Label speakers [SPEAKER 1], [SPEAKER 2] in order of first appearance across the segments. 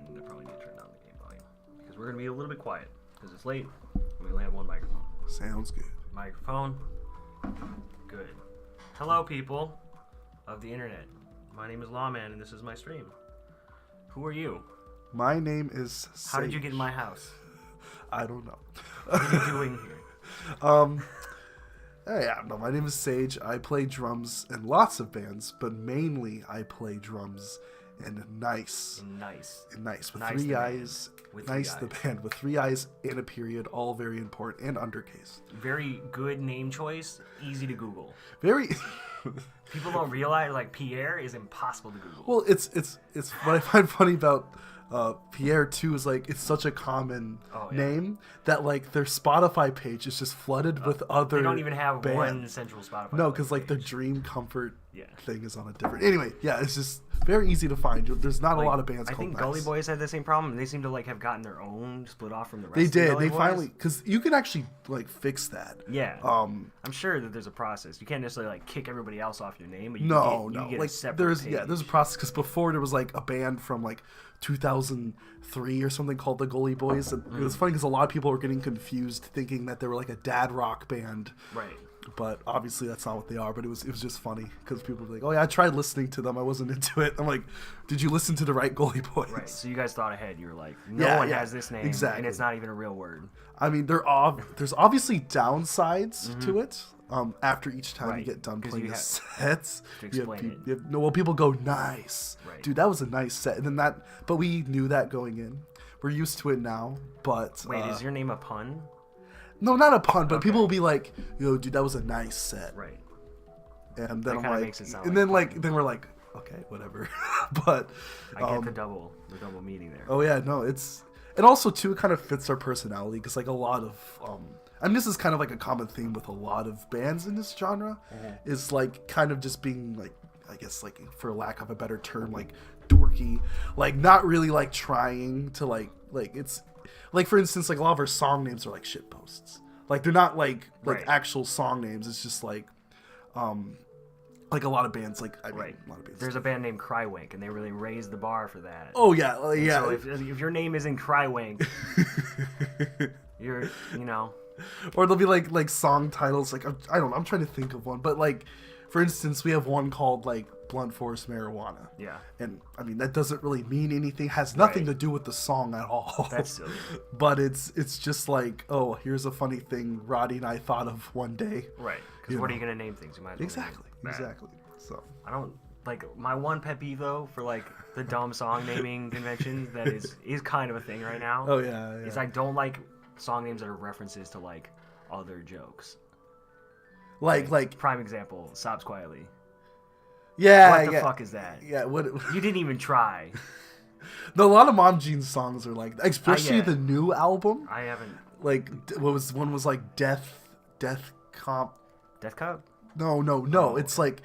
[SPEAKER 1] And I probably need to turn down the game volume because we're going to be a little bit quiet because it's late. We only have one microphone.
[SPEAKER 2] Sounds good.
[SPEAKER 1] Microphone. Good. Hello, people of the internet. My name is Lawman, and this is my stream. Who are you?
[SPEAKER 2] My name is Sage.
[SPEAKER 1] How did you get in my house?
[SPEAKER 2] I don't know.
[SPEAKER 1] What are you doing here?
[SPEAKER 2] Yeah, no, my name is Sage. I play drums in lots of bands, but mainly I play drums in Niiice.
[SPEAKER 1] In
[SPEAKER 2] Niiice with
[SPEAKER 1] Niiice
[SPEAKER 2] three
[SPEAKER 1] the
[SPEAKER 2] eyes.
[SPEAKER 1] With
[SPEAKER 2] Niiice
[SPEAKER 1] three
[SPEAKER 2] the
[SPEAKER 1] eyes.
[SPEAKER 2] band with three eyes and a period, all very important, and undercase.
[SPEAKER 1] Very good name choice. Easy to Google.
[SPEAKER 2] Very.
[SPEAKER 1] People don't realize like Pierre is impossible to Google.
[SPEAKER 2] Well, it's what I find funny about Pierre too is like it's such a common name that like their Spotify page is just flooded with other.
[SPEAKER 1] They don't even have
[SPEAKER 2] bands.
[SPEAKER 1] one central Spotify.
[SPEAKER 2] No, because like
[SPEAKER 1] page.
[SPEAKER 2] the Dream Comfort
[SPEAKER 1] Yeah.
[SPEAKER 2] thing is on a different. Anyway, yeah, it's just very easy to find. There's not a lot of bands.
[SPEAKER 1] I
[SPEAKER 2] called
[SPEAKER 1] think
[SPEAKER 2] Niiice.
[SPEAKER 1] Gully Boys had the same problem. They seem to like have gotten their own split off from the rest.
[SPEAKER 2] They
[SPEAKER 1] of the
[SPEAKER 2] did.
[SPEAKER 1] Gully
[SPEAKER 2] They
[SPEAKER 1] Boys.
[SPEAKER 2] finally because you can actually like fix that.
[SPEAKER 1] Yeah.
[SPEAKER 2] Um.
[SPEAKER 1] I'm sure that there's a process. You can't necessarily like kick everybody else off your name, but you
[SPEAKER 2] No,
[SPEAKER 1] get,
[SPEAKER 2] no.
[SPEAKER 1] you get
[SPEAKER 2] Like
[SPEAKER 1] a separate
[SPEAKER 2] there's
[SPEAKER 1] page.
[SPEAKER 2] there's a process because before there was like a band from like 2003 or something called the Gully Boys, and it was funny because a lot of people were getting confused, thinking that they were like a dad rock band.
[SPEAKER 1] Right.
[SPEAKER 2] But obviously that's not what they are. But it was just funny because people were like, "Oh yeah, I tried listening to them. I wasn't into it." I'm like, "Did you listen to the right Gully Boys?"
[SPEAKER 1] Right. So you guys thought ahead. You were like, no one has this name,
[SPEAKER 2] exactly.
[SPEAKER 1] and it's not even a real word.
[SPEAKER 2] I mean, there's obviously downsides to it. After each time you
[SPEAKER 1] Right,
[SPEAKER 2] get done
[SPEAKER 1] 'cause
[SPEAKER 2] playing
[SPEAKER 1] you
[SPEAKER 2] the
[SPEAKER 1] have
[SPEAKER 2] sets,
[SPEAKER 1] to
[SPEAKER 2] you have,
[SPEAKER 1] explain it.
[SPEAKER 2] you have, no, well, people go nice,
[SPEAKER 1] Right.
[SPEAKER 2] dude. That was a nice set, and then but we knew that going in. We're used to it now, but
[SPEAKER 1] Wait, is your name a pun?
[SPEAKER 2] no, not a pun, but
[SPEAKER 1] Okay.
[SPEAKER 2] people will be like, "Yo, dude, that was a nice set,"
[SPEAKER 1] Right.
[SPEAKER 2] and then
[SPEAKER 1] That
[SPEAKER 2] I'm
[SPEAKER 1] kinda
[SPEAKER 2] like,
[SPEAKER 1] makes it sound
[SPEAKER 2] and
[SPEAKER 1] like
[SPEAKER 2] then we're like, okay, whatever. But
[SPEAKER 1] I get the double meaning there.
[SPEAKER 2] oh yeah, no, and also too, it kind of fits our personality because like a lot of and this is kind of like a common theme with a lot of bands in this genre is like kind of just being like, I guess like for lack of a better term, like dorky, like not really like trying to like it's like for instance like a lot of our song names are like shit posts, like they're not like
[SPEAKER 1] Right.
[SPEAKER 2] actual song names. It's just like a lot of bands like I mean,
[SPEAKER 1] Right.
[SPEAKER 2] a lot of bands.
[SPEAKER 1] There's a band named Crywank, and they really raised the bar for that.
[SPEAKER 2] Oh yeah, yeah.
[SPEAKER 1] So if your name isn't Crywank, you're
[SPEAKER 2] Or they'll be like song titles like I don't know, I'm trying to think of one, but like for instance we have one called like Blunt Force Marijuana.
[SPEAKER 1] Yeah.
[SPEAKER 2] And I mean that doesn't really mean anything, has nothing
[SPEAKER 1] Right.
[SPEAKER 2] to do with the song at all.
[SPEAKER 1] That's silly.
[SPEAKER 2] But it's just like, oh, here's a funny thing Roddy and I thought of one day.
[SPEAKER 1] Right. Because
[SPEAKER 2] You
[SPEAKER 1] what
[SPEAKER 2] know.
[SPEAKER 1] are you gonna name things? You might as well
[SPEAKER 2] Exactly.
[SPEAKER 1] name that.
[SPEAKER 2] Exactly. So
[SPEAKER 1] I don't like my one pet peeve though for like the dumb song naming conventions that is kind of a thing right now.
[SPEAKER 2] oh yeah.
[SPEAKER 1] Is I don't like song names that are references to like other jokes.
[SPEAKER 2] like
[SPEAKER 1] Prime example, Sobs Quietly.
[SPEAKER 2] yeah,
[SPEAKER 1] What the
[SPEAKER 2] yeah.
[SPEAKER 1] fuck is that?
[SPEAKER 2] Yeah, what
[SPEAKER 1] You didn't even try.
[SPEAKER 2] a lot of Mom Jean's songs are like, especially
[SPEAKER 1] yeah.
[SPEAKER 2] the new album.
[SPEAKER 1] I haven't.
[SPEAKER 2] Like one was like Death Comp.
[SPEAKER 1] Death Cup?
[SPEAKER 2] No. It's like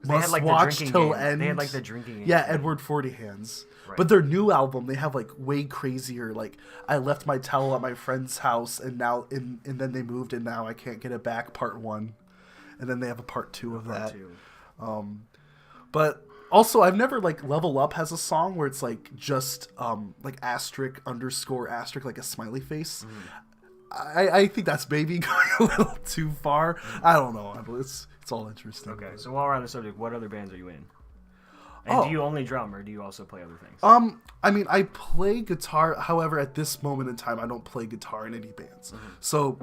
[SPEAKER 1] They had
[SPEAKER 2] must
[SPEAKER 1] like the
[SPEAKER 2] watch
[SPEAKER 1] drinking
[SPEAKER 2] till
[SPEAKER 1] game.
[SPEAKER 2] end.
[SPEAKER 1] They had like the drinking game.
[SPEAKER 2] Yeah, Edward 40 Hands.
[SPEAKER 1] Right.
[SPEAKER 2] But their new album, they have like way crazier. Like I left my towel at my friend's house, and now and then they moved, and now I can't get it back. Part 1, and then they have a part 2 of that.
[SPEAKER 1] Too.
[SPEAKER 2] But also, I've never like Level Up has a song where it's like just like asterisk underscore asterisk like a smiley face. I think that's maybe going a little too far. I don't know. It's all interesting.
[SPEAKER 1] Okay, so while we're on the subject, what other bands are you in? And do you only drum, or do you also play other things?
[SPEAKER 2] I mean, I play guitar. However, at this moment in time, I don't play guitar in any bands. So,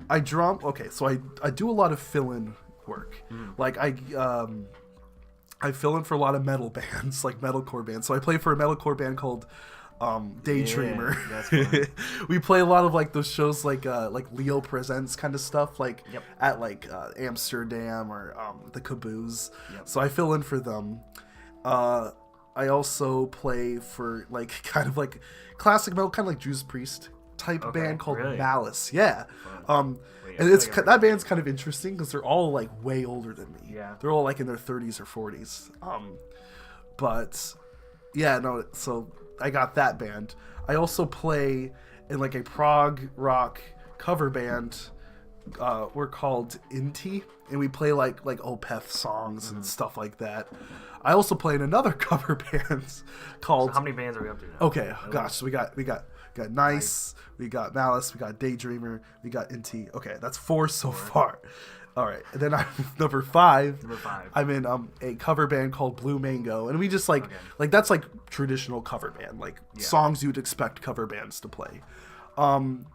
[SPEAKER 2] I drum. Okay, so I do a lot of fill-in work. Like I fill in for a lot of metal bands, like metalcore bands. So I play for a metalcore band called Daydreamer.
[SPEAKER 1] Yeah, that's fun.
[SPEAKER 2] We play a lot of like those shows like Leo Presents kind of stuff, like
[SPEAKER 1] Yep.
[SPEAKER 2] at like Amsterdam or the Caboose.
[SPEAKER 1] Yep.
[SPEAKER 2] So I fill in for them. I also play for like kind of like classic metal, kind of like Judas Priest type
[SPEAKER 1] Okay,
[SPEAKER 2] band called
[SPEAKER 1] really?
[SPEAKER 2] Malice. Yeah.
[SPEAKER 1] Wait, I
[SPEAKER 2] And
[SPEAKER 1] feel
[SPEAKER 2] it's
[SPEAKER 1] like I've
[SPEAKER 2] that band's kind of interesting because they're all like way older than me.
[SPEAKER 1] Yeah.
[SPEAKER 2] They're all like in their 30s or 40s. But yeah, no. So I got that band. I also play in like a prog rock cover band we're called Inti, and we play like Opeth songs and stuff like that. I also play in another cover band called.
[SPEAKER 1] So how many bands are we up to now?
[SPEAKER 2] Okay, gosh, so we got Niiice, we got Malice, we got Daydreamer, we got Inti. Okay, that's 4 so far. All right, and then I'm number 5.
[SPEAKER 1] Number 5.
[SPEAKER 2] I'm in a cover band called Blue Mango, and we just like that's like traditional cover band, like songs you'd expect cover bands to play. And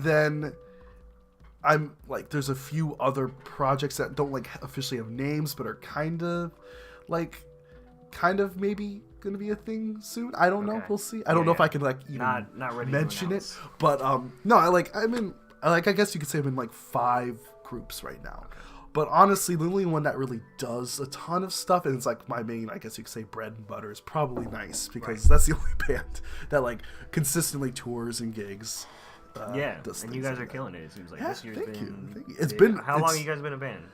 [SPEAKER 2] then I'm like, there's a few other projects that don't like officially have names, but are kind of maybe gonna be a thing soon. I don't know. We'll see. I don't know if I can like even
[SPEAKER 1] not ready
[SPEAKER 2] mention it, but no, I guess you could say I'm in like 5 groups right now. But honestly, the only one that really does a ton of stuff, and it's like my main, I guess you could say, bread and butter, is probably Niiice, because that's the only band that like consistently tours and gigs.
[SPEAKER 1] And you guys are killing it. It seems like this year's
[SPEAKER 2] thank
[SPEAKER 1] been.
[SPEAKER 2] you. It's been.
[SPEAKER 1] How long have you guys been a band?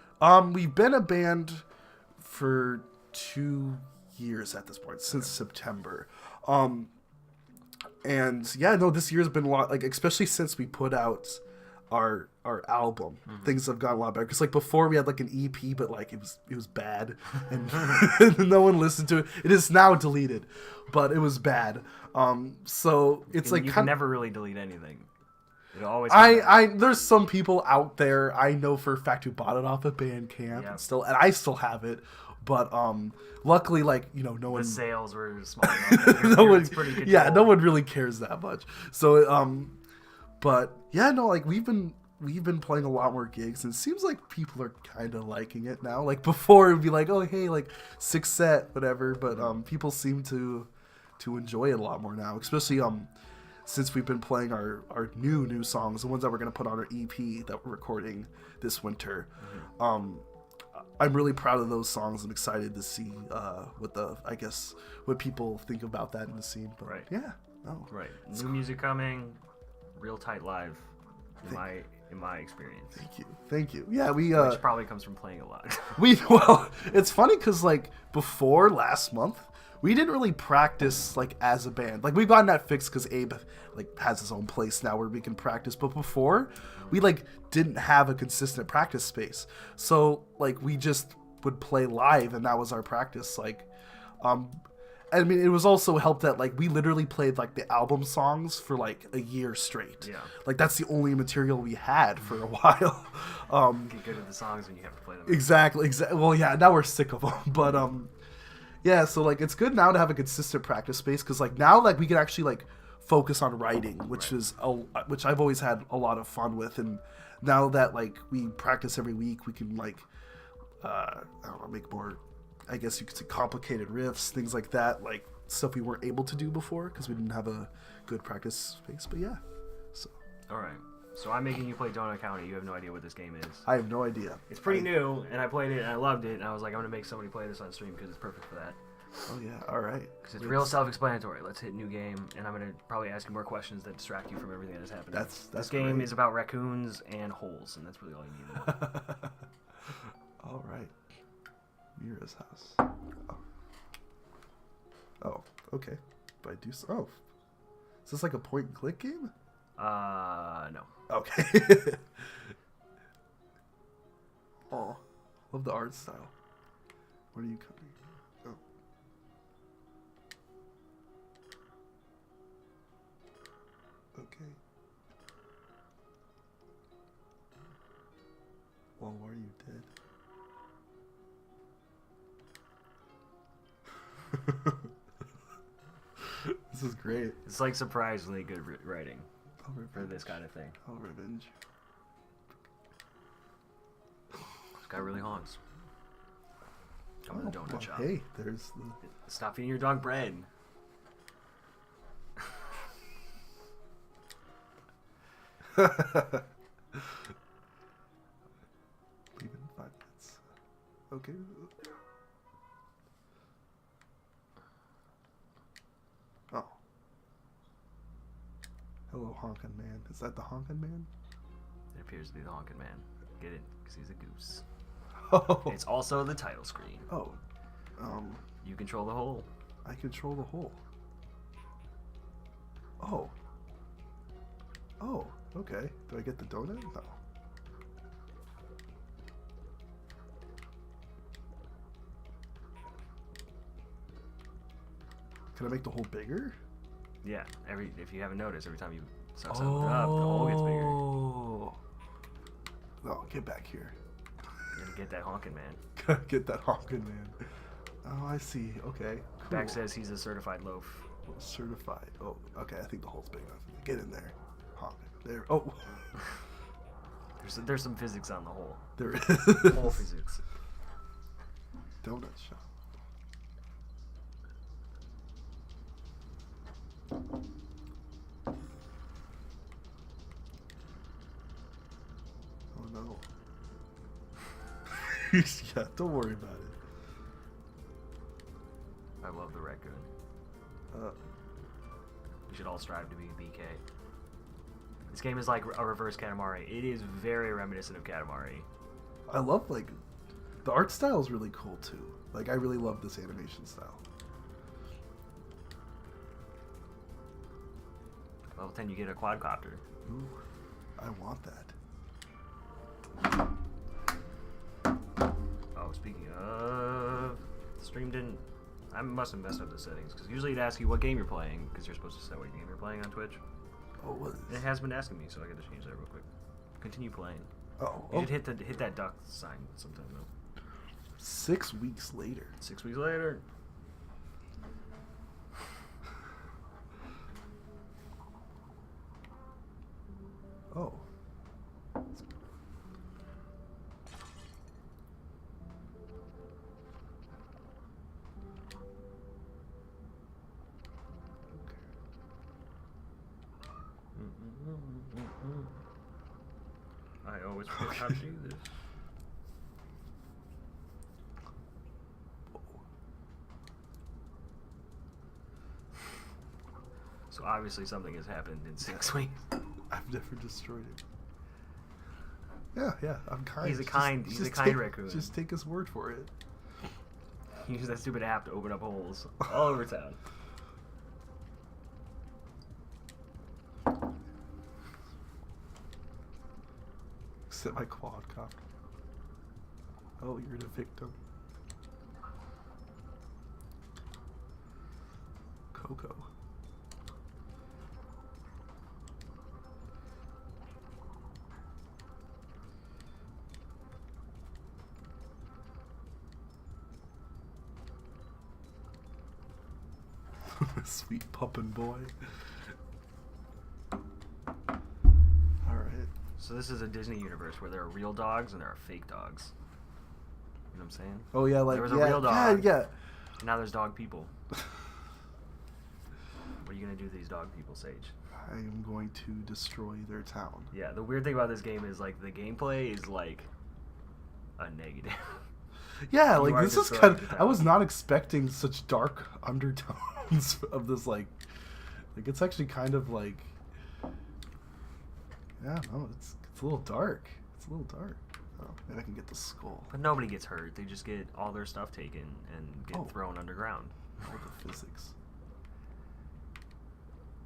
[SPEAKER 2] We've been a band for 2 years at this point, since September. And yeah, no, this year's been a lot, like, especially since we put out our album, things have gotten a lot better. Because like before we had like an EP, but like it was bad, and no one listened to it. It is now deleted, but it was bad. So it's like
[SPEAKER 1] you can never really delete anything. It always.
[SPEAKER 2] There's some people out there I know for a fact who bought it off of Bandcamp and I still have it. But luckily, like, you know, no one.
[SPEAKER 1] The sales were small enough.
[SPEAKER 2] No one really cares that much. So but yeah, no, like we've been playing a lot more gigs, and it seems like people are kind of liking it now. Like before, it would be like, oh hey, like 6 set, whatever. But people seem to enjoy it a lot more now, especially since we've been playing our new songs, the ones that we're gonna put on our EP that we're recording this winter. I'm really proud of those songs. I'm excited to see what people think about that in the scene. But new
[SPEAKER 1] music coming, real tight live. In my experience.
[SPEAKER 2] Thank you. Yeah,
[SPEAKER 1] which probably comes from playing a lot.
[SPEAKER 2] It's funny because like before last month, we didn't really practice like as a band. Like we've gotten that fixed because Abe like has his own place now where we can practice. But before, we like didn't have a consistent practice space. So like we just would play live, and that was our practice. Like, I mean, it was also helped that like we literally played like the album songs for like a year straight. Yeah, like that's the only material we had for a while.
[SPEAKER 1] Get good at the songs when you have to play them.
[SPEAKER 2] Exactly. Well, yeah, now we're sick of them, but yeah. So like it's good now to have a consistent practice space, because like now like we can actually like focus on writing, which which I've always had a lot of fun with, and now that like we practice every week, we can like I don't know, make more, I guess you could say, complicated riffs, things like that, like stuff we weren't able to do before because we didn't have a good practice space. But yeah, so
[SPEAKER 1] all right. So I'm making you play Donut County. You have no idea what this game is.
[SPEAKER 2] I have no idea.
[SPEAKER 1] It's pretty new, and I played it and I loved it, and I was like, I'm gonna make somebody play this on stream because it's perfect for that.
[SPEAKER 2] Oh yeah, all right.
[SPEAKER 1] Because it's real self-explanatory. Let's hit new game, and I'm gonna probably ask you more questions that distract you from everything that is happening. This game is about raccoons and holes, and that's really all you need.
[SPEAKER 2] All right. Mira's house. Oh, okay. But I do. Oh, is this like a point-and-click game?
[SPEAKER 1] No.
[SPEAKER 2] Okay. Oh, love the art style. What are you cooking? Oh. Okay. Well, why are you dead? This is great.
[SPEAKER 1] It's like surprisingly good writing for this kind of thing.
[SPEAKER 2] Oh, revenge.
[SPEAKER 1] This guy really haunts. Come to the donut shop.
[SPEAKER 2] Hey, there's the...
[SPEAKER 1] Stop feeding your dog bread.
[SPEAKER 2] Leave in 5 minutes. Okay. Oh. Hello, honkin' man. Is that the honkin' man?
[SPEAKER 1] It appears to be the honkin' man. Get it? Because he's a goose.
[SPEAKER 2] Oh.
[SPEAKER 1] It's also the title screen.
[SPEAKER 2] Oh.
[SPEAKER 1] You control the hole.
[SPEAKER 2] I control the hole. Oh. Oh, okay. Do I get the donut? No. Can I make the hole bigger?
[SPEAKER 1] Yeah. If you haven't noticed, every time you suck something up, the hole gets bigger.
[SPEAKER 2] No, get back here.
[SPEAKER 1] You gotta get that honkin' man.
[SPEAKER 2] Get that honkin' man. Oh, I see. Okay. Cool.
[SPEAKER 1] Back says he's a certified loaf.
[SPEAKER 2] Certified. Oh, okay. I think the hole's big enough. Get in there. Honk. There. Oh.
[SPEAKER 1] There's some physics on the hole.
[SPEAKER 2] There is.
[SPEAKER 1] Hole physics.
[SPEAKER 2] Donut shop. Oh no. Yeah, don't worry about it.
[SPEAKER 1] I love the raccoon. We should all strive to be BK. This game is like a reverse Katamari. It is very reminiscent of Katamari.
[SPEAKER 2] I love, like, the art style is really cool too. Like, I really love this animation style.
[SPEAKER 1] Level 10, you get a quadcopter.
[SPEAKER 2] Ooh, I want that.
[SPEAKER 1] Oh, speaking of, the stream didn't. I must have messed up the settings because usually it'd ask you what game you're playing because you're supposed to set what game you're playing on Twitch.
[SPEAKER 2] Oh, what?
[SPEAKER 1] And it has been asking me, so I got to change that real quick. Continue playing.
[SPEAKER 2] Oh,
[SPEAKER 1] You should hit that duck sign sometime though.
[SPEAKER 2] 6 weeks later.
[SPEAKER 1] 6 weeks later.
[SPEAKER 2] Oh.
[SPEAKER 1] I always forget how to do this. So obviously something has happened in 6 weeks.
[SPEAKER 2] I've never destroyed it. Yeah, I'm kind.
[SPEAKER 1] He's a kind raccoon.
[SPEAKER 2] Just take his word for it.
[SPEAKER 1] He used that stupid app to open up holes all over town.
[SPEAKER 2] Except my quadcopter. Oh, you're the victim. Coco. Sweet pumpin' boy. Alright.
[SPEAKER 1] So this is a Disney universe where there are real dogs and there are fake dogs. You know what I'm saying?
[SPEAKER 2] Oh yeah, like
[SPEAKER 1] there was a real dog.
[SPEAKER 2] Yeah.
[SPEAKER 1] And now there's dog people. What are you gonna do to these dog people, Sage?
[SPEAKER 2] I am going to destroy their town.
[SPEAKER 1] Yeah, the weird thing about this game is like the gameplay is like a negative.
[SPEAKER 2] Yeah, like this is kind of, I was not expecting such dark undertones of this, like it's actually kind of like, yeah, no, it's a little dark. It's a little dark. Oh, maybe I can get the skull.
[SPEAKER 1] But nobody gets hurt. They just get all their stuff taken and get thrown underground.
[SPEAKER 2] All the physics.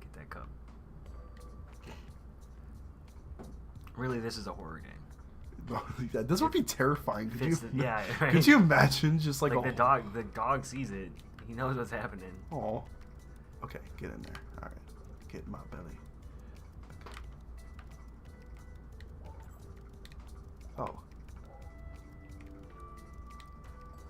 [SPEAKER 1] Get that cup. Really, this is a horror game.
[SPEAKER 2] Yeah, this would be terrifying.
[SPEAKER 1] Yeah, right?
[SPEAKER 2] Could you imagine just like
[SPEAKER 1] the dog sees it. He knows what's happening.
[SPEAKER 2] Oh. Okay, get in there. All right, get in my belly. Oh.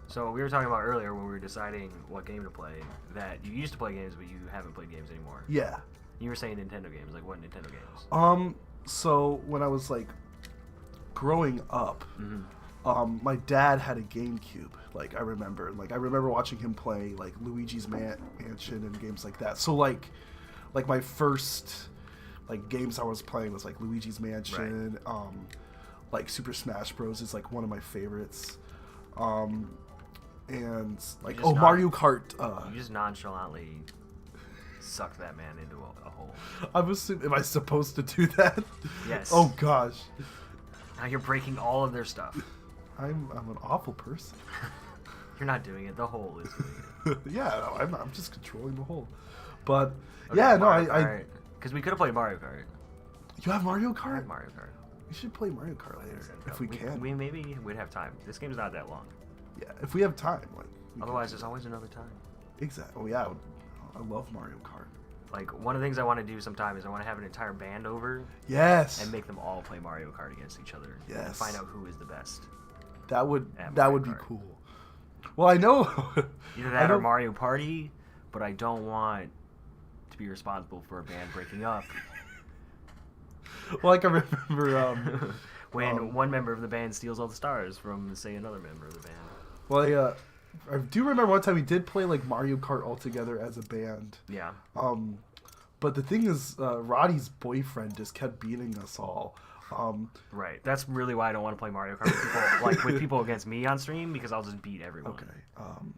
[SPEAKER 1] So we were talking about earlier when we were deciding what game to play that you used to play games, but you haven't played games anymore.
[SPEAKER 2] Yeah.
[SPEAKER 1] You were saying Nintendo games. Like what Nintendo games?
[SPEAKER 2] So when I was like growing up, my dad had a GameCube. Like I remember watching him play like Luigi's Mansion and games like that. So like my first like games I was playing was like Luigi's Mansion. Right. Like Super Smash Bros is like one of my favorites. And like Mario Kart.
[SPEAKER 1] You just nonchalantly sucked that man into a hole.
[SPEAKER 2] Am I supposed to do that?
[SPEAKER 1] Yes.
[SPEAKER 2] Oh gosh.
[SPEAKER 1] Now you're breaking all of their stuff.
[SPEAKER 2] I'm an awful person.
[SPEAKER 1] You're not doing it. The hole is doing it.
[SPEAKER 2] Yeah, no, I'm just controlling the hole. But
[SPEAKER 1] okay,
[SPEAKER 2] yeah, no,
[SPEAKER 1] I because we could have played Mario Kart.
[SPEAKER 2] You have Mario Kart?
[SPEAKER 1] I have Mario Kart.
[SPEAKER 2] We should play Mario Kart later if we can.
[SPEAKER 1] We maybe we'd have time. This game's not that long.
[SPEAKER 2] Yeah, if we have time, like.
[SPEAKER 1] Otherwise, there's always another time.
[SPEAKER 2] Exactly. Oh yeah. Oh, I love Mario Kart.
[SPEAKER 1] Like, one of the things I want to do sometime is I want to have an entire band over.
[SPEAKER 2] Yes.
[SPEAKER 1] And make them all play Mario Kart against each other.
[SPEAKER 2] Yes.
[SPEAKER 1] And find out who is the best.
[SPEAKER 2] That would
[SPEAKER 1] Kart.
[SPEAKER 2] be cool. Well, I know.
[SPEAKER 1] Either that or Mario Party, but I don't want to be responsible for a band breaking up.
[SPEAKER 2] Well, like I remember
[SPEAKER 1] when one member of the band steals all the stars from, say, another member of the band.
[SPEAKER 2] Well, I do remember one time we did play like Mario Kart all together as a band.
[SPEAKER 1] Yeah.
[SPEAKER 2] But the thing is, Roddy's boyfriend just kept beating us all.
[SPEAKER 1] Right. That's really why I don't want to play Mario Kart with people, like with people against me on stream, because I'll just beat everyone.
[SPEAKER 2] Okay.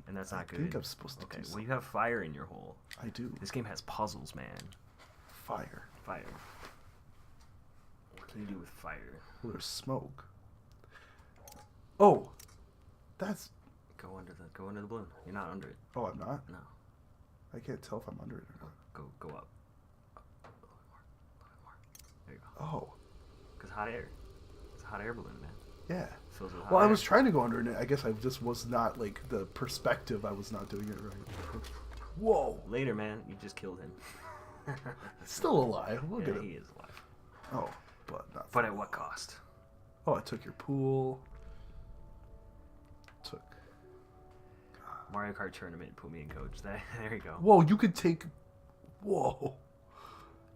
[SPEAKER 1] And that's not good.
[SPEAKER 2] I think I'm supposed to.
[SPEAKER 1] Okay. Well, you have fire in your hole.
[SPEAKER 2] I do.
[SPEAKER 1] This game has puzzles, man.
[SPEAKER 2] Fire.
[SPEAKER 1] Fire. What can you do with fire?
[SPEAKER 2] Well, there's smoke. Oh, that's.
[SPEAKER 1] Go under the balloon. You're not under it.
[SPEAKER 2] Oh, I'm not.
[SPEAKER 1] No.
[SPEAKER 2] I can't tell if I'm under it or not.
[SPEAKER 1] Go up. A little bit more. There you go.
[SPEAKER 2] Oh.
[SPEAKER 1] Because hot air. It's a hot air balloon, man.
[SPEAKER 2] Yeah.
[SPEAKER 1] Fills with hot
[SPEAKER 2] Well,
[SPEAKER 1] air.
[SPEAKER 2] I was trying to go under it. I guess I just was not like the perspective. I was not doing it right. Whoa.
[SPEAKER 1] Later, man. You just killed him.
[SPEAKER 2] He's still alive. Look at him.
[SPEAKER 1] He is alive.
[SPEAKER 2] Oh, but not.
[SPEAKER 1] But at what cost?
[SPEAKER 2] Oh, I took your pool. Took.
[SPEAKER 1] Mario Kart tournament put me in coach. There you go.
[SPEAKER 2] Whoa, you could take. Whoa.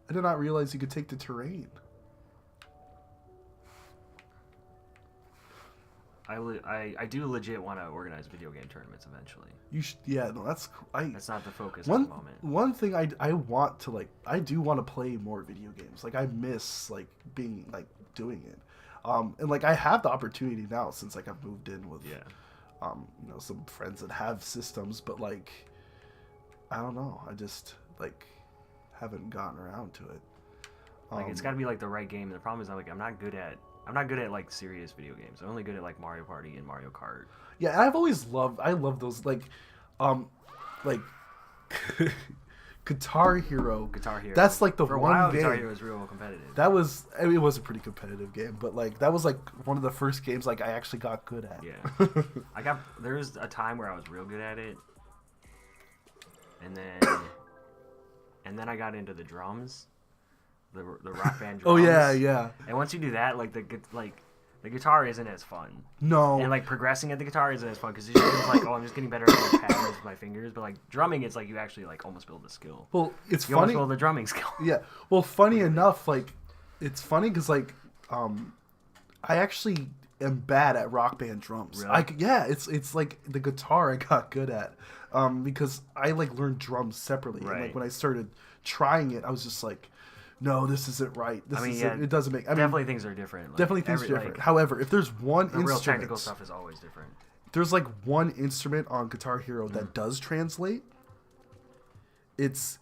[SPEAKER 2] I did not realize you could take the terrain.
[SPEAKER 1] I do legit want to organize video game tournaments eventually.
[SPEAKER 2] You should. Yeah, no, that's cool.
[SPEAKER 1] That's not the focus at the moment.
[SPEAKER 2] One thing I want to I do want to play more video games. Like I miss being doing it. And like I have the opportunity now since like I've moved in with some friends that have systems, but like I don't know, I just haven't gotten around to it.
[SPEAKER 1] It's got to be like the right game. And the problem is I'm not good at like serious video games. I'm only good at like Mario Party and Mario Kart.
[SPEAKER 2] Yeah, and I love those Guitar Hero.
[SPEAKER 1] Guitar Hero.
[SPEAKER 2] That's like the
[SPEAKER 1] For a
[SPEAKER 2] one
[SPEAKER 1] while,
[SPEAKER 2] game.
[SPEAKER 1] Guitar Hero was real competitive.
[SPEAKER 2] It was a pretty competitive game, but that was one of the first games I actually got good at.
[SPEAKER 1] Yeah. There was a time where I was real good at it. And then I got into the drums. The rock band drums.
[SPEAKER 2] Oh yeah.
[SPEAKER 1] And once you do that, the guitar isn't as fun.
[SPEAKER 2] No.
[SPEAKER 1] And progressing at the guitar isn't as fun because it's just I'm just getting better at patterns with my fingers. But drumming, it's you actually almost build the skill.
[SPEAKER 2] Well, it's
[SPEAKER 1] you
[SPEAKER 2] funny.
[SPEAKER 1] You almost build the drumming skill.
[SPEAKER 2] Yeah. Well, funny enough, it's funny because I actually am bad at rock band drums.
[SPEAKER 1] Really?
[SPEAKER 2] It's the guitar I got good at because I learned drums separately.
[SPEAKER 1] Right.
[SPEAKER 2] And when I started trying it, I was just no, this isn't right. It doesn't make.
[SPEAKER 1] Definitely things are different.
[SPEAKER 2] Definitely things are different. However, if there's one instrument,
[SPEAKER 1] real technical stuff is always different.
[SPEAKER 2] There's one instrument on Guitar Hero that does translate. It's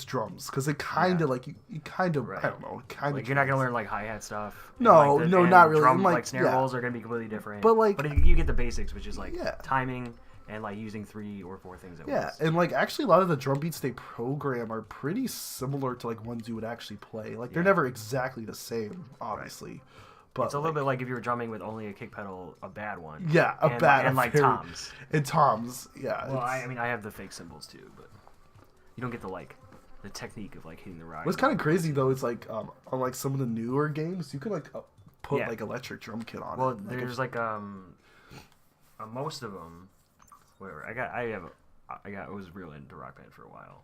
[SPEAKER 2] drums because it kind of you kind of
[SPEAKER 1] right.
[SPEAKER 2] I don't know kind of
[SPEAKER 1] you're not gonna learn hi-hat stuff.
[SPEAKER 2] No, not really.
[SPEAKER 1] Drum, snare rolls are gonna be completely different.
[SPEAKER 2] But
[SPEAKER 1] you get the basics, which is timing. And using 3 or 4 things at once.
[SPEAKER 2] Yeah, and actually a lot of the drum beats they program are pretty similar to ones you would actually play. They're never exactly the same, obviously. Right. But
[SPEAKER 1] it's a little bit like if you were drumming with only a kick pedal, a bad one.
[SPEAKER 2] Yeah,
[SPEAKER 1] and toms.
[SPEAKER 2] And toms, yeah.
[SPEAKER 1] Well, I have the fake cymbals too, but you don't get the technique of hitting the ride.
[SPEAKER 2] What's kind of crazy though is on some of the newer games you could put electric drum kit on.
[SPEAKER 1] Well, there's most of them. Whatever. I was real into Rock Band for a while,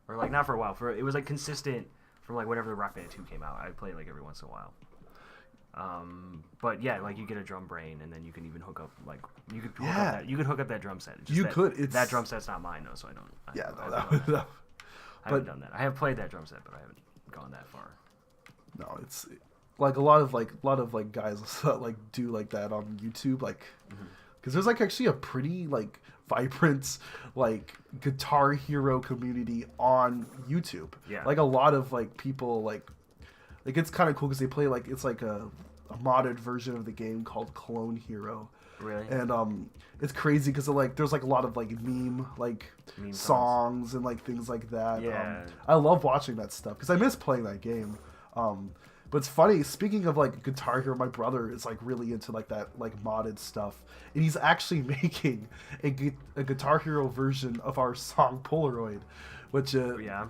[SPEAKER 1] or not for a while. It was consistent from whenever the Rock Band 2 came out. I played every once in a while. But yeah, you get a drum brain, and then you can even hook up you could hook up that drum set. That drum set's not mine though, so I don't. I haven't done that. I have played that drum set, but I haven't gone that far.
[SPEAKER 2] No, it's a lot of guys do that on YouTube because there's actually a pretty vibrant Guitar Hero community on YouTube.
[SPEAKER 1] Yeah.
[SPEAKER 2] A lot of people it's kind of cool because they play it's a modded version of the game called Clone Hero.
[SPEAKER 1] Really?
[SPEAKER 2] And it's crazy because there's a lot of meme songs and things like that.
[SPEAKER 1] Yeah.
[SPEAKER 2] I love watching that stuff because I miss playing that game. But it's funny, speaking of like Guitar Hero, my brother is like really into like that like modded stuff, and he's actually making a Guitar Hero version of our song Polaroid, which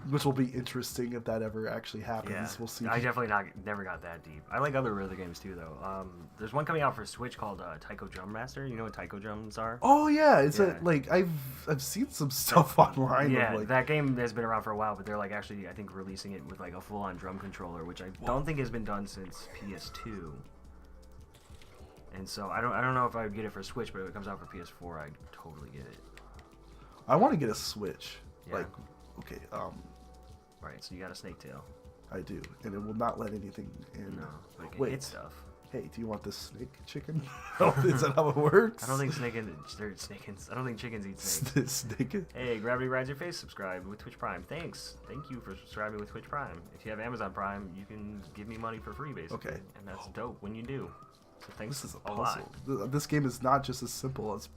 [SPEAKER 2] which will be interesting if that ever actually happens.
[SPEAKER 1] Yeah,
[SPEAKER 2] We'll see.
[SPEAKER 1] I definitely never got that deep. I like other rhythm games too, though. There's one coming out for Switch called Taiko Drum Master. You know what Taiko drums are?
[SPEAKER 2] Oh yeah, it's
[SPEAKER 1] Yeah.
[SPEAKER 2] like I've seen some stuff online.
[SPEAKER 1] Yeah,
[SPEAKER 2] of, like,
[SPEAKER 1] that game has been around for a while, but they're like actually, I think, releasing it with like a full-on drum controller, which I don't think has been done since PS2. And so I don't know if I would get it for Switch, but if it comes out for PS4, I'd totally get it.
[SPEAKER 2] I want to get a Switch.
[SPEAKER 1] Yeah.
[SPEAKER 2] Like, okay,
[SPEAKER 1] Right, so you got a snake tail.
[SPEAKER 2] I do, and it will not let anything in.
[SPEAKER 1] No, but it can
[SPEAKER 2] Wait.
[SPEAKER 1] hit stuff.
[SPEAKER 2] Hey, do you want this snake chicken? Is that how it works?
[SPEAKER 1] I don't think I don't think chickens eat snakes.
[SPEAKER 2] Snake.
[SPEAKER 1] Hey, Gravity Rides Your Face, subscribe with Twitch Prime. Thanks. Thank you for subscribing with Twitch Prime. If you have Amazon Prime, you can give me money for free, basically.
[SPEAKER 2] Okay.
[SPEAKER 1] And that's dope when you do. So thanks
[SPEAKER 2] This is a
[SPEAKER 1] a lot.
[SPEAKER 2] puzzle. This game is not just as simple as.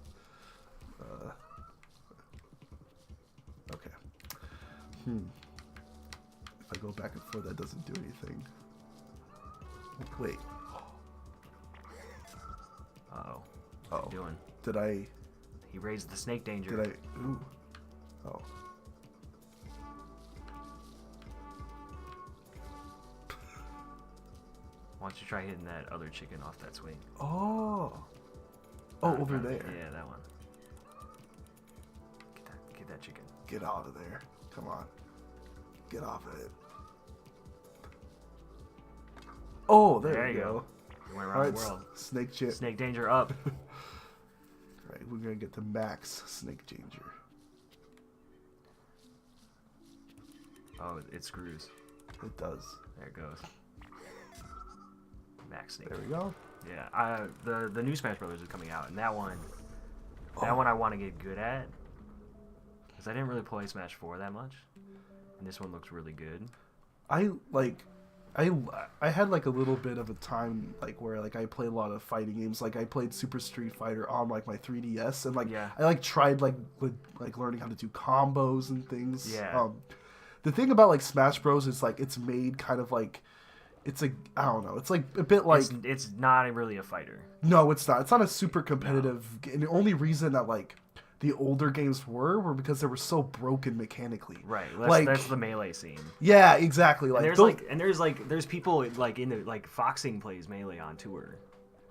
[SPEAKER 2] Okay. If I go back and forth, that doesn't do anything. Wait.
[SPEAKER 1] Uh-oh.
[SPEAKER 2] Oh.
[SPEAKER 1] What are you doing?
[SPEAKER 2] Did I?
[SPEAKER 1] He raised the snake danger.
[SPEAKER 2] Did I? Ooh. Oh.
[SPEAKER 1] Why don't you try hitting that other chicken off that swing?
[SPEAKER 2] Oh. Oh, over there.
[SPEAKER 1] Yeah, that one. Get that chicken.
[SPEAKER 2] Get out of there. Come on. Get off of it. Oh, there you go.
[SPEAKER 1] You went
[SPEAKER 2] All
[SPEAKER 1] around
[SPEAKER 2] right,
[SPEAKER 1] the world.
[SPEAKER 2] snake chip.
[SPEAKER 1] Snake danger up.
[SPEAKER 2] Right, we're gonna get the max snake danger.
[SPEAKER 1] Oh, it screws.
[SPEAKER 2] It does.
[SPEAKER 1] There it goes. Max snake.
[SPEAKER 2] There we go.
[SPEAKER 1] Yeah, the new Smash Brothers is coming out, and that one I want to get good at, because I didn't really play Smash 4 that much, and this one looks really good.
[SPEAKER 2] I had like a little bit of a time like where like I played a lot of fighting games. Like I played Super Street Fighter on like my 3DS, and like
[SPEAKER 1] Yeah.
[SPEAKER 2] I like tried like learning how to do combos and things.
[SPEAKER 1] Yeah.
[SPEAKER 2] The thing about like Smash Bros is like it's made kind of like it's a I don't know. It's like a bit like
[SPEAKER 1] It's not really a fighter.
[SPEAKER 2] no, it's not. It's not a super competitive. And the only reason that like the older games were because they were so broken mechanically.
[SPEAKER 1] Right. That's the melee scene.
[SPEAKER 2] Yeah, exactly. Like
[SPEAKER 1] There's people like in the like Foxing plays melee on tour.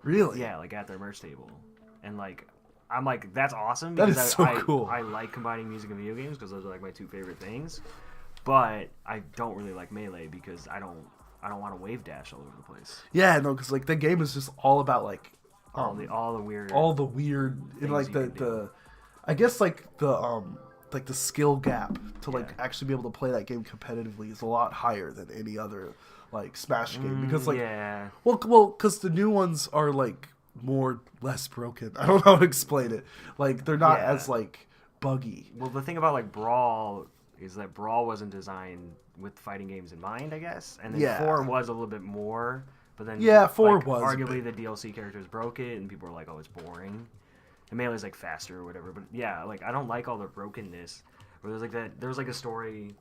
[SPEAKER 2] really.
[SPEAKER 1] Yeah, like at their merch table, and like I'm like that's awesome.
[SPEAKER 2] That
[SPEAKER 1] Because
[SPEAKER 2] is so
[SPEAKER 1] I,
[SPEAKER 2] cool.
[SPEAKER 1] I like combining music and video games because those are like my two favorite things. But I don't really like melee because I don't want to wave dash all over the place.
[SPEAKER 2] Yeah, no, because like the game is just all about like
[SPEAKER 1] All the weird.
[SPEAKER 2] and like
[SPEAKER 1] you can
[SPEAKER 2] the I guess like the skill gap to like
[SPEAKER 1] Yeah.
[SPEAKER 2] actually be able to play that game competitively is a lot higher than any other like Smash game because like
[SPEAKER 1] yeah.
[SPEAKER 2] well because the new ones are like less broken. I don't know how to explain it. Like they're not
[SPEAKER 1] Yeah.
[SPEAKER 2] as like buggy.
[SPEAKER 1] Well, the thing about like Brawl is that Brawl wasn't designed with fighting games in mind, I guess, and then
[SPEAKER 2] Yeah.
[SPEAKER 1] 4 was a little bit more. But then
[SPEAKER 2] Yeah, 4
[SPEAKER 1] like,
[SPEAKER 2] was a
[SPEAKER 1] arguably
[SPEAKER 2] bit.
[SPEAKER 1] the DLC characters broke it, and people were like, "Oh, it's boring." And Melee's like faster or whatever. But yeah, like I don't like all the brokenness. Where there's like that. There was like a story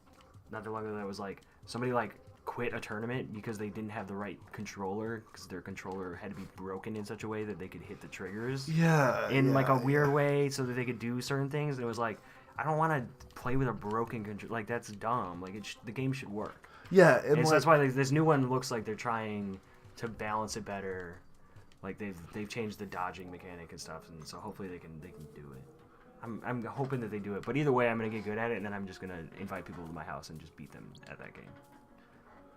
[SPEAKER 1] not too long ago that was like somebody like quit a tournament because they didn't have the right controller because their controller had to be broken in such a way that they could hit the triggers
[SPEAKER 2] Yeah.
[SPEAKER 1] in like a
[SPEAKER 2] yeah,
[SPEAKER 1] weird
[SPEAKER 2] yeah.
[SPEAKER 1] way so that they could do certain things. And it was like, I don't want to play with a broken controller. Like that's dumb. Like the game should work.
[SPEAKER 2] Yeah, and
[SPEAKER 1] And
[SPEAKER 2] like,
[SPEAKER 1] so that's why like, this new one looks like they're trying to balance it better. Like they've changed the dodging mechanic and stuff, and so hopefully they can do it. I'm hoping that they do it. But either way, I'm gonna get good at it, and then I'm just gonna invite people to my house and just beat them at that game.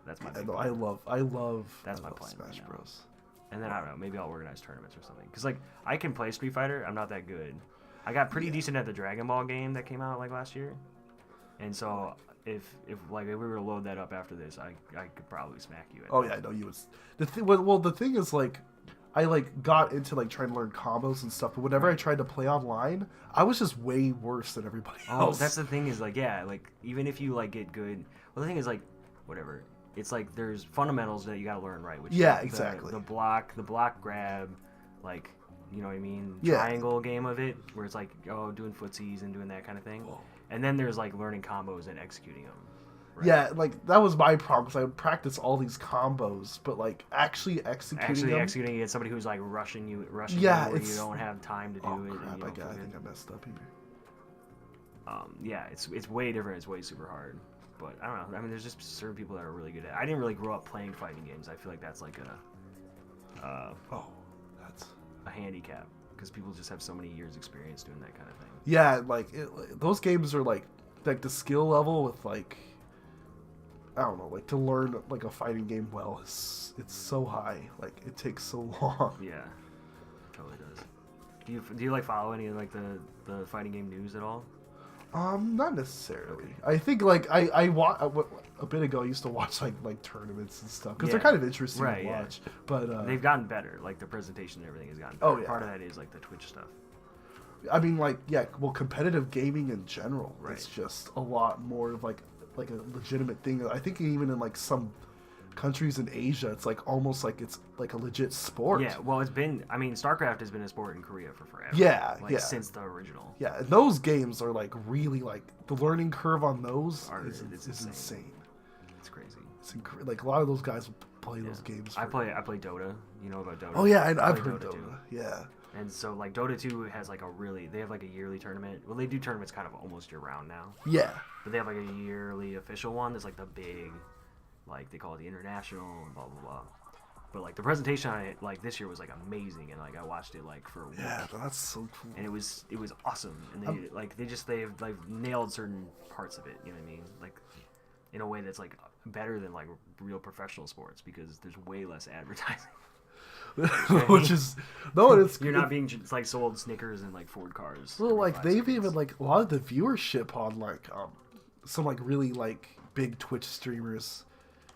[SPEAKER 1] That's my. big
[SPEAKER 2] no,
[SPEAKER 1] goal.
[SPEAKER 2] I love
[SPEAKER 1] That's
[SPEAKER 2] I
[SPEAKER 1] my
[SPEAKER 2] love
[SPEAKER 1] plan
[SPEAKER 2] Smash
[SPEAKER 1] right now.
[SPEAKER 2] Bros.
[SPEAKER 1] And then I don't know, maybe I'll organize tournaments or something. Cause like I can play Street Fighter, I'm not that good. I got pretty decent at the Dragon Ball game that came out like last year, and so if we were to load that up after this, I could probably smack you. At
[SPEAKER 2] Oh
[SPEAKER 1] that.
[SPEAKER 2] yeah, I know you was well the thing is like I like got into like trying to learn combos and stuff, but whenever I tried to play online, I was just way worse than everybody
[SPEAKER 1] Oh,
[SPEAKER 2] else.
[SPEAKER 1] that's the thing is like yeah, like even if you like get good, well the thing is like whatever. It's like there's fundamentals that you gotta learn right, which
[SPEAKER 2] Yeah,
[SPEAKER 1] is
[SPEAKER 2] exactly.
[SPEAKER 1] the block grab, like you know what I mean,
[SPEAKER 2] Yeah.
[SPEAKER 1] triangle game of it, where it's like doing footsies and doing that kind of thing.
[SPEAKER 2] Whoa.
[SPEAKER 1] And then there's like learning combos and executing them. Right.
[SPEAKER 2] Yeah, like that was my problem because I would practice all these combos, but like actually executing them.
[SPEAKER 1] Executing against somebody who's like rushing you where you don't have time to do it.
[SPEAKER 2] Crap,
[SPEAKER 1] And you
[SPEAKER 2] I think I messed up here.
[SPEAKER 1] Yeah, it's way different. It's way super hard. But I don't know. I mean, there's just certain people that are really good at it. I didn't really grow up playing fighting games. I feel like that's like
[SPEAKER 2] That's
[SPEAKER 1] a handicap because people just have so many years experience doing that kind of thing.
[SPEAKER 2] yeah, like those games are like the skill level with like I don't know, like to learn like a fighting game well it's so high. Like it takes so long.
[SPEAKER 1] Yeah, totally does. Do you like follow any of like the fighting game news at all?
[SPEAKER 2] Not necessarily. I think like I a bit ago I used to watch like tournaments and stuff because they're kind of interesting to watch.
[SPEAKER 1] Yeah.
[SPEAKER 2] But
[SPEAKER 1] they've gotten better. Like the presentation and everything has gotten
[SPEAKER 2] Oh
[SPEAKER 1] better.
[SPEAKER 2] yeah.
[SPEAKER 1] Part of that is like the Twitch stuff.
[SPEAKER 2] I mean, like, yeah, well, competitive gaming in general,
[SPEAKER 1] Right.
[SPEAKER 2] it's just a lot more of like a legitimate thing. I think even in like some countries in Asia, it's like almost like it's like a legit sport.
[SPEAKER 1] Yeah, well, it's been. I mean, StarCraft has been a sport in Korea for forever.
[SPEAKER 2] Yeah,
[SPEAKER 1] like,
[SPEAKER 2] yeah.
[SPEAKER 1] since the original.
[SPEAKER 2] Yeah, and those games are like really like the learning curve on those is insane.
[SPEAKER 1] It's crazy.
[SPEAKER 2] It's like a lot of those guys will play those games.
[SPEAKER 1] I play Dota. You know about Dota?
[SPEAKER 2] Oh yeah, I've
[SPEAKER 1] play
[SPEAKER 2] heard Dota.
[SPEAKER 1] too.
[SPEAKER 2] Yeah.
[SPEAKER 1] And so like Dota 2 has like they have like a yearly tournament. Well, they do tournaments kind of almost year round now.
[SPEAKER 2] Yeah.
[SPEAKER 1] But they have like a yearly official one that's like the big, like they call it the international and blah blah blah. But like the presentation on it like this year was like amazing, and like I watched it like for a week.
[SPEAKER 2] Yeah, that's so cool.
[SPEAKER 1] And it was awesome, and they've like nailed certain parts of it. You know what I mean? Like in a way that's like better than like real professional sports because there's way less advertising.
[SPEAKER 2] Which is it's
[SPEAKER 1] you're not being just, like sold Snickers and like Ford cars.
[SPEAKER 2] Well, like they've even like a lot of the viewership on like some like really like big Twitch streamers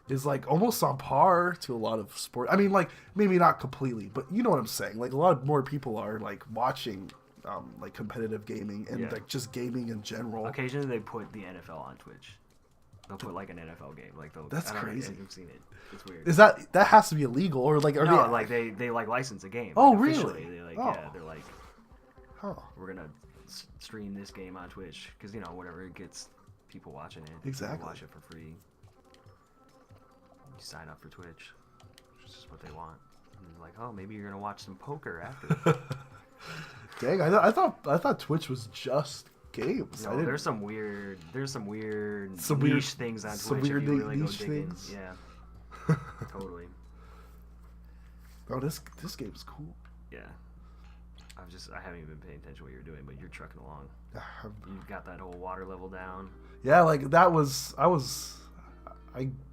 [SPEAKER 2] is like almost on par to a lot of sport. I mean, like maybe not completely, but you know what I'm saying. Like a lot more people are like watching like competitive gaming and like just gaming in general.
[SPEAKER 1] Occasionally they put the NFL on Twitch. They'll put like an NFL game. Like
[SPEAKER 2] that's crazy.
[SPEAKER 1] I've seen it. It's weird.
[SPEAKER 2] Is that has to be illegal or like?
[SPEAKER 1] They like license a game.
[SPEAKER 2] Oh
[SPEAKER 1] like,
[SPEAKER 2] really?
[SPEAKER 1] They like they're like, we're gonna stream this game on Twitch because you know whatever it gets people watching it.
[SPEAKER 2] Exactly.
[SPEAKER 1] People watch it for free. You sign up for Twitch, which is what they want. And like, oh, maybe you're gonna watch some poker after.
[SPEAKER 2] Dang, I thought Twitch was just games.
[SPEAKER 1] No, there's some weird niche
[SPEAKER 2] weird
[SPEAKER 1] things on Twitch.
[SPEAKER 2] Some weird
[SPEAKER 1] if you really
[SPEAKER 2] niche
[SPEAKER 1] go digging.
[SPEAKER 2] things.
[SPEAKER 1] Yeah, totally.
[SPEAKER 2] Oh, this game's cool.
[SPEAKER 1] Yeah, I haven't even been paying attention to what you're doing, but you're trucking along. You've got that whole water level down.
[SPEAKER 2] Yeah, like I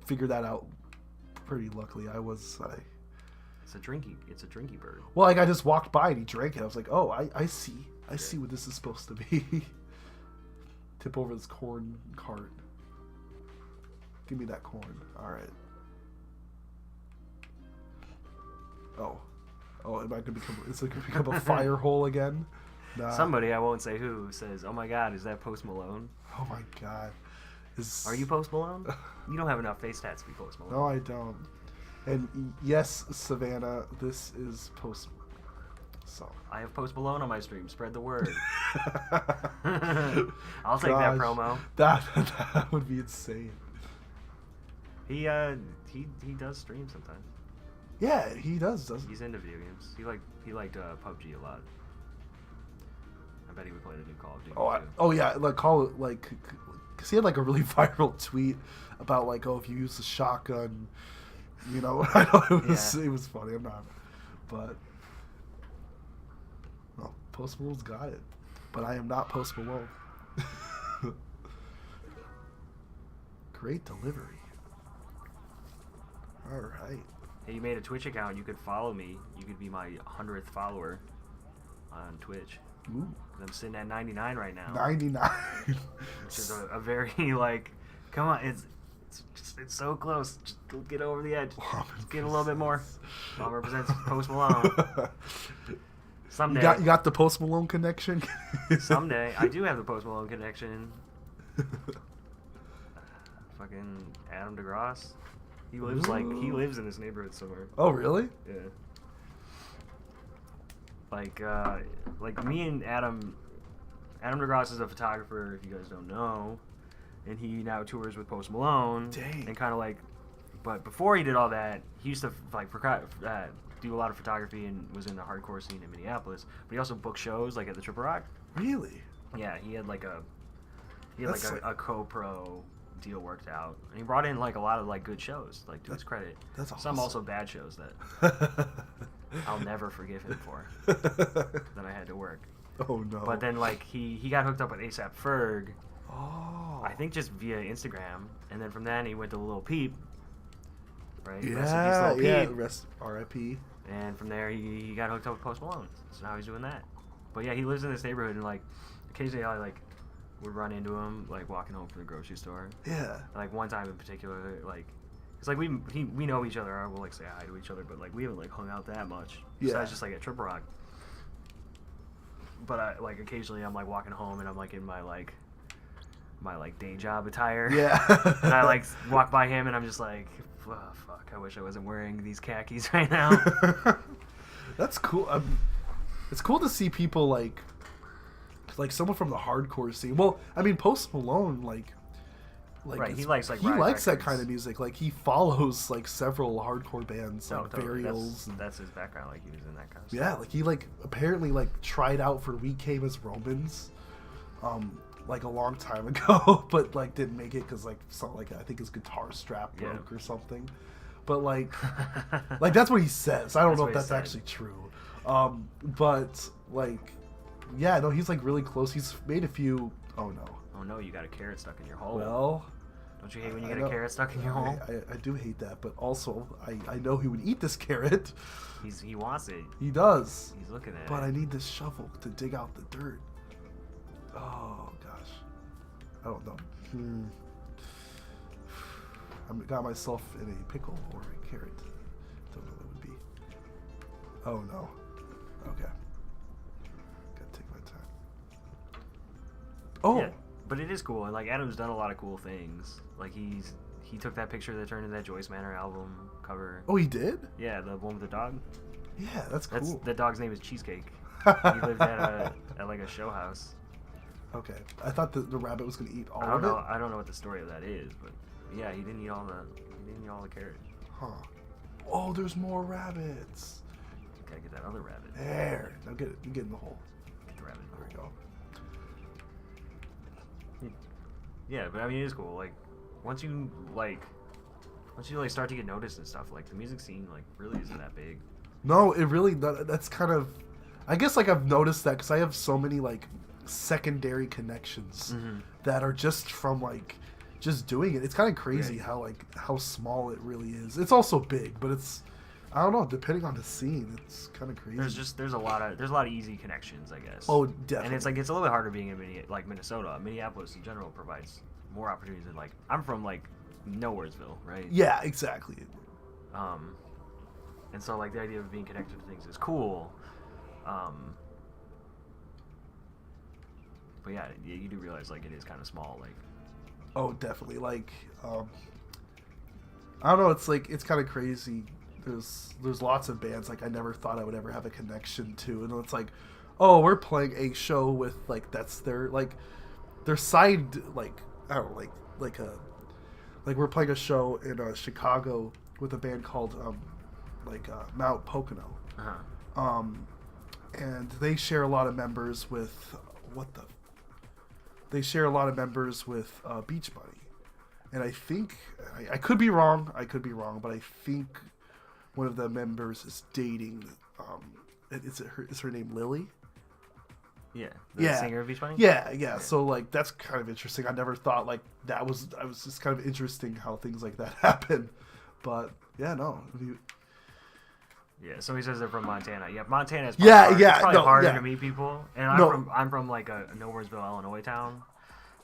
[SPEAKER 2] figured that out pretty luckily.
[SPEAKER 1] It's a drinky bird.
[SPEAKER 2] Well, like I just walked by and he drank it. I was like, oh, I see what this is supposed to be. Tip over this corn cart. Give me that corn. All right. Oh, am I gonna become? Is it gonna become a fire hole again? Nah.
[SPEAKER 1] Somebody, I won't say who, says, "Oh my God, is that Post Malone?"
[SPEAKER 2] Oh my God.
[SPEAKER 1] Are you Post Malone? You don't have enough face tats to be Post Malone.
[SPEAKER 2] No, I don't. And yes, Savannah, this is Post. So
[SPEAKER 1] I have Post Malone on my stream. Spread the word. I'll take that promo.
[SPEAKER 2] That would be insane.
[SPEAKER 1] He does stream sometimes.
[SPEAKER 2] Yeah, he does.
[SPEAKER 1] He's into video games. He liked PUBG a lot. I bet he would play the new Call of Duty.
[SPEAKER 2] Oh yeah, like call it like, cause he had like a really viral tweet about like, oh, if you use the shotgun, you know, I know it was funny. I'm not, but well, Post Malone's got it, but I am not Post Malone. Great delivery. All right.
[SPEAKER 1] Hey, you made a Twitch account. You could follow me. You could be my 100th follower on Twitch.
[SPEAKER 2] Ooh.
[SPEAKER 1] I'm sitting at 99 right now.
[SPEAKER 2] 99.
[SPEAKER 1] Which is a very like, come on, it's so close. Just get over the edge. Just get a little bit more. Lawman represents Post Malone. Someday.
[SPEAKER 2] You got the Post Malone connection?
[SPEAKER 1] Someday. I do have the Post Malone connection. Fucking Adam DeGrasse. He lives in this neighborhood somewhere.
[SPEAKER 2] Oh really?
[SPEAKER 1] Yeah. Like me and Adam DeGrasse is a photographer, if you guys don't know, and he now tours with Post Malone.
[SPEAKER 2] Dang.
[SPEAKER 1] And kind of like, but before he did all that, he used to like do a lot of photography and was in the hardcore scene in Minneapolis. But he also booked shows like at the Triple Rock.
[SPEAKER 2] Really?
[SPEAKER 1] Yeah, he had like a co-pro deal worked out, and he brought in like a lot of like good shows, like to his credit.
[SPEAKER 2] That's awesome.
[SPEAKER 1] Some also bad shows that I'll never forgive him for that I had to work.
[SPEAKER 2] Oh no.
[SPEAKER 1] But then like he got hooked up with ASAP Ferg.
[SPEAKER 2] Oh.
[SPEAKER 1] I think just via Instagram, and then from then he went to Lil Peep. Right.
[SPEAKER 2] Yeah.
[SPEAKER 1] Lil
[SPEAKER 2] Yeah.
[SPEAKER 1] Peep.
[SPEAKER 2] Rest R.I.P.
[SPEAKER 1] And from there he got hooked up with Post Malone. So now he's doing that. But yeah, he lives in this neighborhood, and like occasionally I like would run into him like walking home from the grocery store.
[SPEAKER 2] Yeah.
[SPEAKER 1] Like one time in particular, like it's like we know each other. I will like say hi to each other, but like we haven't like hung out that much.
[SPEAKER 2] Yeah.
[SPEAKER 1] Besides just like at Triple Rock. But I like occasionally I'm like walking home and I'm like in my day job attire.
[SPEAKER 2] Yeah.
[SPEAKER 1] And I like walk by him and I'm just like, oh, fuck, I wish I wasn't wearing these khakis right now.
[SPEAKER 2] That's cool. It's cool to see people like someone from the hardcore scene. Well, I mean, Post Malone, like
[SPEAKER 1] right, he likes
[SPEAKER 2] that kind of music. Like he follows like several hardcore bands, like
[SPEAKER 1] totally.
[SPEAKER 2] Burials.
[SPEAKER 1] That's his background. Like he was in that kind of stuff.
[SPEAKER 2] Yeah, like he like apparently like tried out for We Came as Romans, like a long time ago, but like didn't make it because like I think his guitar strap broke or something. But like that's what he says. I don't know if that's actually true. But like. Yeah, no, he's like really close. He's made a few. Oh no.
[SPEAKER 1] Oh no, you got a carrot stuck in your hole.
[SPEAKER 2] Well,
[SPEAKER 1] don't you hate when you get a carrot stuck in your hole?
[SPEAKER 2] I do hate that, but also I know he would eat this carrot.
[SPEAKER 1] He wants it.
[SPEAKER 2] He does.
[SPEAKER 1] He's looking at it.
[SPEAKER 2] But I need this shovel to dig out the dirt. Oh gosh, I don't know. I got myself in a pickle or a carrot. Don't know what it would be. Oh no. Okay. Oh,
[SPEAKER 1] yeah, but it is cool, and like Adam's done a lot of cool things. Like he took that picture that turned into that Joyce Manor album cover.
[SPEAKER 2] Oh, he did?
[SPEAKER 1] Yeah, the one with the dog.
[SPEAKER 2] Yeah, that's cool.
[SPEAKER 1] The dog's name is Cheesecake. He lived at like a show house.
[SPEAKER 2] Okay, I thought the rabbit was gonna eat all of it.
[SPEAKER 1] I don't know what the story of that is, but yeah, he didn't eat all the carrot.
[SPEAKER 2] Huh? Oh, there's more rabbits.
[SPEAKER 1] Gotta get that other rabbit.
[SPEAKER 2] There, now get it. You get in the hole.
[SPEAKER 1] Get the rabbit.
[SPEAKER 2] There we go.
[SPEAKER 1] Yeah, but I mean, it is cool. Like, once you start to get noticed and stuff, like the music scene, like really isn't that big.
[SPEAKER 2] No, it really. That's kind of. I guess like I've noticed that because I have so many like secondary connections that are just from like just doing it. It's kind of crazy how small it really is. It's also big, but it's. I don't know. Depending on the scene, it's kind of crazy.
[SPEAKER 1] There's a lot of easy connections, I guess.
[SPEAKER 2] Oh, definitely.
[SPEAKER 1] And it's like it's a little bit harder being in Minnesota. Minneapolis in general provides more opportunities than like I'm from like Nowheresville, right?
[SPEAKER 2] Yeah, exactly.
[SPEAKER 1] And so like the idea of being connected to things is cool. But yeah, you do realize like it is kind of small, like.
[SPEAKER 2] Oh, definitely. Like, I don't know. It's like it's kind of crazy. There's lots of bands like I never thought I would ever have a connection to, and it's like, oh, we're playing a show with like that's their side like I don't know like we're playing a show in Chicago with a band called Mount Pocono, and they share a lot of members with Beach Bunny, and I think I could be wrong, but I think one of the members is dating. Is her name Lily?
[SPEAKER 1] Yeah. The singer of Beach Bunny?
[SPEAKER 2] Yeah. So like that's kind of interesting. I never thought like that was. I was just kind of interesting how things like that happen. But yeah, no.
[SPEAKER 1] Yeah. So he says they're from Montana. Yeah, Montana is
[SPEAKER 2] it's probably
[SPEAKER 1] harder to meet people. And I'm from like a Nowheresville, Illinois town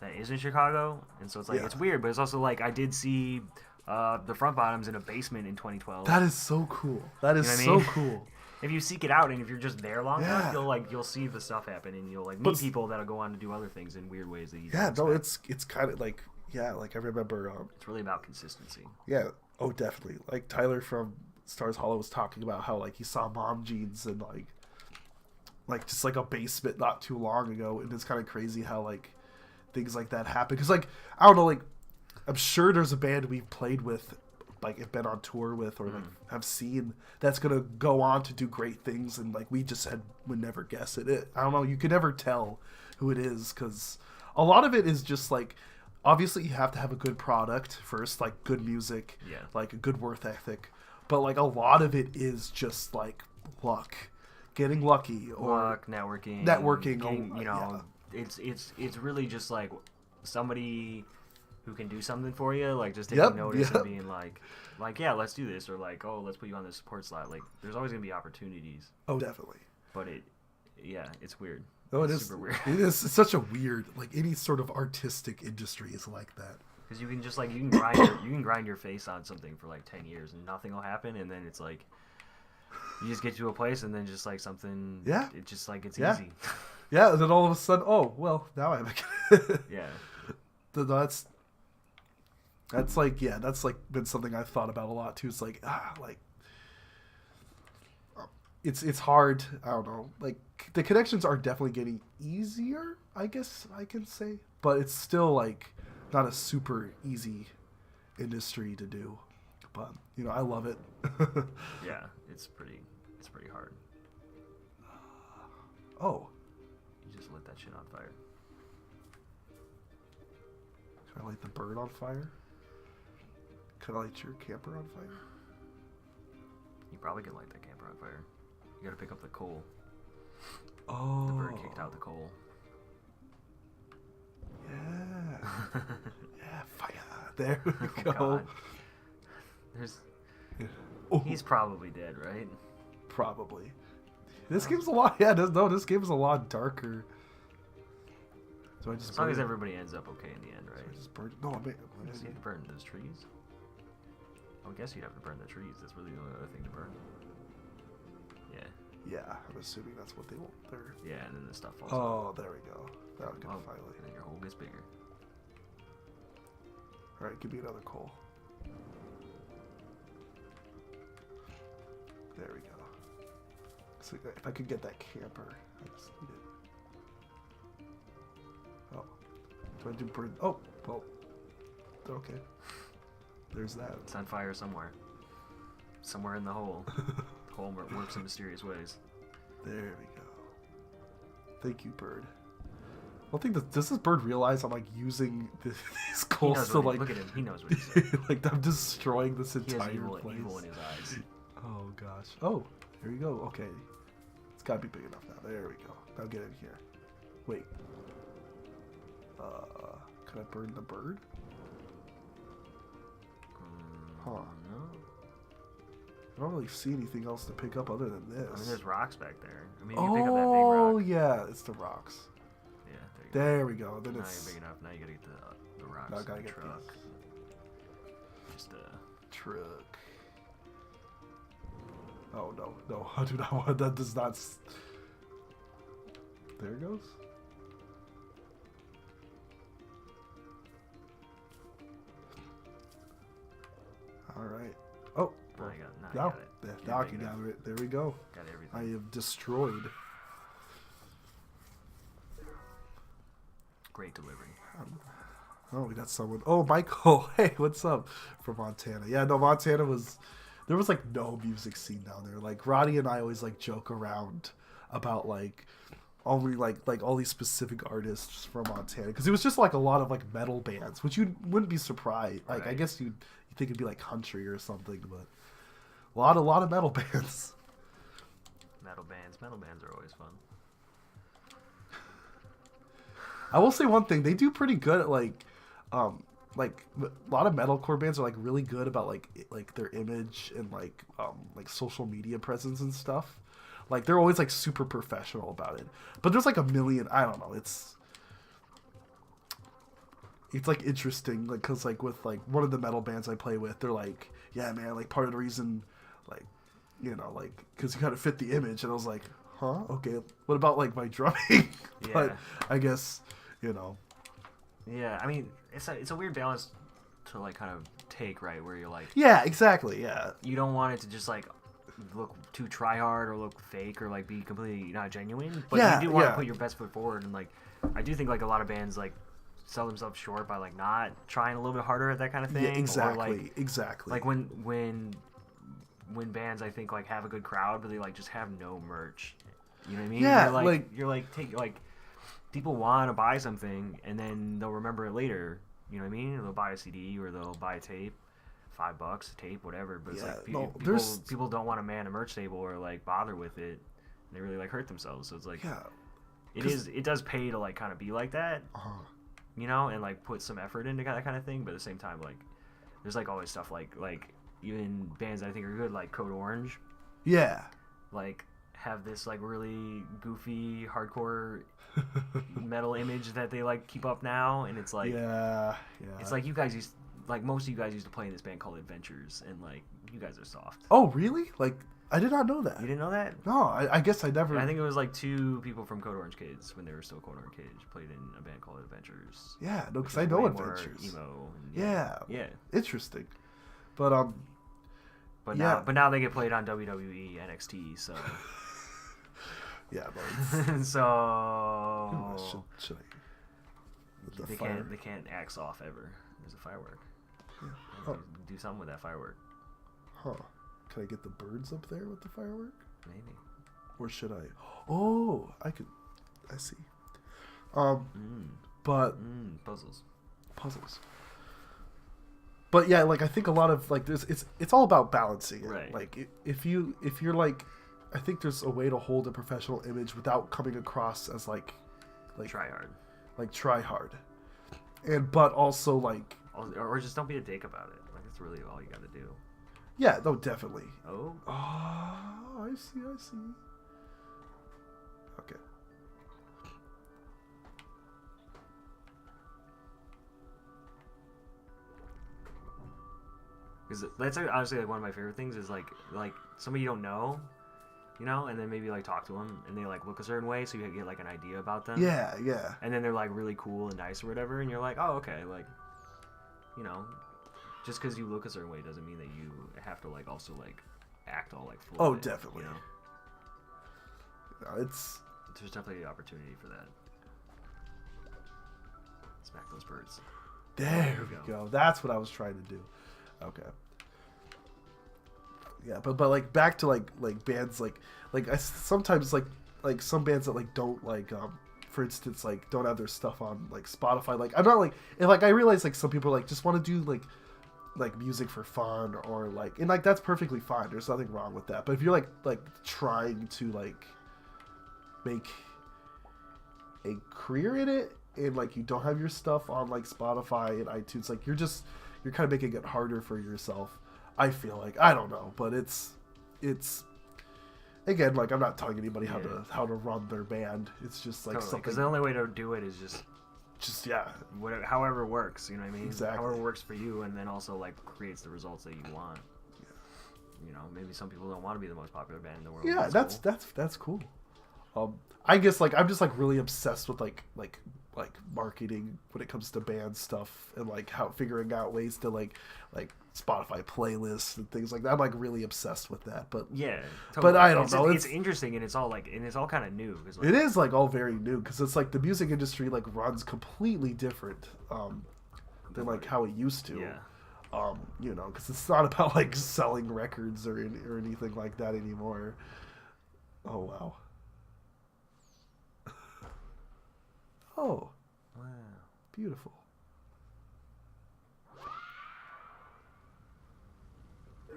[SPEAKER 1] that is in Chicago, and so it's like it's weird, but it's also like I did see the Front Bottoms in a basement in 2012.
[SPEAKER 2] That is so cool. That is so cool.
[SPEAKER 1] If you seek it out and if you're just there long enough, you'll see the stuff happen and you'll like meet people that'll go on to do other things in weird ways that you don't expect.
[SPEAKER 2] It's kind of like like I remember.
[SPEAKER 1] It's really about consistency.
[SPEAKER 2] Yeah. Oh, definitely. Like Tyler from Stars Hollow was talking about how like he saw Mom Jeans in like just like a basement not too long ago, and it's kind of crazy how like things like that happen. Because like I don't know, like I'm sure there's a band we've played with, like have been on tour with, or like have seen that's gonna go on to do great things, and like we just would never guess it. I don't know. You can never tell who it is because a lot of it is just like. Obviously, you have to have a good product first, like good music, like a good work ethic. But like a lot of it is just like luck, getting lucky, or
[SPEAKER 1] luck, networking, getting, you know, it's really just like somebody who can do something for you, like just taking notice and being like yeah, let's do this, or like, oh, let's put you on the support slot. Like, there's always gonna be opportunities.
[SPEAKER 2] Oh, definitely.
[SPEAKER 1] But it's weird.
[SPEAKER 2] Oh,
[SPEAKER 1] it's super weird.
[SPEAKER 2] It is. It's such a weird, like any sort of artistic industry is like that.
[SPEAKER 1] Because you can just like you can grind your face on something for like 10 years and nothing will happen, and then it's like you just get to a place and then just like something.
[SPEAKER 2] Yeah.
[SPEAKER 1] It's just like it's easy.
[SPEAKER 2] Yeah, and then all of a sudden, oh well, now I'm.
[SPEAKER 1] Yeah.
[SPEAKER 2] That's like that's like been something I've thought about a lot too. It's like it's hard. I don't know. Like the connections are definitely getting easier, I guess I can say, but it's still like not a super easy industry to do. But you know, I love it.
[SPEAKER 1] Yeah, it's pretty hard.
[SPEAKER 2] Oh,
[SPEAKER 1] you just lit that shit on fire.
[SPEAKER 2] Can I light the bird on fire? Can I light your camper on fire?
[SPEAKER 1] You probably can light that camper on fire. You gotta pick up the coal.
[SPEAKER 2] Oh.
[SPEAKER 1] The bird kicked out the coal.
[SPEAKER 2] Yeah. Yeah, fire. There we go.
[SPEAKER 1] God. He's probably dead, right?
[SPEAKER 2] Probably. This game's a lot. Yeah, this game is a lot darker. So I just
[SPEAKER 1] as long as everybody ends up okay in the end, right?
[SPEAKER 2] So I just burned. No, I mean,
[SPEAKER 1] you have to burn those trees. I guess you'd have to burn the trees. That's really the only other thing to burn. Yeah.
[SPEAKER 2] Yeah, I'm assuming that's what they want there.
[SPEAKER 1] Yeah, and then the stuff falls
[SPEAKER 2] out. There we go. That would finally.
[SPEAKER 1] And then your hole gets bigger.
[SPEAKER 2] Alright, give me another coal. There we go. So if I could get that camper, I just need it. Oh. Do I do burn? Oh, well. Okay. There's that.
[SPEAKER 1] It's on fire somewhere. Somewhere in the hole. The hole works in mysterious ways.
[SPEAKER 2] There we go. Thank you, bird. One thing does this bird realize I'm like using these coals to like?
[SPEAKER 1] Look at him. He knows what he's saying.
[SPEAKER 2] Like I'm destroying this entire
[SPEAKER 1] place. Evil in his eyes.
[SPEAKER 2] Oh gosh. Oh, here we go. Okay, it's gotta be big enough now. There we go. Now get in here. Wait. Can I burn the bird? Huh.
[SPEAKER 1] No.
[SPEAKER 2] I don't really see anything else to pick up other than this.
[SPEAKER 1] I mean, there's rocks back there. I mean, you pick up that big rock.
[SPEAKER 2] Oh yeah, it's the rocks.
[SPEAKER 1] Yeah,
[SPEAKER 2] there we go. Then
[SPEAKER 1] now
[SPEAKER 2] it's
[SPEAKER 1] you're big enough. Now you gotta get the rocks.
[SPEAKER 2] Now I gotta
[SPEAKER 1] in the
[SPEAKER 2] get
[SPEAKER 1] truck.
[SPEAKER 2] these.
[SPEAKER 1] Just
[SPEAKER 2] truck. Oh no, I do not want that. Does not. There it goes. All right. Oh.
[SPEAKER 1] Now you got it.
[SPEAKER 2] Now I can gather it. There we go.
[SPEAKER 1] Got everything.
[SPEAKER 2] I have destroyed.
[SPEAKER 1] Great delivery.
[SPEAKER 2] Oh, we got someone. Oh, Michael. Hey, what's up from Montana? Yeah, no, Montana was. There was like no music scene down there. Like Roddy and I always like joke around about like only like all these specific artists from Montana because it was just like a lot of like metal bands, which you wouldn't be surprised. Like I guess you think it'd be like country or something, but a lot of metal bands.
[SPEAKER 1] Metal bands are always fun.
[SPEAKER 2] I will say one thing: they do pretty good at like a lot of metalcore bands are like really good about like their image and like social media presence and stuff. Like they're always like super professional about it. But there's like a million. I don't know. It's like interesting, like because like with like one of the metal bands I play with, they're like, yeah, man, like part of the reason, like, you know, like because you gotta fit the image, and I was like, huh, okay, what about like my drumming? But I guess, you know.
[SPEAKER 1] Yeah, I mean, it's a weird balance to like kind of take, right, where you're like,
[SPEAKER 2] yeah, exactly, yeah,
[SPEAKER 1] you don't want it to just like look too try hard or look fake or like be completely not genuine, but you do want to put your best foot forward, and like I do think like a lot of bands like sell themselves short by like not trying a little bit harder at that kind of thing.
[SPEAKER 2] Yeah, exactly.
[SPEAKER 1] Or like,
[SPEAKER 2] exactly.
[SPEAKER 1] Like when bands I think like have a good crowd, but they like just have no merch. You know what I mean?
[SPEAKER 2] Yeah,
[SPEAKER 1] you're like take like people want to buy something and then they'll remember it later. You know what I mean? They'll buy a CD or they'll buy a tape, $5 a tape, whatever. But it's like people don't want to man a merch table or like bother with it. They really like hurt themselves. So it's like it does pay to like kind of be like that. You know, and like put some effort into that kind of thing. But at the same time, like there's like always stuff like even bands that I think are good, like Code Orange.
[SPEAKER 2] Yeah.
[SPEAKER 1] Like have this like really goofy hardcore metal image that they like keep up now, and it's like it's like you guys used like most of you guys used to play in this band called Adventures, and like you guys are soft.
[SPEAKER 2] Oh really? Like I did not know that.
[SPEAKER 1] You didn't know that?
[SPEAKER 2] No, I guess I never.
[SPEAKER 1] I think it was like 2 people from Code Orange Kids when they were still Code Orange Kids played in a band called Adventures.
[SPEAKER 2] Yeah, no, because I know Adventures.
[SPEAKER 1] Emo.
[SPEAKER 2] Yeah. Interesting, but
[SPEAKER 1] But now they get played on WWE NXT, so.
[SPEAKER 2] Yeah,
[SPEAKER 1] but so
[SPEAKER 2] should
[SPEAKER 1] they can't axe off ever. There's a firework. Yeah. Do something with that firework.
[SPEAKER 2] Huh? Can I get the birds up there with the firework?
[SPEAKER 1] Maybe.
[SPEAKER 2] Or should I? Oh, I could. I see. But puzzles. But yeah, like I think a lot of like it's all about balancing it.
[SPEAKER 1] Right.
[SPEAKER 2] Like if you're like, I think there's a way to hold a professional image without coming across as like
[SPEAKER 1] try hard.
[SPEAKER 2] Like try hard, but also like
[SPEAKER 1] or just don't be a dick about it. Like that's really all you got to do.
[SPEAKER 2] Yeah, no, definitely.
[SPEAKER 1] Oh,
[SPEAKER 2] I see. Okay.
[SPEAKER 1] Because that's honestly like one of my favorite things is like somebody you don't know, you know, and then maybe like talk to them and they like look a certain way, so you get like an idea about them.
[SPEAKER 2] Yeah.
[SPEAKER 1] And then they're like really cool and nice or whatever, and you're like, oh, okay, like, you know, just because you look a certain way doesn't mean that you have to like also like act all like full.
[SPEAKER 2] Oh,
[SPEAKER 1] of it,
[SPEAKER 2] definitely.
[SPEAKER 1] You know?
[SPEAKER 2] There's
[SPEAKER 1] definitely an opportunity for that. Smack those birds.
[SPEAKER 2] There we go. That's what I was trying to do. Okay. Yeah, but like back to like bands like I sometimes like some bands that like don't like for instance like don't have their stuff on like Spotify. Like I'm not like and like I realize like some people like just want to do like music for fun or like and like that's perfectly fine. There's nothing wrong with that. But if you're like trying to like make a career in it and like you don't have your stuff on like Spotify and iTunes, like you're kind of making it harder for yourself. I feel like I don't know, but it's again like I'm not telling anybody how to run their band. It's just like something
[SPEAKER 1] because the only way to do it is just whatever, however works. You know what I mean?
[SPEAKER 2] Exactly.
[SPEAKER 1] However works for you, and then also like creates the results that you want. Yeah. You know, maybe some people don't want to be the most popular band in the world.
[SPEAKER 2] Yeah, that's cool. I guess like I'm just like really obsessed with like marketing when it comes to band stuff and like how figuring out ways to like Spotify playlists and things like that. I'm like really obsessed with that. But
[SPEAKER 1] yeah,
[SPEAKER 2] totally. But I don't know.
[SPEAKER 1] It's interesting and it's all kind of new.
[SPEAKER 2] Like, it is like all very new because it's like the music industry like runs completely different than like how it used to.
[SPEAKER 1] Yeah.
[SPEAKER 2] You know, because it's not about like selling records or anything like that anymore. Oh wow. Oh.
[SPEAKER 1] Wow.
[SPEAKER 2] Beautiful.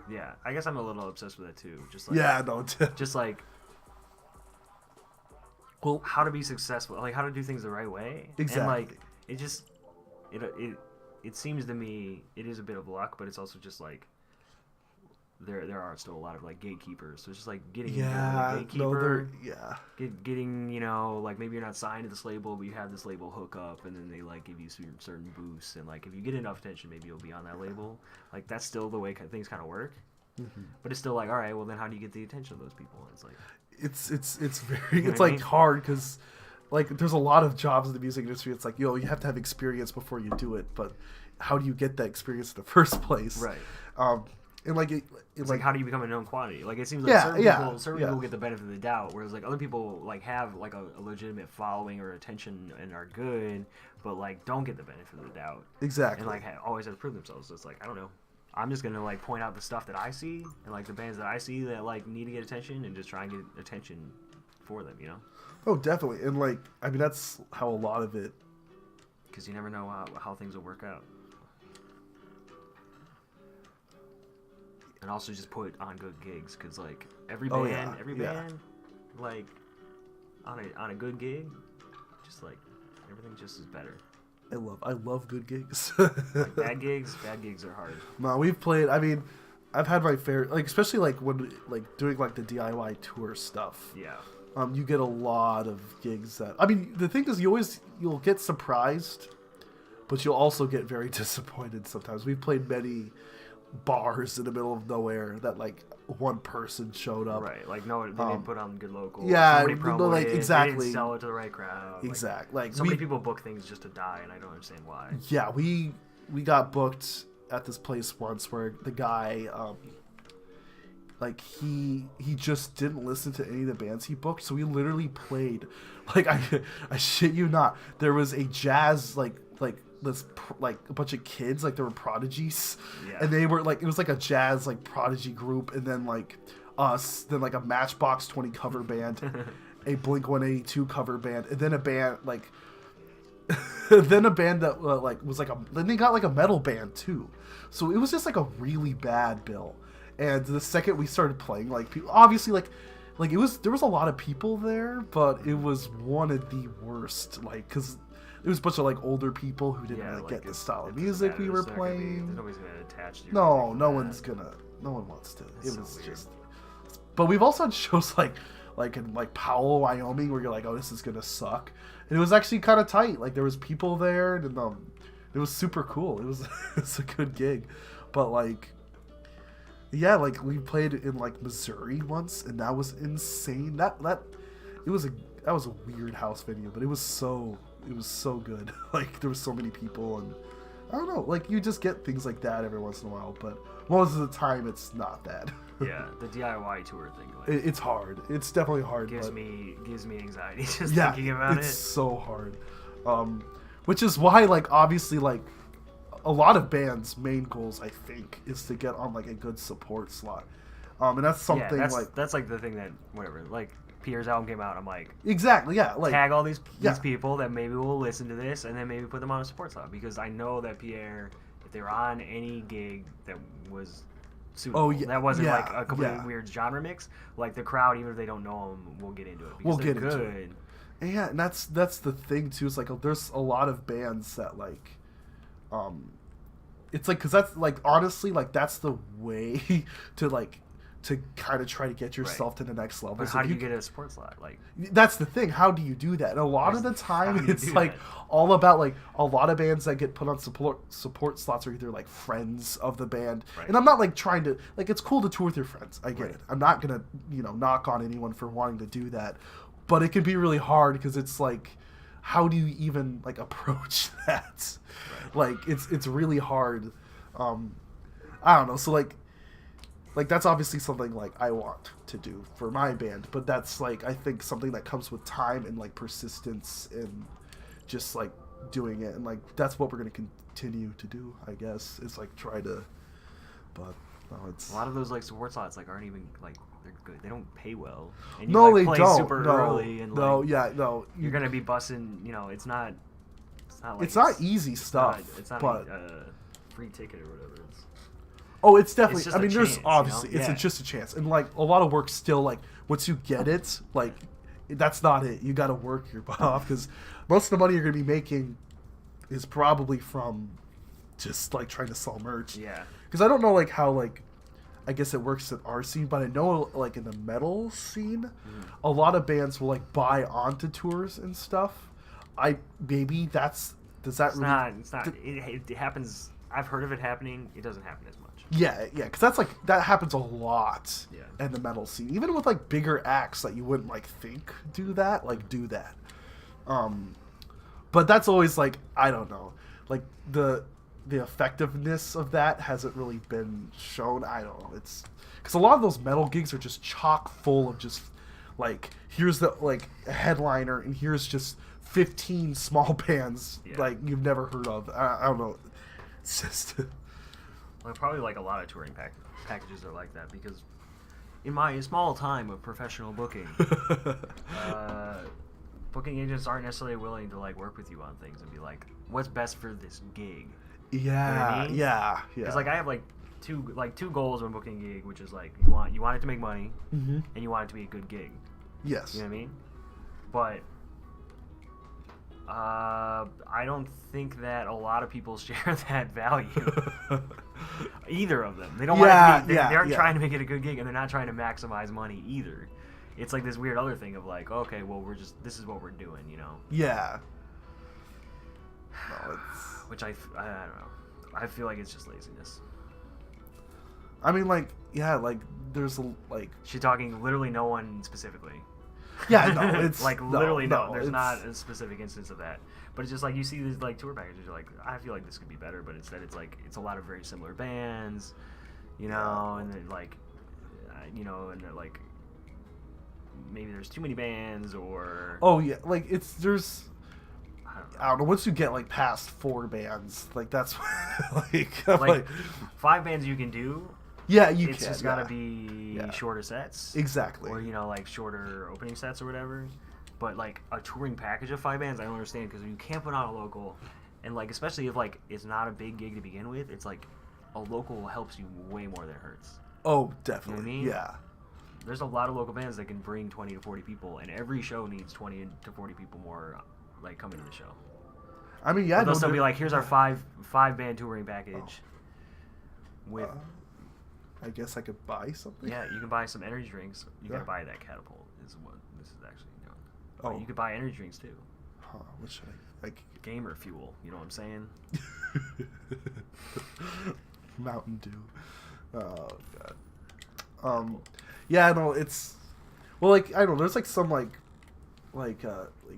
[SPEAKER 1] Yeah, I guess I'm a little obsessed with it too. Just like just like
[SPEAKER 2] well,
[SPEAKER 1] how to be successful, like how to do things the right way.
[SPEAKER 2] Exactly.
[SPEAKER 1] And like it seems to me it is a bit of luck, but it's also just like there are still a lot of like gatekeepers. So it's just like getting a gatekeeper. Getting, you know, like maybe you're not signed to this label, but you have this label hookup, and then they like give you certain boosts, and like if you get enough attention, maybe you'll be on that label. Like that's still the way things kind of work. Mm-hmm. But it's still like, all right, well then how do you get the attention of those people? And it's like it's very you know it's like hard because like there's a lot of jobs in the music industry. It's like, you have to have experience before you do it, but how do you get that experience in the first place?
[SPEAKER 2] Right. and like
[SPEAKER 1] it's like how do you become a known quantity? Like it seems like certain people get the benefit of the doubt, whereas like other people like have like a legitimate following or attention and are good, but like don't get the benefit of the doubt.
[SPEAKER 2] Exactly.
[SPEAKER 1] And like always have to prove themselves. So it's like I don't know. I'm just gonna like point out the stuff that I see and like the bands that I see that like need to get attention and just try and get attention for them, you know?
[SPEAKER 2] Oh, definitely. And like I mean that's how a lot of it.
[SPEAKER 1] Because you never know how things will work out. And also just put on good gigs, because like every band, like on a good gig, just like everything just is better.
[SPEAKER 2] I love good gigs.
[SPEAKER 1] Like, bad gigs are hard.
[SPEAKER 2] No, we've played. I mean, I've had my fair, like especially like when like doing like the DIY tour stuff.
[SPEAKER 1] Yeah.
[SPEAKER 2] You get a lot of gigs that. I mean, the thing is, you'll get surprised, but you'll also get very disappointed sometimes. We've played many bars in the middle of nowhere that like one person showed up.
[SPEAKER 1] Right, like no, they didn't put on good local.
[SPEAKER 2] Yeah,
[SPEAKER 1] somebody promoted
[SPEAKER 2] like exactly.
[SPEAKER 1] They didn't sell it to the right crowd.
[SPEAKER 2] Exactly. Like
[SPEAKER 1] so many people book things just to die, and I don't understand why.
[SPEAKER 2] Yeah, we got booked at this place once where the guy, like he just didn't listen to any of the bands he booked, so we literally played, like I shit you not, there was a jazz like a bunch of kids, like there were prodigies, and they were like, it was like a jazz like prodigy group, and then like us, then like a Matchbox 20 cover band, a Blink-182 cover band, and then a band like then a band that like was like then they got like a metal band too, so it was just like a really bad bill. And the second we started playing, like people, obviously like there was a lot of people there, but it was one of the worst, like because it was a bunch of like older people who didn't really get the style of music we were playing.
[SPEAKER 1] Nobody's gonna attach to your
[SPEAKER 2] no one wants to. It was just. But we've also had shows like in like Powell, Wyoming, where you're like, oh, this is gonna suck, and it was actually kind of tight. Like there was people there, and it was super cool. It was it's a good gig, but like. Yeah, like we played in like Missouri once, and that was insane. That was a weird house venue, but it was so good. Like there was so many people, and I don't know, like you just get things like that every once in a while, but most of the time it's not that.
[SPEAKER 1] Yeah, the DIY tour thing. Like,
[SPEAKER 2] it's hard. It's definitely hard.
[SPEAKER 1] Gives me anxiety just thinking about it.
[SPEAKER 2] It's so hard. Which is why, like, obviously, like. A lot of bands' main goals, I think, is to get on like a good support slot, and that's something
[SPEAKER 1] that's like the thing that whatever. Like Pierre's album came out, I'm like
[SPEAKER 2] exactly like
[SPEAKER 1] tag all these people that maybe will listen to this, and then maybe put them on a support slot, because I know that Pierre, if they were on any gig that was suitable, that wasn't like a completely weird genre mix, like the crowd, even if they don't know them, will get into it because they're good.
[SPEAKER 2] Yeah, and that's the thing too. Is like there's a lot of bands that like. It's like, because that's like honestly like that's the way to kind of try to get yourself to the next level.
[SPEAKER 1] But how do you get a support slot? Like
[SPEAKER 2] that's the thing. How do you do that? And a lot of the time it's like all about like a lot of bands that get put on support slots are either like friends of the band. Right. And I'm not like trying to like, it's cool to tour with your friends. I get it. I'm not gonna knock on anyone for wanting to do that, but it can be really hard because it's like, how do you even like approach that? Right. Like it's really hard. I don't know. So like that's obviously something like I want to do for my band, but that's like I think something that comes with time and like persistence and just like doing it, and like that's what we're gonna continue to do. I guess is like try to, but no, it's
[SPEAKER 1] a lot of those like support slots like aren't even like. They're good. They don't pay well. And
[SPEAKER 2] you,
[SPEAKER 1] they
[SPEAKER 2] play
[SPEAKER 1] don't.
[SPEAKER 2] Super early and
[SPEAKER 1] you're gonna be bussing. It's not.
[SPEAKER 2] It's not easy stuff.
[SPEAKER 1] It's not
[SPEAKER 2] but
[SPEAKER 1] free ticket or whatever.
[SPEAKER 2] It's definitely. I mean, there's obviously it's just a chance, and like a lot of work still. Like once you get it, like that's not it. You got to work your butt off because most of the money you're gonna be making is probably from just like trying to sell merch.
[SPEAKER 1] Yeah.
[SPEAKER 2] Because I don't know like how like. I guess it works in our scene, but I know like in the metal scene, a lot of bands will like buy onto tours and stuff. It's not. It
[SPEAKER 1] happens. I've heard of it happening. It doesn't happen as much.
[SPEAKER 2] Yeah, because that's like that happens a lot.
[SPEAKER 1] Yeah.
[SPEAKER 2] In the metal scene, even with like bigger acts that you wouldn't like think do that. But that's always like I don't know, like the effectiveness of that hasn't really been shown. I don't know. It's because a lot of those metal gigs are just chock full of just like here's the like a headliner and here's just 15 small bands like you've never heard of. I don't know. It's just
[SPEAKER 1] well, probably like a lot of touring packages are like that because in my small time of professional booking, booking agents aren't necessarily willing to like work with you on things and be like, what's best for this gig?
[SPEAKER 2] Yeah,
[SPEAKER 1] you know what I mean?
[SPEAKER 2] yeah.
[SPEAKER 1] Because like I have like two goals when booking a gig, which is like you want it to make money, and you want it to be a good gig.
[SPEAKER 2] Yes.
[SPEAKER 1] You know what I mean? But I don't think that a lot of people share that value. Either of them. They don't want it to be, they aren't trying to make it a good gig, and they're not trying to maximize money either. It's like this weird other thing of like, okay, well this is what we're doing, you know?
[SPEAKER 2] Yeah. No,
[SPEAKER 1] which I don't know. I feel like it's just laziness.
[SPEAKER 2] I mean, like, yeah, like there's like.
[SPEAKER 1] She's talking literally no one specifically.
[SPEAKER 2] Yeah, no, it's
[SPEAKER 1] like literally no. There's
[SPEAKER 2] it's
[SPEAKER 1] not a specific instance of that, but it's just like you see these like tour packages. You're like, I feel like this could be better, but instead it's like it's a lot of very similar bands, you know, and then like, you know, and like maybe there's too many bands or.
[SPEAKER 2] Oh yeah, like there's.
[SPEAKER 1] I don't know.
[SPEAKER 2] Once you get like past 4 bands, like that's like
[SPEAKER 1] 5 bands you can do.
[SPEAKER 2] Yeah,
[SPEAKER 1] it's just gotta be shorter sets.
[SPEAKER 2] Exactly.
[SPEAKER 1] Or, you know, like shorter opening sets or whatever. But, like, a touring package of 5 bands, I don't understand, because you can't put on a local. And, like, especially if, like, it's not a big gig to begin with, it's like a local helps you way more than it hurts.
[SPEAKER 2] Oh, definitely.
[SPEAKER 1] You know what I mean?
[SPEAKER 2] Yeah.
[SPEAKER 1] There's a lot of local bands that can bring 20 to 40 people, and every show needs 20 to 40 people more, like, coming to the show.
[SPEAKER 2] I mean, yeah.
[SPEAKER 1] They'll still be like, here's our five band touring package with...
[SPEAKER 2] I guess I could buy something.
[SPEAKER 1] Yeah, you can buy some energy drinks. You gotta buy that catapult. Is what this is actually doing.
[SPEAKER 2] Oh,
[SPEAKER 1] but you could buy energy drinks too.
[SPEAKER 2] Huh? What should I like?
[SPEAKER 1] Gamer fuel. You know what I'm saying?
[SPEAKER 2] Mountain Dew. Oh god. Yeah, no, it's well, like I don't know. There's like some like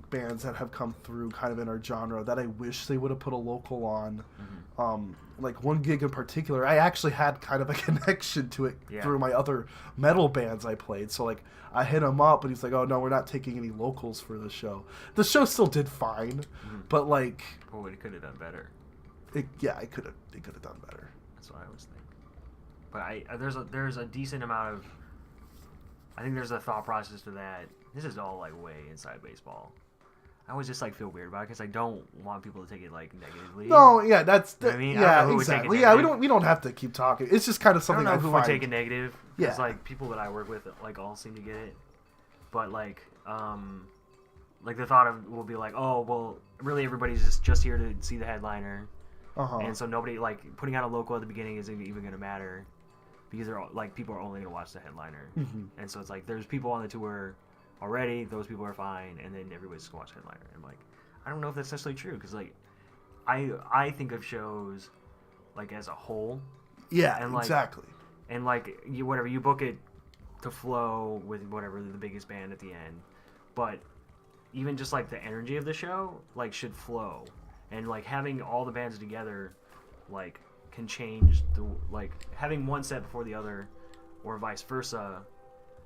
[SPEAKER 2] bands that have come through kind of in our genre that I wish they would have put a local on. Like one gig in particular, I actually had kind of a connection to it through my other metal bands I played. So like I hit him up and he's like, "Oh no, we're not taking any locals for the show." The show still did fine, but like,
[SPEAKER 1] well, it could have done better.
[SPEAKER 2] It could have done better.
[SPEAKER 1] That's what I always think. But there's a decent amount of. I think there's a thought process to that. This is all like way inside baseball. I always just like feel weird about it because I don't want people to take it like negatively.
[SPEAKER 2] No, yeah, that's
[SPEAKER 1] you know what I mean,
[SPEAKER 2] yeah, exactly. Yeah, we don't have to keep talking. It's just kind of something
[SPEAKER 1] I don't know who
[SPEAKER 2] find.
[SPEAKER 1] would take it negative. Because
[SPEAKER 2] Yeah,
[SPEAKER 1] like people that I work with like all seem to get it, but like the thought of will be like, oh well, really everybody's just here to see the headliner, and so nobody like putting out a local at the beginning isn't even gonna matter because they're all, like people are only gonna watch the headliner, and so it's like there's people on the tour. Already, those people are fine, and then everybody's just gonna watch headliner. I'm like, I don't know if that's necessarily true, because like, I think of shows like as a whole.
[SPEAKER 2] Yeah,
[SPEAKER 1] and, like,
[SPEAKER 2] exactly.
[SPEAKER 1] And like you book it to flow with whatever the biggest band at the end, but even just like the energy of the show like should flow, and like having all the bands together, like can change the like having one set before the other, or vice versa,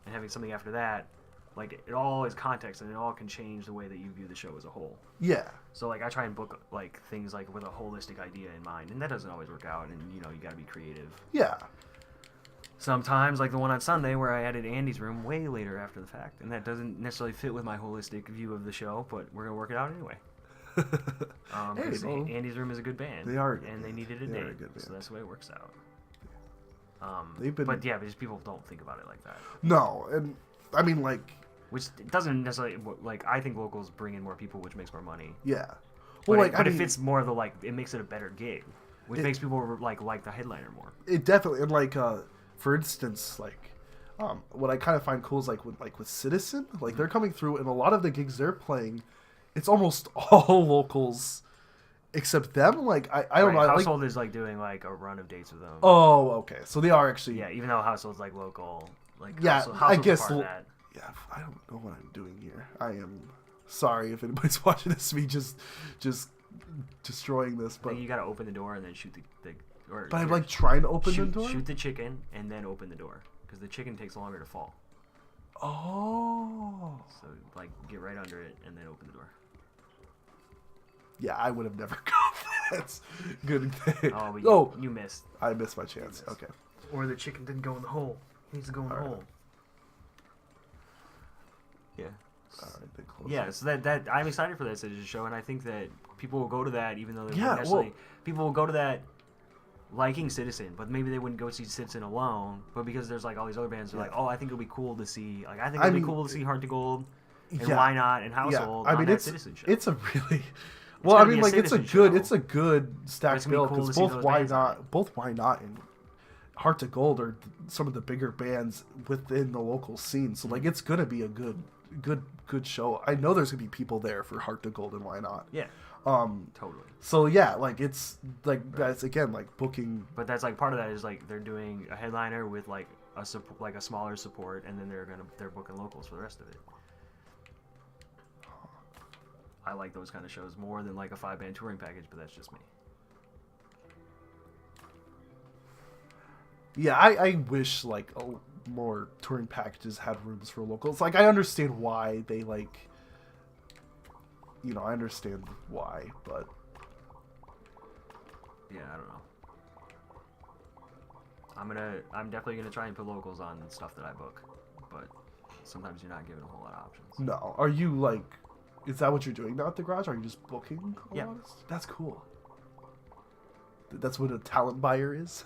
[SPEAKER 1] and having something after that. Like, it all is context, and it all can change the way that you view the show as a whole.
[SPEAKER 2] Yeah.
[SPEAKER 1] So, like, I try and book, like, things, like, with a holistic idea in mind, and that doesn't always work out, and, you know, you gotta be creative.
[SPEAKER 2] Yeah.
[SPEAKER 1] Sometimes, like the one on Sunday, where I added Andy's room way later after the fact, and that doesn't necessarily fit with my holistic view of the show, but we're gonna work it out anyway. Because Andy's room is a good band.
[SPEAKER 2] They are,
[SPEAKER 1] and they needed a date, so that's the way it works out. But yeah, but just people don't think about it like that.
[SPEAKER 2] No, and I mean, like,
[SPEAKER 1] which doesn't necessarily like. I think locals bring in more people, which makes more money.
[SPEAKER 2] Yeah,
[SPEAKER 1] well, but it fits more of the like. It makes it a better gig, which makes people like the headliner more.
[SPEAKER 2] It definitely, and like, for instance, like, what I kind of find cool is like with Citizen, like they're coming through, and a lot of the gigs they're playing, it's almost all locals. Except them, like I don't know.
[SPEAKER 1] Household is like doing like a run of dates with them.
[SPEAKER 2] Oh, okay. So they are actually.
[SPEAKER 1] Yeah, even though Household's like local, like
[SPEAKER 2] Household's
[SPEAKER 1] I guess. Part of that.
[SPEAKER 2] Yeah, I don't know what I'm doing here. I am sorry if anybody's watching this. Me just destroying this, but
[SPEAKER 1] you gotta open the door and then shoot
[SPEAKER 2] but I'm like trying to open the door.
[SPEAKER 1] Shoot the chicken and then open the door because the chicken takes longer to fall.
[SPEAKER 2] Oh.
[SPEAKER 1] So like get right under it and then open the door.
[SPEAKER 2] Yeah, I would have never gone for that. That's good thing.
[SPEAKER 1] Oh, but you missed.
[SPEAKER 2] I missed my chance. Okay.
[SPEAKER 1] Or the chicken didn't go in the hole. He needs to go in the hole. Yeah. Yeah, so that I'm excited for that Citizen show, and I think that people will go to that even though they wouldn't actually. People will go to that liking Citizen, but maybe they wouldn't go see Citizen alone. But because there's like all these other bands, they're like, oh, I think it'll be cool to see. Like, I think it'll be cool to see Heart to Gold, and Why Not, and Household.
[SPEAKER 2] I mean,
[SPEAKER 1] on that Citizen show.
[SPEAKER 2] It's a really. Well, I mean, like it's a good stacked build
[SPEAKER 1] cool
[SPEAKER 2] because both Why Not, and Heart to Gold are some of the bigger bands within the local scene. So like, it's gonna be a good show. I know there's gonna be people there for Heart to Gold and Why Not.
[SPEAKER 1] Yeah. Totally.
[SPEAKER 2] So yeah, like it's like that's again like booking.
[SPEAKER 1] But that's like part of that is like they're doing a headliner with like a smaller support, and then they're booking locals for the rest of it. I like those kind of shows more than like a 5-band touring package, but that's just me.
[SPEAKER 2] Yeah, I wish like more touring packages had rooms for locals. Like I understand why they like. I understand why, but
[SPEAKER 1] yeah, I don't know. I'm definitely gonna try and put locals on stuff that I book, but sometimes you're not given a whole lot of options.
[SPEAKER 2] No, are you like? Is that what you're doing now at the garage? Are you just booking?
[SPEAKER 1] Yeah,
[SPEAKER 2] that's cool. That's what a talent buyer is.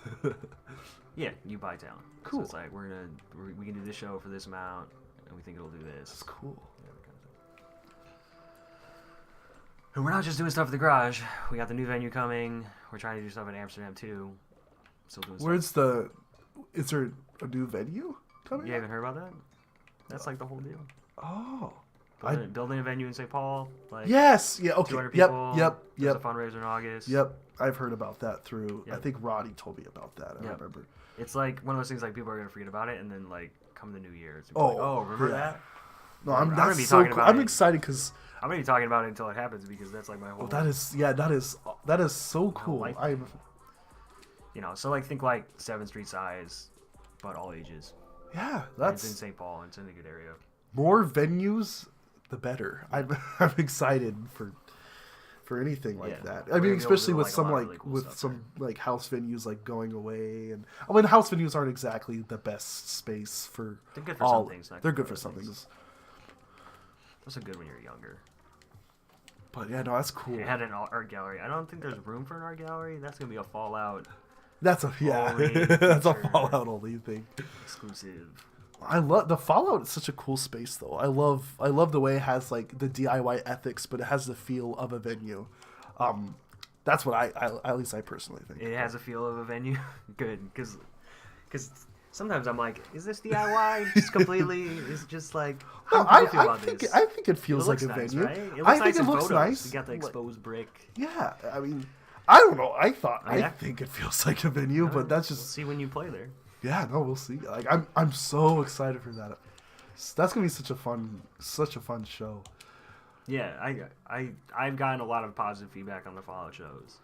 [SPEAKER 1] Yeah, you buy talent.
[SPEAKER 2] Cool.
[SPEAKER 1] So it's like we can do this show for this amount, and we think it'll do this.
[SPEAKER 2] That's cool.
[SPEAKER 1] Yeah, and we're not just doing stuff at the garage. We got the new venue coming. We're trying to do stuff in Amsterdam too. Still doing stuff.
[SPEAKER 2] Is there a new venue coming?
[SPEAKER 1] You haven't heard about that? That's like the whole deal.
[SPEAKER 2] Oh.
[SPEAKER 1] Building a venue in St. Paul. Like
[SPEAKER 2] yes. Yeah. Okay.
[SPEAKER 1] 200 people.
[SPEAKER 2] Yep.
[SPEAKER 1] There's a fundraiser in August.
[SPEAKER 2] Yep. I've heard about that through.
[SPEAKER 1] Yep.
[SPEAKER 2] I think Roddy told me about that. I remember.
[SPEAKER 1] It's like one of those things like people are gonna forget about it, and then like come the new year, it's
[SPEAKER 2] like,
[SPEAKER 1] remember that?
[SPEAKER 2] No, I'm gonna be talking about it. I'm excited because
[SPEAKER 1] I'm gonna be talking about it until it happens because that's like my whole.
[SPEAKER 2] Oh, that is so cool.
[SPEAKER 1] So like think like 7th Street size, but all ages.
[SPEAKER 2] Yeah,
[SPEAKER 1] it's in St. Paul. It's in a good area.
[SPEAKER 2] More venues, the better. I'm excited for anything like that. I mean, especially with some like house venues like going away, and I mean house venues aren't exactly the best space for.
[SPEAKER 1] They're good for some things.
[SPEAKER 2] They're good for some things.
[SPEAKER 1] Those are good when you're younger.
[SPEAKER 2] But yeah, no, that's cool.
[SPEAKER 1] It had an art gallery. I don't think there's room for an art gallery. That's gonna be a Fallout.
[SPEAKER 2] That's a Fallout only thing.
[SPEAKER 1] Exclusive.
[SPEAKER 2] I love the Fallout. It's such a cool space, though. I love the way it has like the DIY ethics, but it has the feel of a venue. That's what I at least I personally think.
[SPEAKER 1] It has a feel of a venue. Good, because sometimes I'm like, is this DIY? Just completely? Is just like how do you feel about this?
[SPEAKER 2] I think it feels like a
[SPEAKER 1] nice,
[SPEAKER 2] venue.
[SPEAKER 1] Right? It looks nice in photos. Nice. You got the exposed brick.
[SPEAKER 2] Yeah, I mean, I don't know. I think it feels like a venue, but that's just.
[SPEAKER 1] We'll see when you play there.
[SPEAKER 2] Yeah, no, we'll see. Like I'm so excited for that. That's gonna be such a fun show.
[SPEAKER 1] Yeah, I've gotten a lot of positive feedback on the Fallout shows,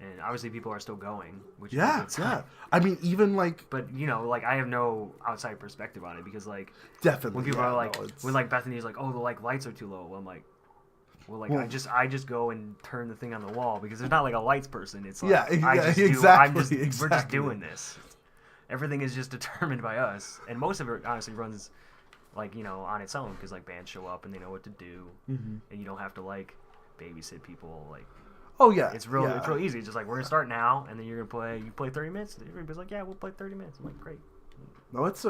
[SPEAKER 1] and obviously people are still going, which is a good sign. Yeah.
[SPEAKER 2] I mean, even like,
[SPEAKER 1] but like I have no outside perspective on it because like
[SPEAKER 2] definitely
[SPEAKER 1] when people are like when like Bethany's like, oh, the like lights are too low. Well, I'm like. I just go and turn the thing on the wall because there's not like a lights person. It's like
[SPEAKER 2] exactly.
[SPEAKER 1] We're just doing this. Everything is just determined by us, and most of it honestly runs like on its own because like bands show up and they know what to do, and you don't have to like babysit people. Like,
[SPEAKER 2] oh yeah,
[SPEAKER 1] it's real easy. It's just like we're gonna start now, and then you're gonna play 30 minutes. And everybody's like, yeah, we'll play 30 minutes. I'm like, great.
[SPEAKER 2] No, it's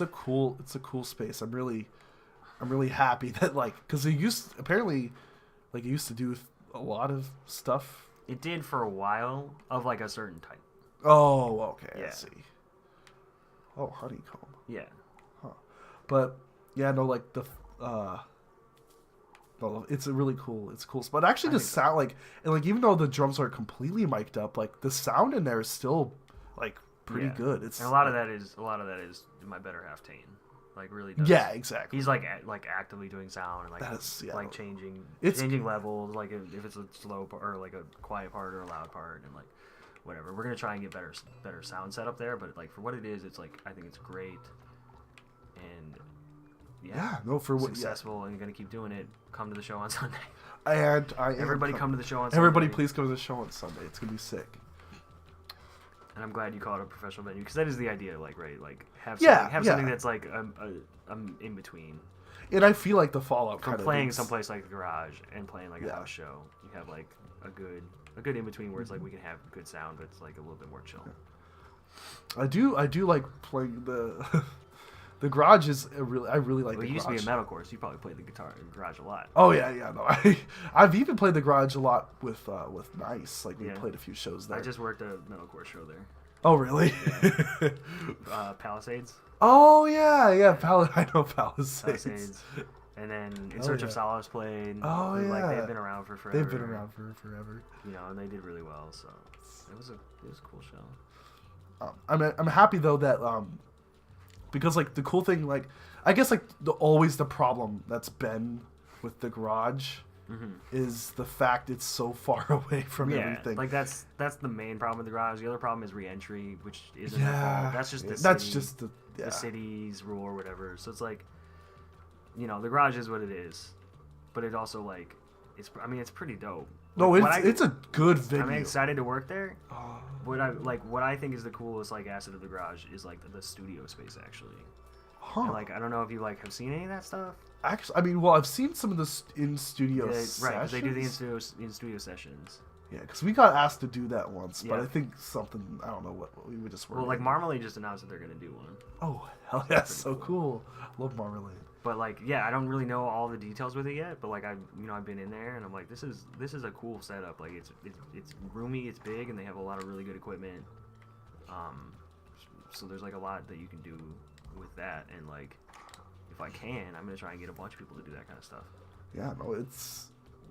[SPEAKER 2] a cool space. I'm really happy that like because it used to do a lot of stuff.
[SPEAKER 1] It did for a while of like a certain type.
[SPEAKER 2] Oh, okay.
[SPEAKER 1] Yeah.
[SPEAKER 2] I see. Oh, honeycomb.
[SPEAKER 1] Yeah.
[SPEAKER 2] Huh. But yeah, no, like the it's a really cool. It's cool. But actually, the sound like and like even though the drums are completely mic'd up, like the sound in there is still like pretty good. It's
[SPEAKER 1] and a lot of that is my better half Tane. Like really does.
[SPEAKER 2] Yeah, exactly.
[SPEAKER 1] He's like actively doing sound and like like changing levels. Like if it's a slow or like a quiet part or a loud part and like whatever. We're gonna try and get better sound setup there. But like for what it is, it's like I think it's great. And
[SPEAKER 2] yeah, no, for what
[SPEAKER 1] successful and gonna keep doing it. Come to the show on Sunday.
[SPEAKER 2] And
[SPEAKER 1] everybody come to the show on Sunday.
[SPEAKER 2] Everybody please come to the show on Sunday. It's gonna be sick.
[SPEAKER 1] And I'm glad you call it a professional venue because that is the idea, like right, like have something that's like in between.
[SPEAKER 2] And I feel like the fallout
[SPEAKER 1] from playing someplace like the garage and playing like a house show, you have like a good in between where it's like we can have good sound, but it's like a little bit more chill.
[SPEAKER 2] Yeah. I do like playing the. The garage is I really like the garage.
[SPEAKER 1] It used to be a metalcore, so you probably played the garage a lot.
[SPEAKER 2] Oh yeah, no. I've even played the garage a lot with Niiice. Like we played a few shows there.
[SPEAKER 1] I just worked a metalcore show there.
[SPEAKER 2] Oh really?
[SPEAKER 1] Yeah. Palisades.
[SPEAKER 2] Oh yeah. I know Palisades.
[SPEAKER 1] And then In Search of Solace played.
[SPEAKER 2] Oh yeah.
[SPEAKER 1] Like they've been around for forever.
[SPEAKER 2] They've been around for forever.
[SPEAKER 1] You know, and they did really well. So it was a cool show.
[SPEAKER 2] I'm happy though that because like the cool thing, like I guess like always the problem that's been with the garage is the fact it's so far away from everything.
[SPEAKER 1] Like that's the main problem with the garage. The other problem is re-entry, which isn't their fault. That's just the city's rule or whatever. So it's like, you know, the garage is what it is, but it also like it's pretty dope.
[SPEAKER 2] No, like, it's a good venue.
[SPEAKER 1] I'm excited to work there. What I think is the coolest like asset of the garage is like the studio space actually. And, like I don't know if you like have seen any of that stuff.
[SPEAKER 2] Actually, I mean, well, I've seen some of the in-studio sessions.
[SPEAKER 1] Right, they do the in-studio sessions.
[SPEAKER 2] Yeah, because we got asked to do that once, but I think I don't know what we would just work.
[SPEAKER 1] Well, like Marmalade just announced that they're gonna do one.
[SPEAKER 2] Oh, hell yeah, that's so cool. Love Marmalade.
[SPEAKER 1] But like, yeah, I don't really know all the details with it yet. But like, I've been in there and I'm like, this is a cool setup. Like, it's roomy, it's big, and they have a lot of really good equipment. So there's like a lot that you can do with that, and like, if I can, I'm gonna try and get a bunch of people to do that kind of stuff.
[SPEAKER 2] Yeah, no, it's.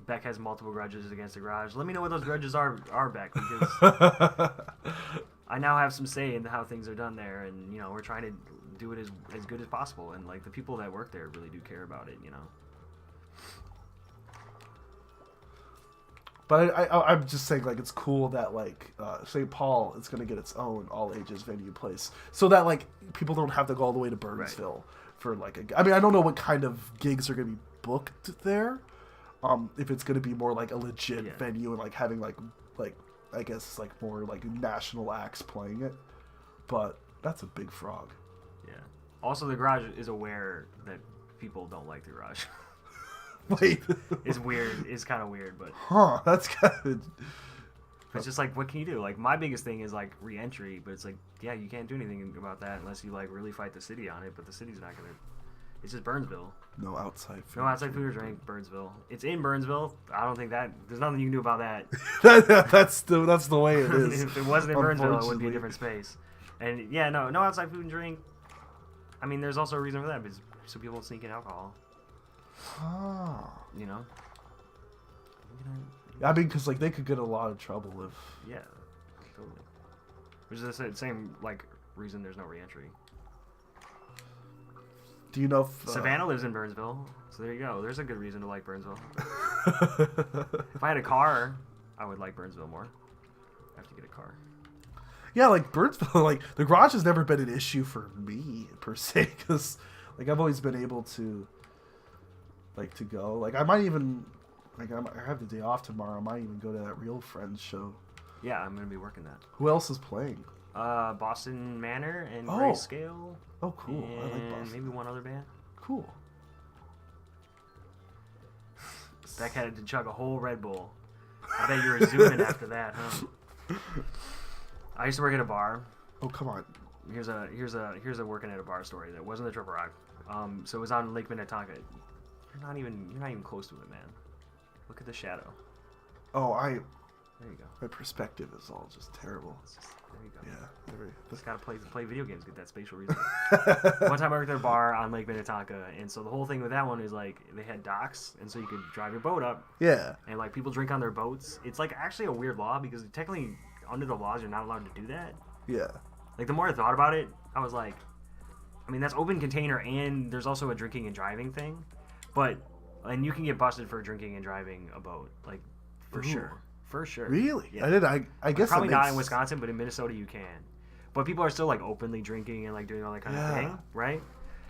[SPEAKER 1] Beck has multiple grudges against the garage. Let me know what those grudges are, Beck, because I now have some say in how things are done there, and you know we're trying to do it as good as possible, and like the people that work there really do care about it, you know.
[SPEAKER 2] But I'm just saying, like, it's cool that like St. Paul is gonna get its own all ages venue place, so that like people don't have to go all the way to Burnsville for like I mean I don't know what kind of gigs are gonna be booked there. If it's gonna be more like a legit venue and like having like I guess like more like national acts playing it, but that's a big frog.
[SPEAKER 1] Yeah. Also, the garage is aware that people don't like the garage.
[SPEAKER 2] Wait.
[SPEAKER 1] It's weird. It's kind of weird, but.
[SPEAKER 2] That's kind of.
[SPEAKER 1] It's just like, what can you do? Like, my biggest thing is like re-entry, but it's like, yeah, you can't do anything about that unless you like really fight the city on it. But the city's not gonna. It's just Burnsville.
[SPEAKER 2] No outside food.
[SPEAKER 1] No outside food or drink, Burnsville. It's in Burnsville. I don't think that... There's nothing you can do about that.
[SPEAKER 2] That's the way it is.
[SPEAKER 1] If it wasn't in Burnsville, it would be a different space. And yeah, no outside food and drink. I mean, there's also a reason for that, because so people don't sneak in alcohol. You know?
[SPEAKER 2] I mean, because like they could get a lot of trouble if...
[SPEAKER 1] Yeah, totally. Which is the same like reason there's no re-entry.
[SPEAKER 2] Do you know if...
[SPEAKER 1] Savannah lives in Burnsville, so there you go. There's a good reason to like Burnsville. If I had a car, I would like Burnsville more. I have to get a car.
[SPEAKER 2] Yeah, like Burnsville, like the garage has never been an issue for me per se, because like I've always been able to like to go. Like I might even like I have the day off tomorrow. I might even go to that Real Friends show.
[SPEAKER 1] Yeah, I'm gonna be working that.
[SPEAKER 2] Who else is playing?
[SPEAKER 1] Boston Manor and Grayscale.
[SPEAKER 2] Oh, cool.
[SPEAKER 1] And
[SPEAKER 2] I like Boston.
[SPEAKER 1] Maybe one other band.
[SPEAKER 2] Cool.
[SPEAKER 1] Beck had to chug a whole Red Bull. I bet you were zooming after that, huh? I used to work at a bar.
[SPEAKER 2] Oh, come on.
[SPEAKER 1] Here's a working at a bar story that wasn't the Triple Rock. So it was on Lake Minnetonka. You're not even close to it, man. Look at the shadow.
[SPEAKER 2] Oh,
[SPEAKER 1] there you go.
[SPEAKER 2] My perspective is all just terrible.
[SPEAKER 1] There you go.
[SPEAKER 2] Yeah.
[SPEAKER 1] Just gotta play video games, get that spatial reason. One time I worked at a bar on Lake Minnetonka, and so the whole thing with that one is like they had docks, and so you could drive your boat up.
[SPEAKER 2] Yeah.
[SPEAKER 1] And like people drink on their boats. It's like actually a weird law because technically under the laws you're not allowed to do that.
[SPEAKER 2] Yeah.
[SPEAKER 1] Like the more I thought about it, I was like, I mean, that's open container, and there's also a drinking and driving thing, and you can get busted for drinking and driving a boat, like for sure. For sure.
[SPEAKER 2] Really?
[SPEAKER 1] Yeah.
[SPEAKER 2] I guess
[SPEAKER 1] probably not in Wisconsin, but in Minnesota you can. But people are still like openly drinking and like doing all that kind of thing, right?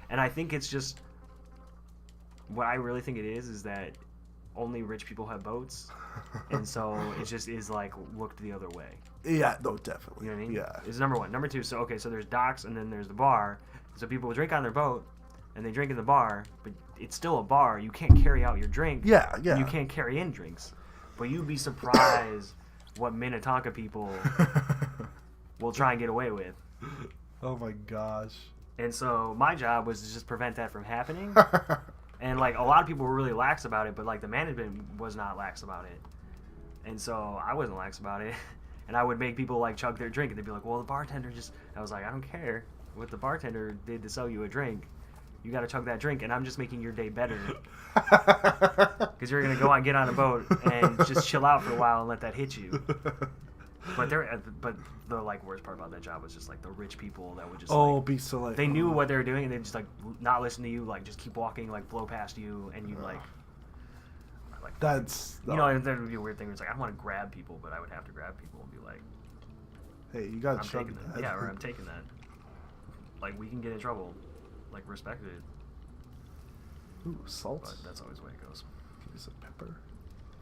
[SPEAKER 1] And I think it's just what I really think it is that only rich people have boats, and so it just is like looked the other way.
[SPEAKER 2] Yeah, no, definitely.
[SPEAKER 1] You know what I mean?
[SPEAKER 2] Yeah.
[SPEAKER 1] It's number one. Number two. So there's docks and then there's the bar. So people will drink on their boat, and they drink in the bar, but it's still a bar. You can't carry out your drink.
[SPEAKER 2] Yeah, yeah.
[SPEAKER 1] You can't carry in drinks. But you'd be surprised what Minnetonka people will try and get away with.
[SPEAKER 2] Oh my gosh.
[SPEAKER 1] And so my job was to just prevent that from happening. And like a lot of people were really lax about it, but like the management was not lax about it. And so I wasn't lax about it. And I would make people like chug their drink, and they'd be like, well, the bartender just... I was like, I don't care what the bartender did to sell you a drink. You got to chug that drink, and I'm just making your day better. Because you're going to go and get on a boat and just chill out for a while and let that hit you. But the like worst part about that job was just like the rich people that would just
[SPEAKER 2] be so like...
[SPEAKER 1] They knew what they were doing, and they'd just like not listen to you, like just keep walking, like blow past you, and you'd like
[SPEAKER 2] that's...
[SPEAKER 1] You know, that would be a weird thing. It's like I want to grab people, but I would have to grab people and be like,
[SPEAKER 2] hey, you got to chug
[SPEAKER 1] that.
[SPEAKER 2] that.
[SPEAKER 1] Yeah, or I'm taking that. Like, we can get in trouble. Like, respect it.
[SPEAKER 2] Ooh, salt.
[SPEAKER 1] But that's always the way it goes.
[SPEAKER 2] Give me some pepper.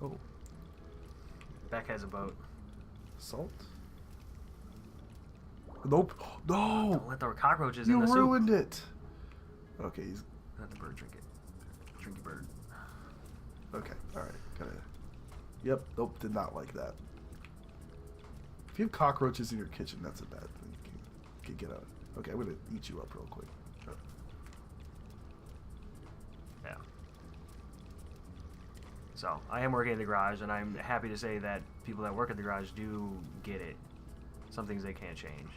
[SPEAKER 2] Oh.
[SPEAKER 1] Beck has a boat.
[SPEAKER 2] Salt? Nope. No!
[SPEAKER 1] Don't let the cockroaches
[SPEAKER 2] you
[SPEAKER 1] in the soup. You
[SPEAKER 2] ruined it. Okay, he's...
[SPEAKER 1] Let the bird drink it. Drinky bird.
[SPEAKER 2] Okay, alright. Gotta... Yep, nope, did not like that. If you have cockroaches in your kitchen, that's a bad thing. You can get out. Okay, I'm gonna eat you up real quick.
[SPEAKER 1] Yeah. So, I am working in the garage, and I'm happy to say that people that work at the garage do get it. Some things they can't change.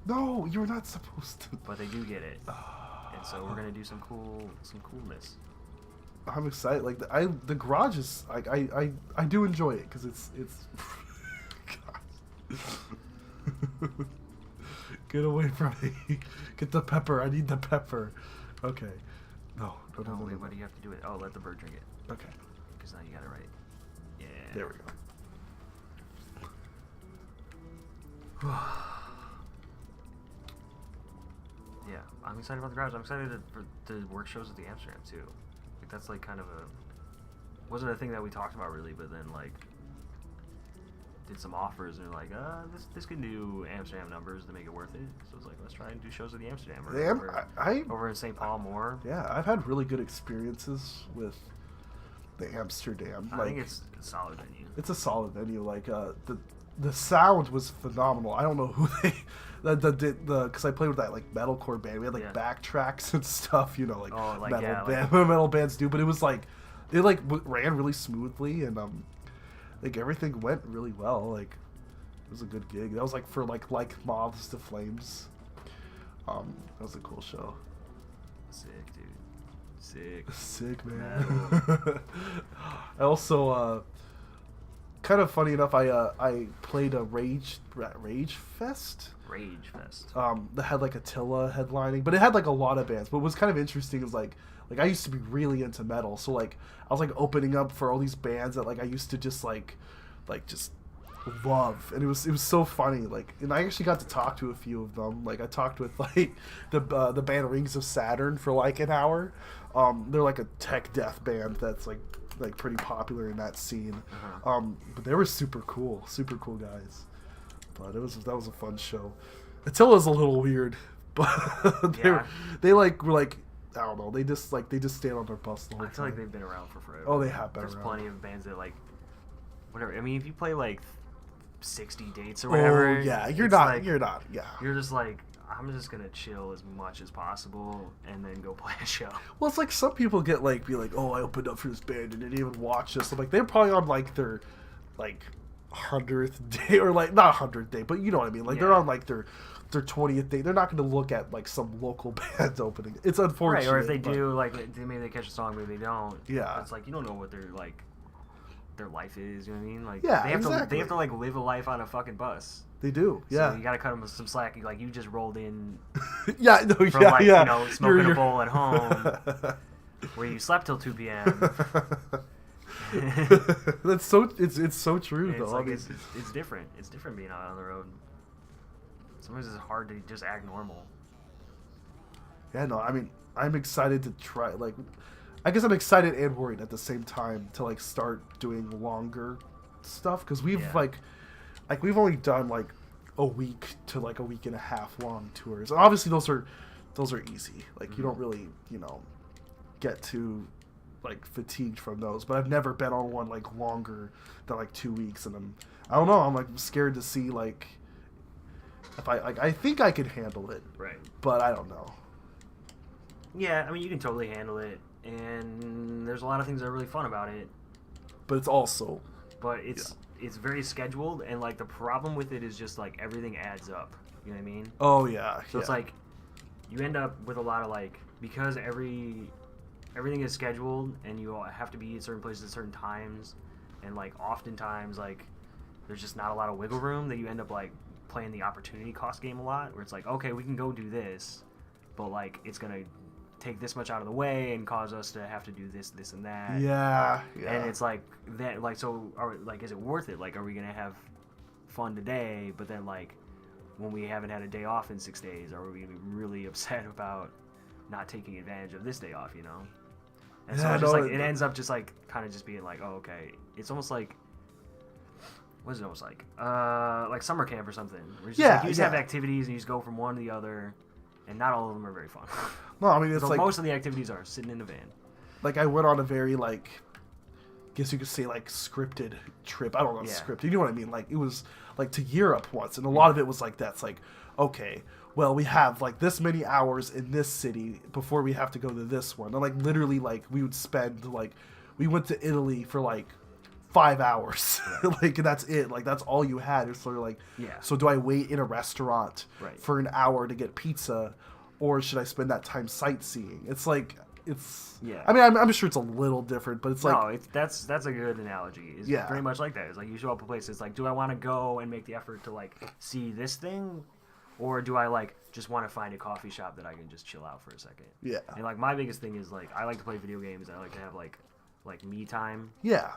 [SPEAKER 2] No, you're not supposed to.
[SPEAKER 1] But they do get it. And so we're gonna do some coolness.
[SPEAKER 2] I'm excited. Like the garage is like I do enjoy it because it's God. Get away from me. Get the pepper. I need the pepper. Okay. No.
[SPEAKER 1] Wait, what do you have to do it? Oh, let the bird drink it.
[SPEAKER 2] Okay.
[SPEAKER 1] Because now you got it right. Yeah.
[SPEAKER 2] There we go.
[SPEAKER 1] Yeah, I'm excited about the garage. I'm excited for the work shows at the Amsterdam too. Like that's like kind of wasn't a thing that we talked about really, but then like did some offers and they're like, this can do Amsterdam numbers to make it worth it. So it's like, let's try and do shows at the Amsterdam or over in St. Paul more.
[SPEAKER 2] Yeah, I've had really good experiences with the Amsterdam.
[SPEAKER 1] I think it's a solid venue.
[SPEAKER 2] It's a solid venue. Like the sound was phenomenal. I don't know who they because I played with that like metalcore band. We had like backtracks and stuff, you know, like, metal bands do. But it was like it like ran really smoothly and like everything went really well. Like it was a good gig. That was like for like Moths to Flames. That was a cool show.
[SPEAKER 1] Sick, dude.
[SPEAKER 2] Sick, man. I also kind of funny enough, I played a Rage Fest. That had like Attila headlining, but it had like a lot of bands. But what was kind of interesting is like I used to be really into metal, so like I was like opening up for all these bands that like I used to just like just love, and it was so funny. Like, and I actually got to talk to a few of them. Like I talked with like the band Rings of Saturn for like an hour. They're like a tech death band that's like pretty popular in that scene. But they were super cool guys. But that was a fun show. Attila's a little weird, but they were like I don't know. They just stand on their bus the whole time.
[SPEAKER 1] I feel like they've been around for forever.
[SPEAKER 2] Oh, they have been.
[SPEAKER 1] There's
[SPEAKER 2] around.
[SPEAKER 1] plenty of bands that like whatever. I mean, if you play like 60 dates or whatever.
[SPEAKER 2] Oh yeah, you're not. Yeah.
[SPEAKER 1] You're just like, I'm just gonna chill as much as possible and then go play a show.
[SPEAKER 2] Well, it's like some people be like, oh, I opened up for this band and didn't even watch this. I'm like, they're probably on like their 100th day, or like not 100th day, but you know what I mean. Like they're on like their 20th day. They're not going to look at like some local band's opening. It's unfortunate.
[SPEAKER 1] Right, or if they do, like maybe they catch a song, maybe they don't.
[SPEAKER 2] Yeah.
[SPEAKER 1] It's like you don't know what they're like. their life is. You know what I mean? Like
[SPEAKER 2] Yeah,
[SPEAKER 1] they have
[SPEAKER 2] exactly.
[SPEAKER 1] they have to like live a life on a fucking bus.
[SPEAKER 2] They do. Yeah.
[SPEAKER 1] So you gotta cut them some slack. Like you just rolled in
[SPEAKER 2] Yeah. No.
[SPEAKER 1] from
[SPEAKER 2] Yeah.
[SPEAKER 1] like
[SPEAKER 2] yeah.
[SPEAKER 1] you know smoking a bowl at home, where you slept till 2 p.m.
[SPEAKER 2] That's so. It's so true
[SPEAKER 1] It's
[SPEAKER 2] though.
[SPEAKER 1] like
[SPEAKER 2] I mean,
[SPEAKER 1] it's different. It's different being out on the road. Sometimes it's hard to just act normal.
[SPEAKER 2] yeah. No. I mean, I'm excited to try. Like, I guess I'm excited and worried at the same time to like start doing longer stuff because we've
[SPEAKER 1] Yeah.
[SPEAKER 2] like we've only done like a week to like a week and a half long tours. And obviously those are easy. Like you don't really get too like fatigued from those. But I've never been on one like longer than like 2 weeks, and I don't know. I'm like scared to see like if I think I could handle it,
[SPEAKER 1] Right.
[SPEAKER 2] but I don't know.
[SPEAKER 1] Yeah, I mean you can totally handle it, and there's a lot of things that are really fun about it.
[SPEAKER 2] But it's also
[SPEAKER 1] But it's very scheduled, and like the problem with it is just like everything adds up. You know what I mean?
[SPEAKER 2] oh yeah.
[SPEAKER 1] So it's like you end up with a lot of like because everything is scheduled and you all have to be at certain places at certain times, and like oftentimes like there's just not a lot of wiggle room that you end up like playing the opportunity cost game a lot, where it's like okay we can go do this, but like it's gonna take this much out of the way and cause us to have to do this and that.
[SPEAKER 2] yeah.
[SPEAKER 1] And it's like that, like so. Is it worth it? Like, are we gonna have fun today? But then, like, when we haven't had a day off in 6 days, are we gonna be really upset about not taking advantage of this day off? You know. And so
[SPEAKER 2] Yeah,
[SPEAKER 1] it's just
[SPEAKER 2] no,
[SPEAKER 1] like it ends up just like kind of just being like, oh, okay. It's almost like what is it almost like summer camp or something. Where it's just like you just have activities and you just go from one to the other, and not all of them are very fun.
[SPEAKER 2] No, I mean it's
[SPEAKER 1] So
[SPEAKER 2] like
[SPEAKER 1] most of the activities are sitting in a van.
[SPEAKER 2] like I went on a very like guess you could say like scripted trip. I don't know
[SPEAKER 1] Yeah.
[SPEAKER 2] scripted. You know what I mean? Like it was like to Europe once, and a lot of it was like that's like okay, well we have like this many hours in this city before we have to go to this one. And like literally like we would spend like we went to Italy for like 5 hours. Like and that's it. Like that's all you had. It's sort of like
[SPEAKER 1] Yeah.
[SPEAKER 2] so do I wait in a restaurant
[SPEAKER 1] Right.
[SPEAKER 2] for an hour to get pizza, or should I spend that time sightseeing? It's like it's
[SPEAKER 1] Yeah.
[SPEAKER 2] I mean I'm sure it's a little different, but it's like
[SPEAKER 1] No, that's a good analogy. It's
[SPEAKER 2] Yeah.
[SPEAKER 1] pretty much like that. It's like you show up a place. It's like, do I want to go and make the effort to like see this thing, or do I like just want to find a coffee shop that I can just chill out for a second?
[SPEAKER 2] yeah.
[SPEAKER 1] And like my biggest thing is like I like to play video games. I like to have like me time,
[SPEAKER 2] Yeah.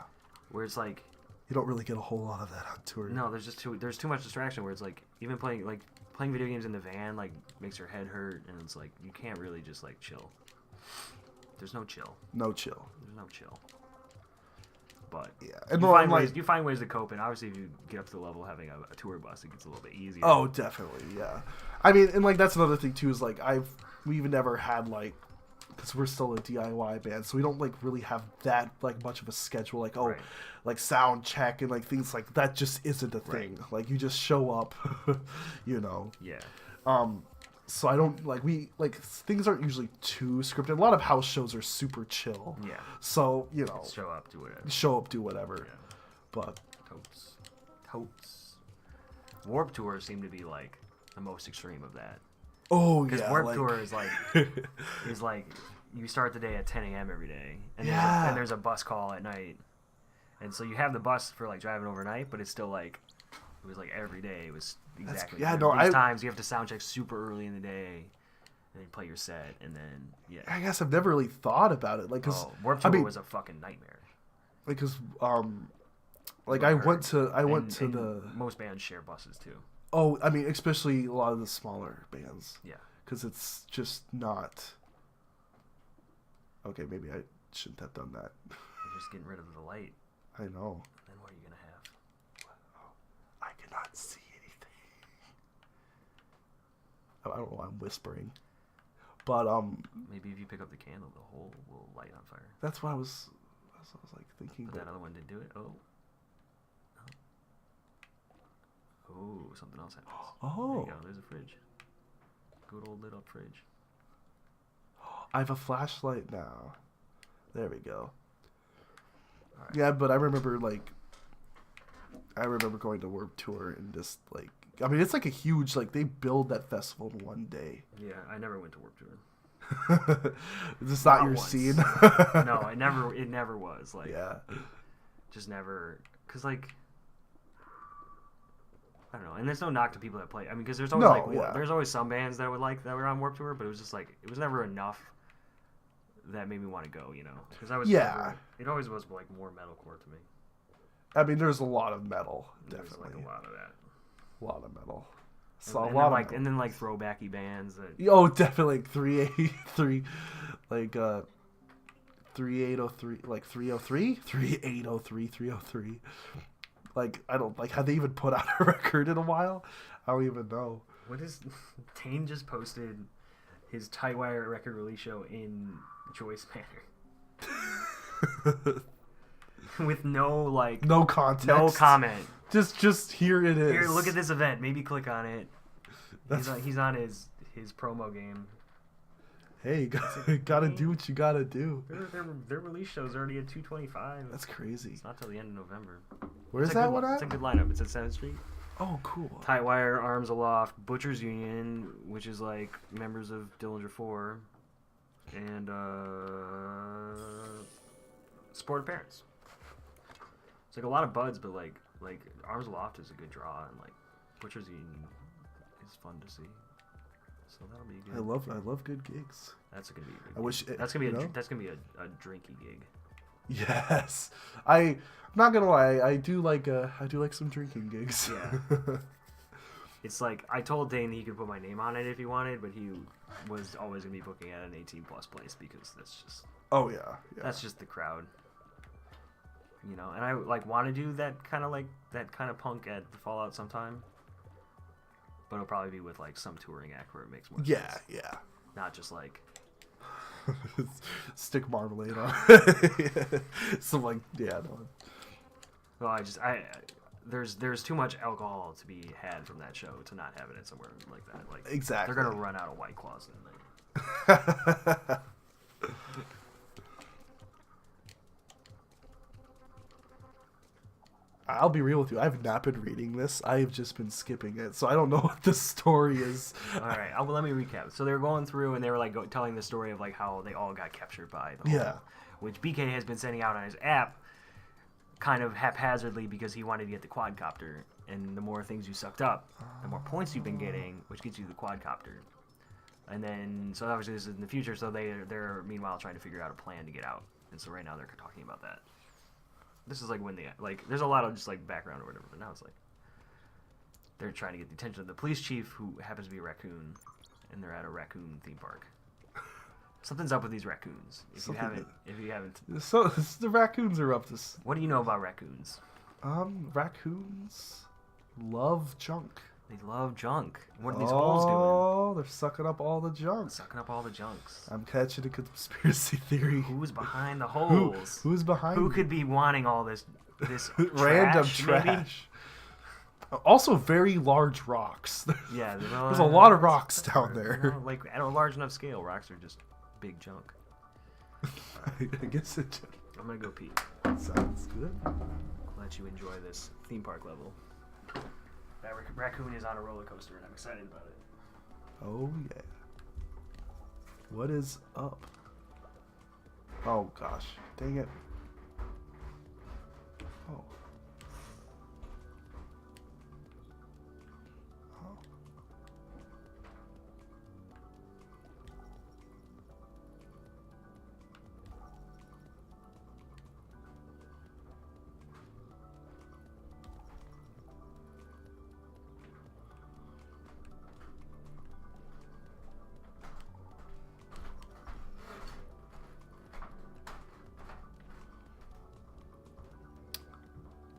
[SPEAKER 1] where it's like
[SPEAKER 2] You don't really get a whole lot of that on tour.
[SPEAKER 1] no, there's too much distraction. Where it's like even playing video games in the van like makes your head hurt, and it's like you can't really just like chill. There's no chill.
[SPEAKER 2] No chill.
[SPEAKER 1] There's no chill. But
[SPEAKER 2] Yeah.
[SPEAKER 1] you
[SPEAKER 2] And well,
[SPEAKER 1] find
[SPEAKER 2] I'm
[SPEAKER 1] ways.
[SPEAKER 2] like,
[SPEAKER 1] You find ways to cope, and obviously, if you get up to the level of having a tour bus, it gets a little bit easier.
[SPEAKER 2] oh, definitely. Yeah. I mean, and like that's another thing too is like we've never had like because we're still a DIY band, so we don't like really have that like much of a schedule. Like
[SPEAKER 1] Right.
[SPEAKER 2] like sound check and like things like that just isn't a
[SPEAKER 1] Right.
[SPEAKER 2] thing. Like you just show up, you know.
[SPEAKER 1] Yeah.
[SPEAKER 2] So I don't like things aren't usually too scripted. A lot of house shows are super chill.
[SPEAKER 1] Yeah.
[SPEAKER 2] So you know,
[SPEAKER 1] Show up, do whatever.
[SPEAKER 2] show up, do whatever.
[SPEAKER 1] Yeah.
[SPEAKER 2] But
[SPEAKER 1] Totes. Warp Tour seem to be like the most extreme of that.
[SPEAKER 2] oh
[SPEAKER 1] Because
[SPEAKER 2] yeah,
[SPEAKER 1] Warp
[SPEAKER 2] like,
[SPEAKER 1] Tour is like you start the day at 10 a.m. every day, and
[SPEAKER 2] Yeah.
[SPEAKER 1] there's a bus call at night, and so you have the bus for like driving overnight, but it's still like it was like every day. It was exactly
[SPEAKER 2] yeah,
[SPEAKER 1] these
[SPEAKER 2] no,
[SPEAKER 1] times you have to sound check super early in the day, and then play your set, and then yeah.
[SPEAKER 2] I guess I've never really thought about it. Like, cause
[SPEAKER 1] Warp Tour
[SPEAKER 2] I mean,
[SPEAKER 1] was a fucking nightmare.
[SPEAKER 2] because like I went to
[SPEAKER 1] And
[SPEAKER 2] the
[SPEAKER 1] most bands share buses too.
[SPEAKER 2] oh I mean especially a lot of the smaller bands
[SPEAKER 1] Yeah.
[SPEAKER 2] because it's just not okay. Maybe I shouldn't have done that.
[SPEAKER 1] You're just getting rid of the light.
[SPEAKER 2] I know.
[SPEAKER 1] Then what are you gonna have?
[SPEAKER 2] I cannot see anything. I don't know why I'm whispering, but
[SPEAKER 1] Maybe if you pick up the candle, the whole will light on fire.
[SPEAKER 2] that's what I was like thinking.
[SPEAKER 1] But that other one didn't do it. Oh. Oh, something else happens. There
[SPEAKER 2] Oh,
[SPEAKER 1] you go. There's a fridge. Good old lit up fridge.
[SPEAKER 2] I have a flashlight now. There we go.
[SPEAKER 1] All right.
[SPEAKER 2] Yeah, but I remember going to Warped Tour and just like I mean it's like a huge like they build that festival in one day.
[SPEAKER 1] Yeah, I never went to Warp Tour.
[SPEAKER 2] Is this not your
[SPEAKER 1] once.
[SPEAKER 2] scene?
[SPEAKER 1] No, it never was. Like,
[SPEAKER 2] Yeah.
[SPEAKER 1] just never, cause like I don't know, and there's no knock to people that play. I mean, because there's always there's always some bands that would like that were on Warped Tour, but it was just like it was never enough that made me want to go, you know, because I was it always was like more metalcore to me.
[SPEAKER 2] I mean, there's a lot of metal,
[SPEAKER 1] There's
[SPEAKER 2] definitely.
[SPEAKER 1] like a lot of that.
[SPEAKER 2] A lot of metal.
[SPEAKER 1] So and, then, like, and then like throwbacky bands that.
[SPEAKER 2] Oh, definitely like 383, like 3803, like 303, 3803, 303. Like I don't like. Have they even put out a record in a while? I don't even know.
[SPEAKER 1] What is Tane just posted his Tightwire record release show in Joyce Manor. With no
[SPEAKER 2] context,
[SPEAKER 1] no comment.
[SPEAKER 2] Just here it is.
[SPEAKER 1] Here, look at this event. Maybe click on it. He's on his promo game.
[SPEAKER 2] Hey, gotta do what you gotta do.
[SPEAKER 1] Their release show's already at 225.
[SPEAKER 2] That's crazy.
[SPEAKER 1] It's not till the end of November.
[SPEAKER 2] Where's that one at?
[SPEAKER 1] It's a good lineup. It's at 7th Street.
[SPEAKER 2] Oh, cool.
[SPEAKER 1] Tightwire, Arms Aloft, Butchers Union, which is like members of Dillinger 4, and Sport of Parents. It's like a lot of buds, but like Arms Aloft is a good draw, and like Butchers Union is fun to see. So that'll be good.
[SPEAKER 2] I love good gigs.
[SPEAKER 1] That's gonna be.
[SPEAKER 2] That's gonna
[SPEAKER 1] be a drinky gig.
[SPEAKER 2] Yes, I'm not gonna lie. I do like some drinking gigs.
[SPEAKER 1] Yeah. It's like I told Dane he could put my name on it if he wanted, but he was always gonna be booking at an 18+ place because that's just.
[SPEAKER 2] Oh yeah.
[SPEAKER 1] That's just the crowd. You know, and I like want to do that kind of punk at the Fallout sometime. But it'll probably be with like some touring act where it makes more sense.
[SPEAKER 2] Yeah.
[SPEAKER 1] Not just like
[SPEAKER 2] stick marmalade on. So like no.
[SPEAKER 1] Well, there's too much alcohol to be had from that show to not have it at somewhere like that. Like
[SPEAKER 2] exactly.
[SPEAKER 1] They're gonna run out of White Claws in there.
[SPEAKER 2] I'll be real with you. I've not been reading this. I've just been skipping it, so I don't know what the story is.
[SPEAKER 1] All right, let me recap. So they were going through and they were like telling the story of like how they all got captured by the hole, which BK has been sending out on his app, kind of haphazardly because he wanted to get the quadcopter. And the more things you sucked up, the more points you've been getting, which gets you the quadcopter. And then, so obviously this is in the future. So they're meanwhile trying to figure out a plan to get out. And so right now they're talking about that. This is like when there's a lot of just like background or whatever, but now it's like they're trying to get the attention of the police chief, who happens to be a raccoon, and they're at a raccoon theme park. Something's up with these raccoons. If you haven't,
[SPEAKER 2] so the raccoons are up to.
[SPEAKER 1] What do you know about raccoons?
[SPEAKER 2] Raccoons love junk.
[SPEAKER 1] They love junk. What are these holes doing?
[SPEAKER 2] Oh, they're sucking up all the junk.
[SPEAKER 1] Sucking up all the junks.
[SPEAKER 2] I'm catching a conspiracy theory.
[SPEAKER 1] Who's behind the holes?
[SPEAKER 2] Who's behind?
[SPEAKER 1] Who could be wanting all this
[SPEAKER 2] random trash? Maybe? Also, very large rocks.
[SPEAKER 1] Yeah,
[SPEAKER 2] there's a lot of rocks down there.
[SPEAKER 1] Like at a large enough scale, rocks are just big junk.
[SPEAKER 2] I guess it.
[SPEAKER 1] I'm gonna go pee.
[SPEAKER 2] Sounds good.
[SPEAKER 1] I'll let you enjoy this theme park level. That raccoon is on a roller coaster, and I'm excited about it.
[SPEAKER 2] Oh, yeah. What is up? Oh, gosh. Dang it. Oh.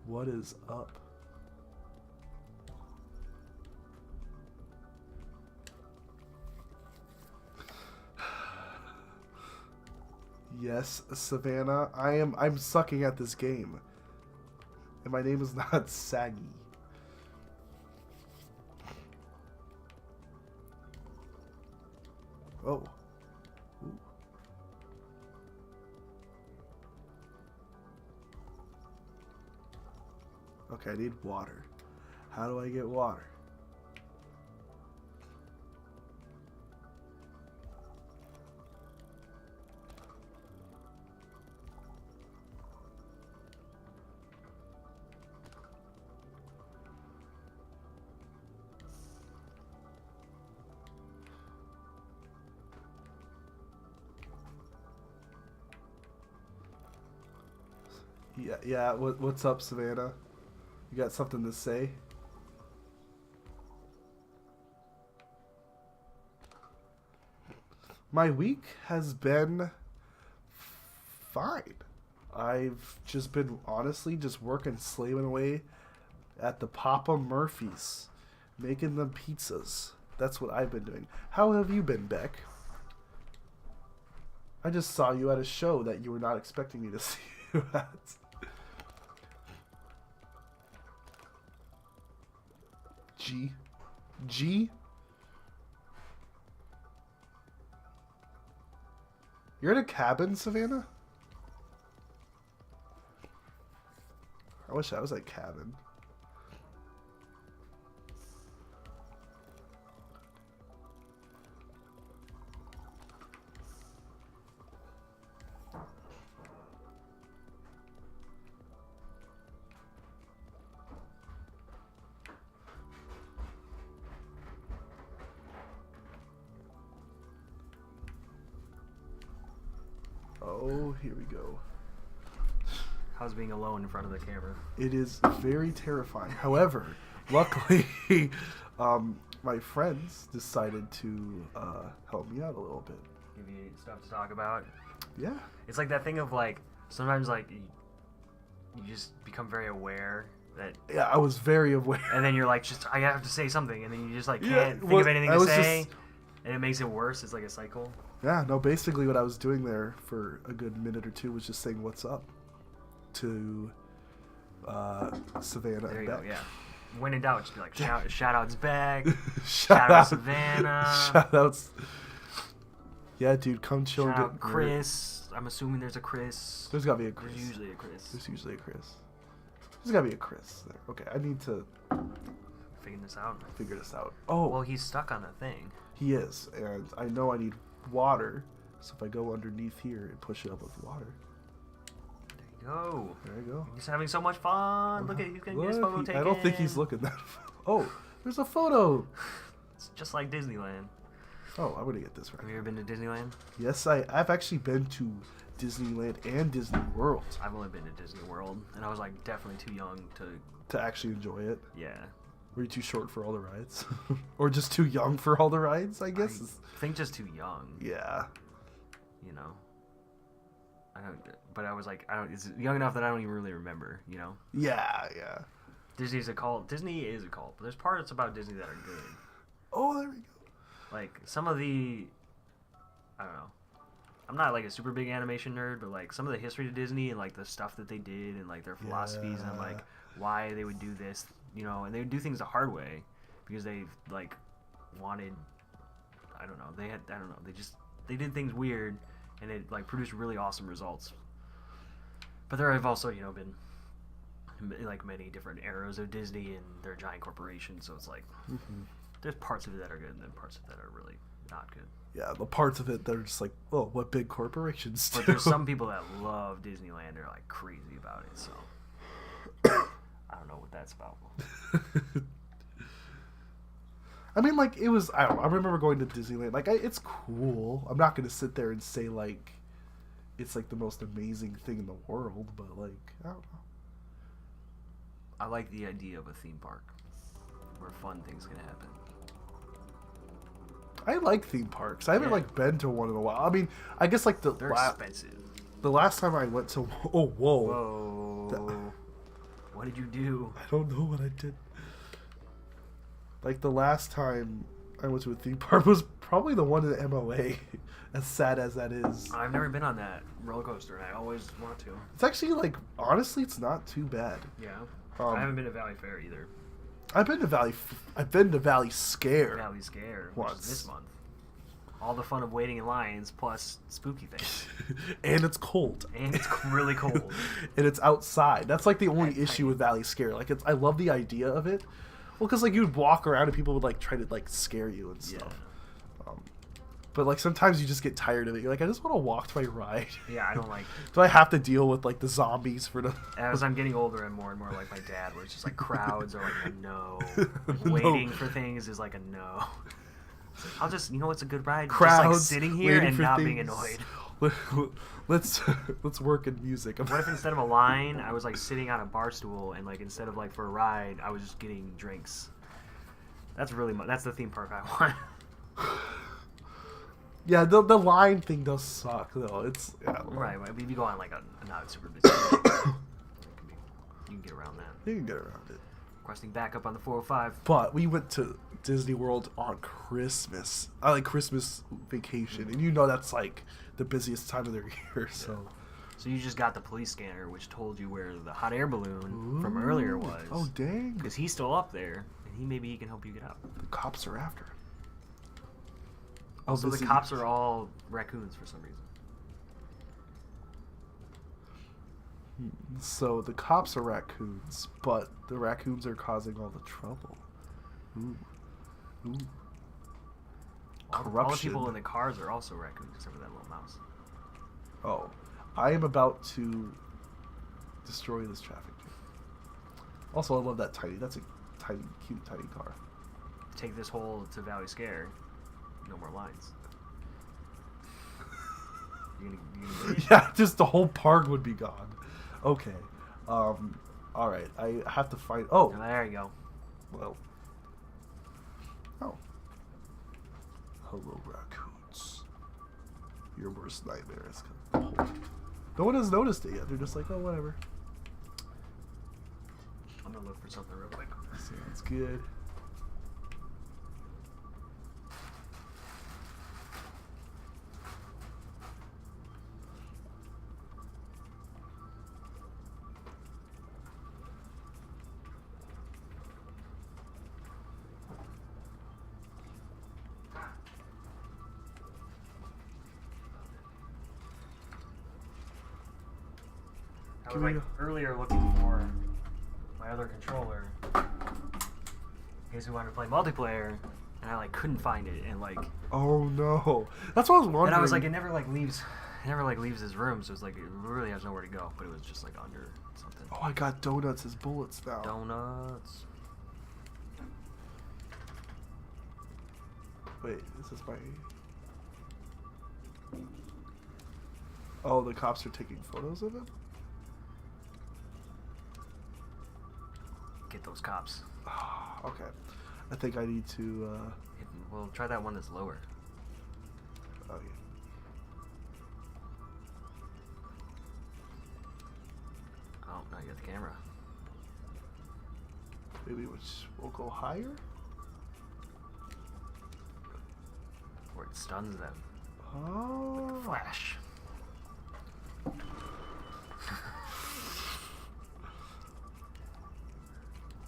[SPEAKER 2] What is up? Yes, Savannah. I'm sucking at this game. And my name is not Saggy. Oh. Ooh. Okay, I need water. How do I get water? Yeah. What's up, Savannah? You got something to say? My week has been fine. I've just been honestly just working, slaving away at the Papa Murphy's, making them pizzas. That's what I've been doing. How have you been, Beck? I just saw you at a show that you were not expecting me to see you at. G? You're in a cabin, Savannah? I wish I was at cabin. Oh, here we go.
[SPEAKER 1] How's being alone in front of the camera?
[SPEAKER 2] It is very terrifying. However, luckily, my friends decided to help me out a little bit.
[SPEAKER 1] Give you stuff to talk about.
[SPEAKER 2] Yeah.
[SPEAKER 1] It's like that thing of like sometimes like you just become very aware that.
[SPEAKER 2] Yeah, I was very aware.
[SPEAKER 1] And then you're like, just I have to say something, and then you just like
[SPEAKER 2] Yeah,
[SPEAKER 1] can't think of anything
[SPEAKER 2] I
[SPEAKER 1] to
[SPEAKER 2] was
[SPEAKER 1] say, and it makes it worse. It's like a cycle.
[SPEAKER 2] Yeah, no, basically what I was doing there for a good minute or two was just saying what's up to Savannah
[SPEAKER 1] There
[SPEAKER 2] and
[SPEAKER 1] you go.
[SPEAKER 2] Beck.
[SPEAKER 1] Yeah. When in doubt, just be like shout outs Beck,
[SPEAKER 2] Shout
[SPEAKER 1] out
[SPEAKER 2] out
[SPEAKER 1] Savannah,
[SPEAKER 2] Shout outs. Yeah, dude, come chill and
[SPEAKER 1] shout
[SPEAKER 2] get
[SPEAKER 1] out Chris. I'm assuming there's a Chris.
[SPEAKER 2] There's gotta be a Chris.
[SPEAKER 1] There's usually a Chris.
[SPEAKER 2] There's usually a Chris. There's gotta be a Chris there. Okay, I need to
[SPEAKER 1] Figuring this out.
[SPEAKER 2] figure this out. Oh,
[SPEAKER 1] Well, he's stuck on that thing.
[SPEAKER 2] he is, and I know I need water. So if I go underneath here and push it up with water,
[SPEAKER 1] There you go.
[SPEAKER 2] there you go.
[SPEAKER 1] He's having so much fun. Look at he's gonna get his
[SPEAKER 2] Look,
[SPEAKER 1] photo taken.
[SPEAKER 2] I don't think he's looking that. Oh, there's a photo.
[SPEAKER 1] It's just like Disneyland.
[SPEAKER 2] Oh, I'm gonna get this
[SPEAKER 1] Have
[SPEAKER 2] right.
[SPEAKER 1] you ever been to Disneyland?
[SPEAKER 2] Yes, I've actually been to Disneyland and Disney World
[SPEAKER 1] I've only been to Disney World, and I was like definitely too young to.
[SPEAKER 2] to actually enjoy it.
[SPEAKER 1] Yeah.
[SPEAKER 2] Were you too short for all the rides, or just too young for all the rides? I guess.
[SPEAKER 1] I think just too young.
[SPEAKER 2] Yeah.
[SPEAKER 1] You know. I don't. But I was like, I don't. It's young enough that I don't even really remember. You know.
[SPEAKER 2] Yeah. Yeah.
[SPEAKER 1] Disney is a cult, but there's parts about Disney that are good.
[SPEAKER 2] Oh, there we go.
[SPEAKER 1] Like some of the, I don't know. I'm not like a super big animation nerd, but like some of the history to Disney and like the stuff that they did and like their philosophies and like why they would do this, you know, and they would do things the hard way because they like wanted, I don't know, they did things weird and it like produced really awesome results. But there have also, you know, been like many different eras of Disney and their giant corporations, so it's like there's parts of it that are good and then parts of it that are really not good.
[SPEAKER 2] Yeah, the parts of it that are just like, oh, what big corporations do.
[SPEAKER 1] But there's some people that love Disneyland. They're like crazy about it. So I don't know what that's about.
[SPEAKER 2] I mean, like, it was, I don't know, I remember going to Disneyland. Like, it's cool. I'm not going to sit there and say, like, it's, like, the most amazing thing in the world. But, like, I don't know.
[SPEAKER 1] I like the idea of a theme park where fun things can happen.
[SPEAKER 2] I like theme parks. I haven't, like, been to one in a while. I mean, I guess, like,
[SPEAKER 1] They're expensive.
[SPEAKER 2] the last time I went to... Oh, whoa.
[SPEAKER 1] Whoa. What did you do?
[SPEAKER 2] I don't know what I did. Like, the last time I went to a theme park was probably the one in MOA, as sad as that is.
[SPEAKER 1] I've never been on that roller coaster, and I always want to.
[SPEAKER 2] It's actually, like, honestly, it's not too bad.
[SPEAKER 1] Yeah. I haven't been to Valley Fair either.
[SPEAKER 2] I've been to Valley Scare.
[SPEAKER 1] Valley Scare, which
[SPEAKER 2] Once.
[SPEAKER 1] is this month. All the fun of waiting in lines plus spooky things.
[SPEAKER 2] And it's cold.
[SPEAKER 1] And it's really cold.
[SPEAKER 2] And it's outside. That's like the only issue with Valley Scare. Like, I love the idea of it. Well, because like you'd walk around and people would like try to like scare you and stuff. But like sometimes you just get tired of it. You're like, I just want to walk to my ride.
[SPEAKER 1] Yeah, I don't like.
[SPEAKER 2] Do I have to deal with like the zombies for the?
[SPEAKER 1] As I'm getting older, I'm more and more like my dad, where it's just like crowds are like a no.
[SPEAKER 2] No.
[SPEAKER 1] Waiting for things is like a no. I'll just, you know what's a good ride?
[SPEAKER 2] Crowds,
[SPEAKER 1] just like sitting here
[SPEAKER 2] waiting
[SPEAKER 1] and
[SPEAKER 2] for
[SPEAKER 1] not
[SPEAKER 2] things.
[SPEAKER 1] being annoyed.
[SPEAKER 2] let's let's work in music.
[SPEAKER 1] What if instead of a line, I was like sitting on a bar stool, and like instead of like for a ride, I was just getting drinks. That's really that's the theme park I want.
[SPEAKER 2] Yeah, the line thing does suck though. It's
[SPEAKER 1] right. If you go on like a not super busy day, you can get around that.
[SPEAKER 2] You can get around it.
[SPEAKER 1] Requesting backup on the 405.
[SPEAKER 2] But we went to Disney World on Christmas. I like Christmas vacation, and you know that's like the busiest time of the year. So,
[SPEAKER 1] so you just got the police scanner, which told you where the hot air balloon from earlier was.
[SPEAKER 2] Oh dang!
[SPEAKER 1] Because he's still up there, and maybe he can help you get out.
[SPEAKER 2] The cops are after him.
[SPEAKER 1] So the cops are all raccoons for some reason.
[SPEAKER 2] So the cops are raccoons, but the raccoons are causing all the trouble. Ooh. Corruption.
[SPEAKER 1] All the people in the cars are also raccoons, except for that little mouse.
[SPEAKER 2] Oh, I am about to destroy this traffic jam. Also, I love that tiny. That's a tiny, cute, tiny car.
[SPEAKER 1] Take this whole to Valley Scare. No more lines.
[SPEAKER 2] Yeah, just the whole park would be gone. Okay. All right. I have to find. Oh,
[SPEAKER 1] there you go.
[SPEAKER 2] Well. Oh. Hello, raccoons. Your worst nightmare is coming. No one has noticed it yet. They're just like, oh, whatever.
[SPEAKER 1] I'm gonna look for something real quick.
[SPEAKER 2] Sounds good.
[SPEAKER 1] I was like earlier looking for my other controller. In case we wanted to play multiplayer, and I like couldn't find it, and like.
[SPEAKER 2] Oh no, that's what I was wondering.
[SPEAKER 1] And I was like, it never like leaves his room, so it's like it really has nowhere to go. But it was just like under something.
[SPEAKER 2] Oh, I got donuts as bullets now.
[SPEAKER 1] Donuts.
[SPEAKER 2] Wait, is this my? Oh, the cops are taking photos of him?
[SPEAKER 1] Get those cops.
[SPEAKER 2] Okay. I think I need to,
[SPEAKER 1] Well, try that one that's lower.
[SPEAKER 2] Oh, yeah.
[SPEAKER 1] Oh, now you got the camera.
[SPEAKER 2] Maybe we'll go higher?
[SPEAKER 1] Where it stuns them.
[SPEAKER 2] Oh.
[SPEAKER 1] Flash.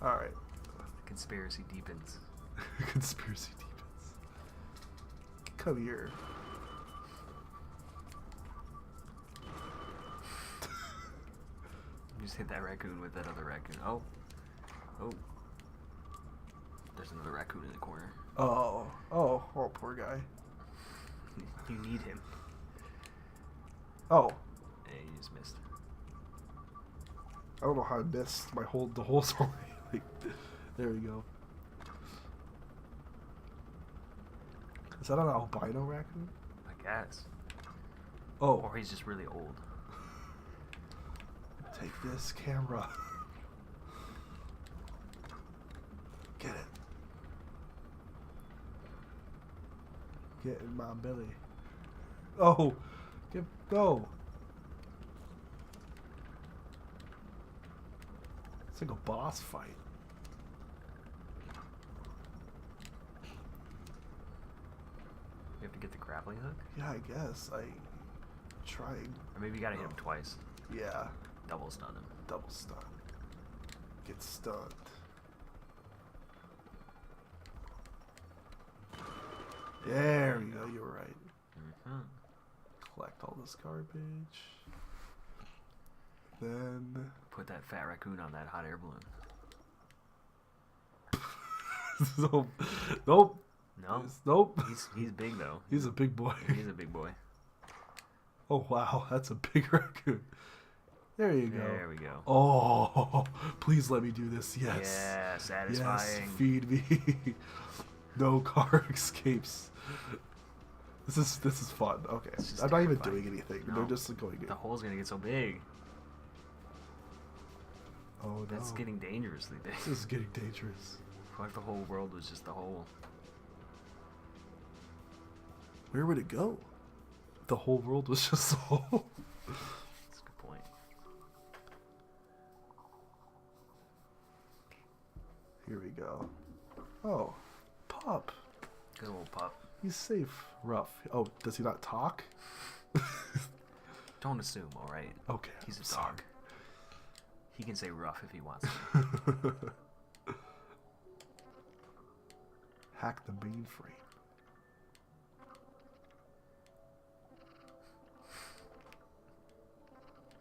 [SPEAKER 2] All right.
[SPEAKER 1] Conspiracy deepens.
[SPEAKER 2] Conspiracy deepens. Come here.
[SPEAKER 1] You just hit that raccoon with that other raccoon. Oh. There's another raccoon in the corner.
[SPEAKER 2] Oh, poor guy.
[SPEAKER 1] You need him.
[SPEAKER 2] Oh.
[SPEAKER 1] Hey, you just missed.
[SPEAKER 2] I don't know how I missed the whole story. Like, there we go. Is that an albino raccoon?
[SPEAKER 1] I guess.
[SPEAKER 2] Oh.
[SPEAKER 1] Or he's just really old.
[SPEAKER 2] Take this camera. Get it. Get in my belly. Oh. Go. It's like a boss fight.
[SPEAKER 1] You have to get the grappling hook?
[SPEAKER 2] Yeah, I guess. Trying.
[SPEAKER 1] Or maybe you gotta hit him twice.
[SPEAKER 2] Yeah.
[SPEAKER 1] Double stun him.
[SPEAKER 2] Double stun. Get stunned. There we go. You were right.
[SPEAKER 1] Mm-hmm.
[SPEAKER 2] Collect all this garbage. Then
[SPEAKER 1] put that fat raccoon on that hot air balloon.
[SPEAKER 2] So, nope.
[SPEAKER 1] No.
[SPEAKER 2] Nope.
[SPEAKER 1] He's big though.
[SPEAKER 2] He's a big boy.
[SPEAKER 1] He's a big boy.
[SPEAKER 2] Oh wow, that's a big raccoon. There you go.
[SPEAKER 1] There we go.
[SPEAKER 2] Oh, please let me do this. Yes.
[SPEAKER 1] Yeah, satisfying.
[SPEAKER 2] Yes, feed me. No car escapes. This is fun. Okay,
[SPEAKER 1] It's just
[SPEAKER 2] I'm not even
[SPEAKER 1] terrifying.
[SPEAKER 2] doing anything.
[SPEAKER 1] No.
[SPEAKER 2] They're just going in.
[SPEAKER 1] The hole's gonna get so big.
[SPEAKER 2] Oh no.
[SPEAKER 1] That's getting dangerously big.
[SPEAKER 2] This is getting dangerous.
[SPEAKER 1] What if the whole world was just the hole?
[SPEAKER 2] Where would it go? The whole world was just a hole.
[SPEAKER 1] That's a good point.
[SPEAKER 2] Here we go. Oh, pup.
[SPEAKER 1] Good old pup.
[SPEAKER 2] He's safe. Rough. Oh, does he not talk?
[SPEAKER 1] Don't assume, alright?
[SPEAKER 2] Okay.
[SPEAKER 1] He's a
[SPEAKER 2] I'm sorry.
[SPEAKER 1] dog. He can say rough if he wants to.
[SPEAKER 2] Hack the mainframe.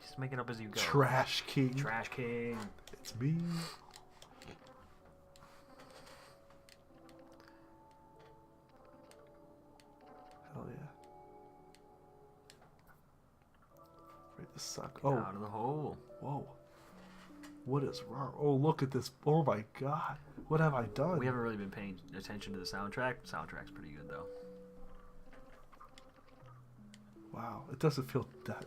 [SPEAKER 1] Just make it up as you go.
[SPEAKER 2] Trash King.
[SPEAKER 1] Trash King.
[SPEAKER 2] It's me. Hell yeah. Ready to suck.
[SPEAKER 1] Get
[SPEAKER 2] Oh,
[SPEAKER 1] out of the hole.
[SPEAKER 2] whoa. What is wrong? Oh, look at this. Oh my god. What have I done?
[SPEAKER 1] We haven't really been paying attention to the soundtrack. The soundtrack's pretty good though.
[SPEAKER 2] Wow. It doesn't feel that.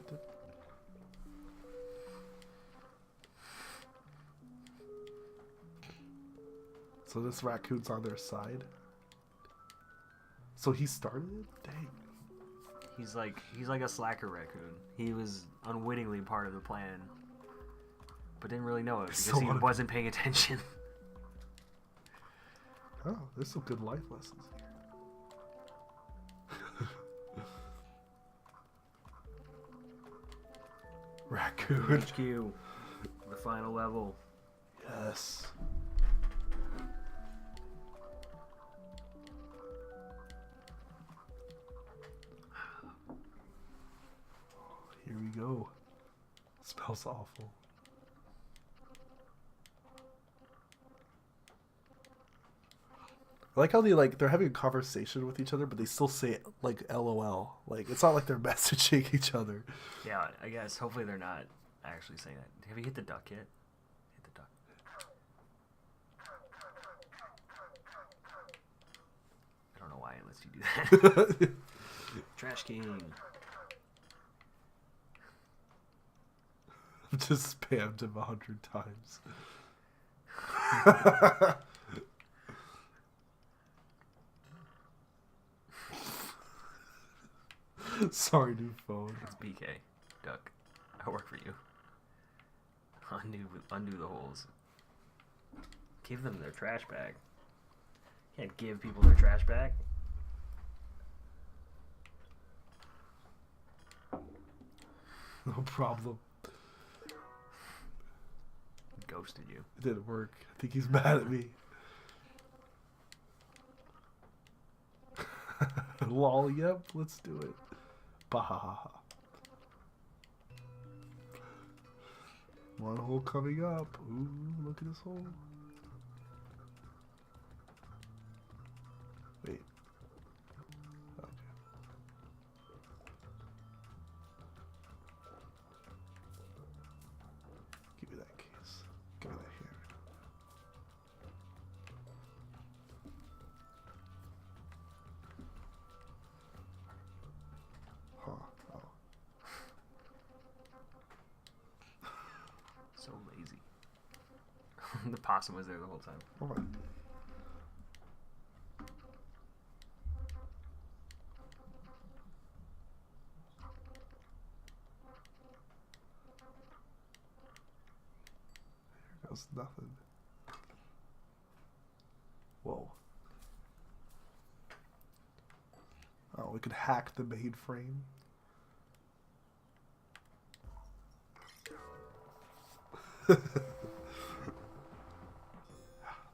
[SPEAKER 2] So this raccoon's on their side. So he started it? Dang.
[SPEAKER 1] He's like a slacker raccoon. He was unwittingly part of the plan, but didn't really know it because
[SPEAKER 2] So
[SPEAKER 1] he
[SPEAKER 2] what-
[SPEAKER 1] wasn't paying attention.
[SPEAKER 2] Oh, there's some good life lessons here. Raccoon.
[SPEAKER 1] HQ, the final level.
[SPEAKER 2] Yes. Here we go. Smells awful. I like how they're having a conversation with each other, but they still say like LOL. Like it's not like they're messaging each other.
[SPEAKER 1] Yeah, I guess. Hopefully they're not actually saying that. Have you hit the duck yet? Hit the duck. I don't know why it lets you do that. Trash King.
[SPEAKER 2] I've just spammed him 100 times. Sorry, new phone.
[SPEAKER 1] It's BK. Duck. I work for you. Undo the holes. Give them their trash bag. Can't give people their trash bag.
[SPEAKER 2] No problem.
[SPEAKER 1] Ghosted you.
[SPEAKER 2] It didn't work. I think he's mad at me. Lol, yep, let's do it. Bahaha. One hole coming up. Ooh, look at this hole. Wait. Okay. Give me that case. Give me that here. Huh. Oh.
[SPEAKER 1] So lazy. The possum was there the whole time.
[SPEAKER 2] Oh my. There goes nothing. Whoa. Oh, we could hack the mainframe.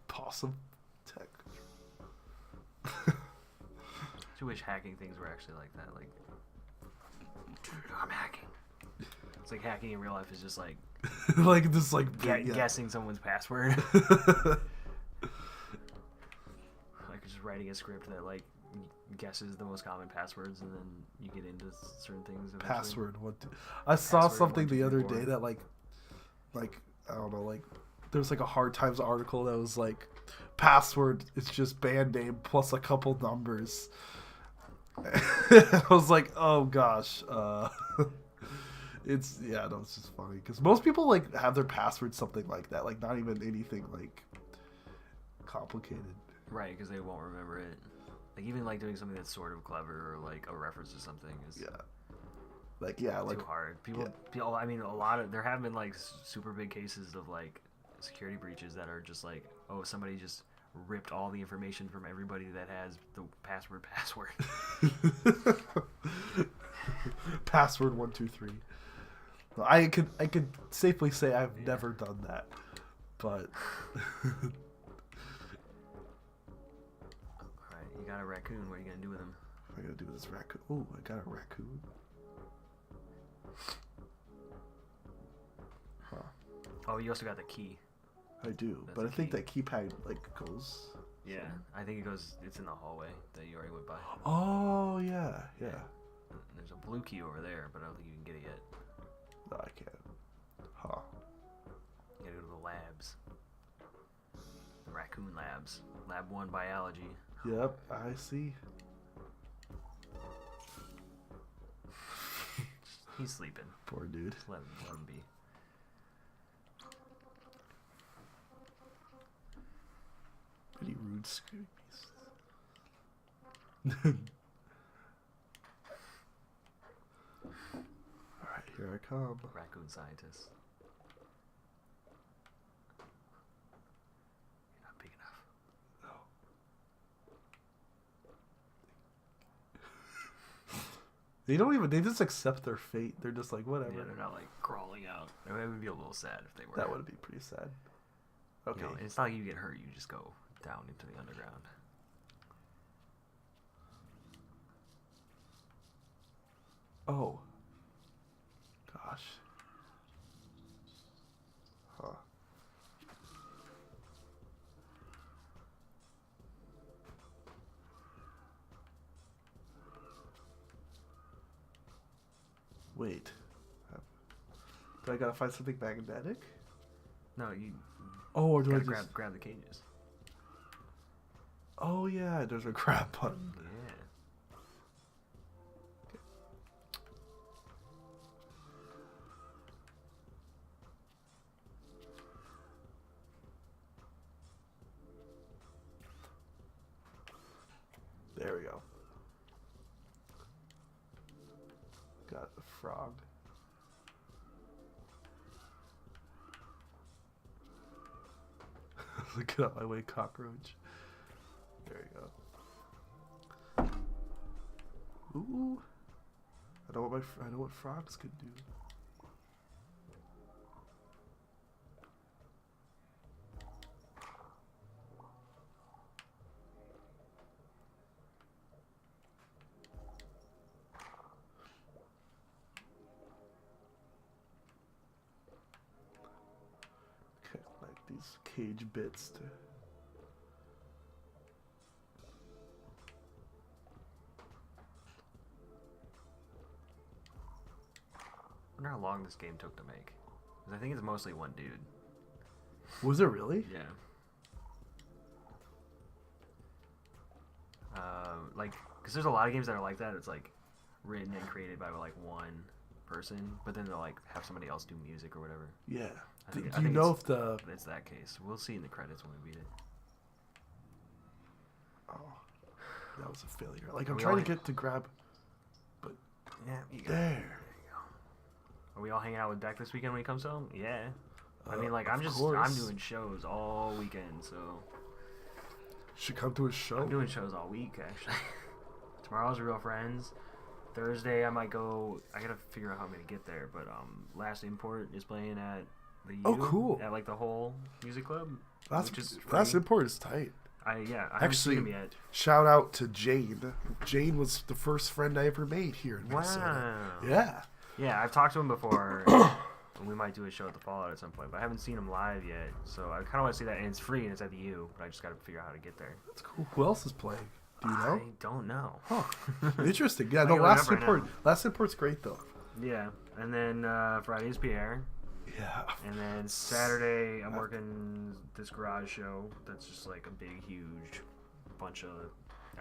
[SPEAKER 2] Possum tech.
[SPEAKER 1] I wish hacking things were actually like that. Like, dude, I'm hacking. It's like hacking in real life is just like
[SPEAKER 2] Like this, like yeah.
[SPEAKER 1] guessing someone's password. Like just writing a script that like guesses the most common passwords, and then you get into certain things. Eventually.
[SPEAKER 2] Password. I saw
[SPEAKER 1] Password,
[SPEAKER 2] something
[SPEAKER 1] 1, 2,
[SPEAKER 2] the
[SPEAKER 1] 3,
[SPEAKER 2] other
[SPEAKER 1] 4.
[SPEAKER 2] day that like I don't know, like there was like a Hard Times article that was like password is just band name plus a couple numbers. I was like, oh gosh. It's it's just funny because most people like have their password something like that, like not even anything like complicated.
[SPEAKER 1] Right, because they won't remember it. Like even like doing something that's sort of clever or like a reference to something is too hard. People, I mean, a lot of there have been like super big cases of like security breaches that are just like, oh, somebody just ripped all the information from everybody that has the password.
[SPEAKER 2] Password 123. Well, I could safely say I've never done that, but.
[SPEAKER 1] Alright, you got a raccoon. What are you gonna do with him?
[SPEAKER 2] What am I gonna do with this raccoon? Oh, I got a raccoon. Huh.
[SPEAKER 1] Oh, you also got the key.
[SPEAKER 2] I do,
[SPEAKER 1] That's
[SPEAKER 2] but
[SPEAKER 1] a
[SPEAKER 2] I think
[SPEAKER 1] key.
[SPEAKER 2] that keypad like goes.
[SPEAKER 1] Yeah, I think it goes. It's in the hallway that you already went by.
[SPEAKER 2] Oh yeah.
[SPEAKER 1] There's a blue key over there, but I don't think you can get it yet.
[SPEAKER 2] No, I can't. Huh.
[SPEAKER 1] You gotta go to the labs. The raccoon labs. Lab 1 biology.
[SPEAKER 2] Yep, I see.
[SPEAKER 1] He's sleeping.
[SPEAKER 2] Poor dude.
[SPEAKER 1] Just let him be.
[SPEAKER 2] Pretty rude screw beast. Alright, here I come.
[SPEAKER 1] Raccoon scientist. You're not big enough.
[SPEAKER 2] They just accept their fate. They're just like, whatever.
[SPEAKER 1] Yeah, they're not like crawling out. It would be a little sad if they were.
[SPEAKER 2] That would be pretty sad. Okay.
[SPEAKER 1] You know, it's not like you get hurt, you just go down into the underground.
[SPEAKER 2] Oh. Gosh. Huh. Wait. Do I gotta find something magnetic?
[SPEAKER 1] No, you
[SPEAKER 2] Oh, or do I
[SPEAKER 1] gotta
[SPEAKER 2] just...
[SPEAKER 1] grab the cages.
[SPEAKER 2] Oh, yeah, there's a grab button.
[SPEAKER 1] Yeah.
[SPEAKER 2] There we go. Got a frog. Get out my way, cockroach. There you go. Ooh. I know what frogs can do. Okay, like these cage bits to.
[SPEAKER 1] I wonder how long this game took to make. 'Cause I think it's mostly one dude.
[SPEAKER 2] Was it really?
[SPEAKER 1] Yeah. Like, because there's a lot of games that are like that. It's like written and created by like one person, but then they'll like have somebody else do music or whatever.
[SPEAKER 2] Yeah.
[SPEAKER 1] I
[SPEAKER 2] Do
[SPEAKER 1] think
[SPEAKER 2] you know if the...
[SPEAKER 1] it's that case? We'll see in the credits when we beat it.
[SPEAKER 2] Oh, that was a failure. Like, I'm
[SPEAKER 1] We
[SPEAKER 2] trying
[SPEAKER 1] only-
[SPEAKER 2] to get to grab... But
[SPEAKER 1] Yeah, you got it.
[SPEAKER 2] there.
[SPEAKER 1] There you go. Are we all hanging out with Beck this weekend when he comes home? Yeah. I mean, like,
[SPEAKER 2] Of
[SPEAKER 1] I'm
[SPEAKER 2] course.
[SPEAKER 1] doing shows all weekend, so
[SPEAKER 2] Should come to a show.
[SPEAKER 1] I'm doing shows all week actually. Tomorrow's Real Friends. Thursday I might go. I gotta figure out how I'm gonna get there, but Last Import is playing at the
[SPEAKER 2] Oh,
[SPEAKER 1] U,
[SPEAKER 2] cool.
[SPEAKER 1] at like the whole music club.
[SPEAKER 2] That's
[SPEAKER 1] which is
[SPEAKER 2] Last
[SPEAKER 1] free.
[SPEAKER 2] Import is tight.
[SPEAKER 1] I haven't
[SPEAKER 2] Actually,
[SPEAKER 1] seen him yet.
[SPEAKER 2] shout out to Jane. Jane was the first friend I ever made here in Minnesota.
[SPEAKER 1] Wow.
[SPEAKER 2] Yeah.
[SPEAKER 1] Yeah, I've talked to him before. And we might do a show at the Fallout at some point, but I haven't seen him live yet. So I kind of want to see that, and it's free and it's at the U, but I just got to figure out how to get there.
[SPEAKER 2] That's cool. Who else is playing? Do you know?
[SPEAKER 1] I don't know.
[SPEAKER 2] Huh. Interesting. Yeah,
[SPEAKER 1] I
[SPEAKER 2] no,
[SPEAKER 1] can look
[SPEAKER 2] Last
[SPEAKER 1] up right
[SPEAKER 2] Import.
[SPEAKER 1] now.
[SPEAKER 2] Last Import's great though.
[SPEAKER 1] Yeah, and then Friday's Pierre,
[SPEAKER 2] Yeah.
[SPEAKER 1] and then Saturday I'm working this garage show that's just like a big, huge bunch of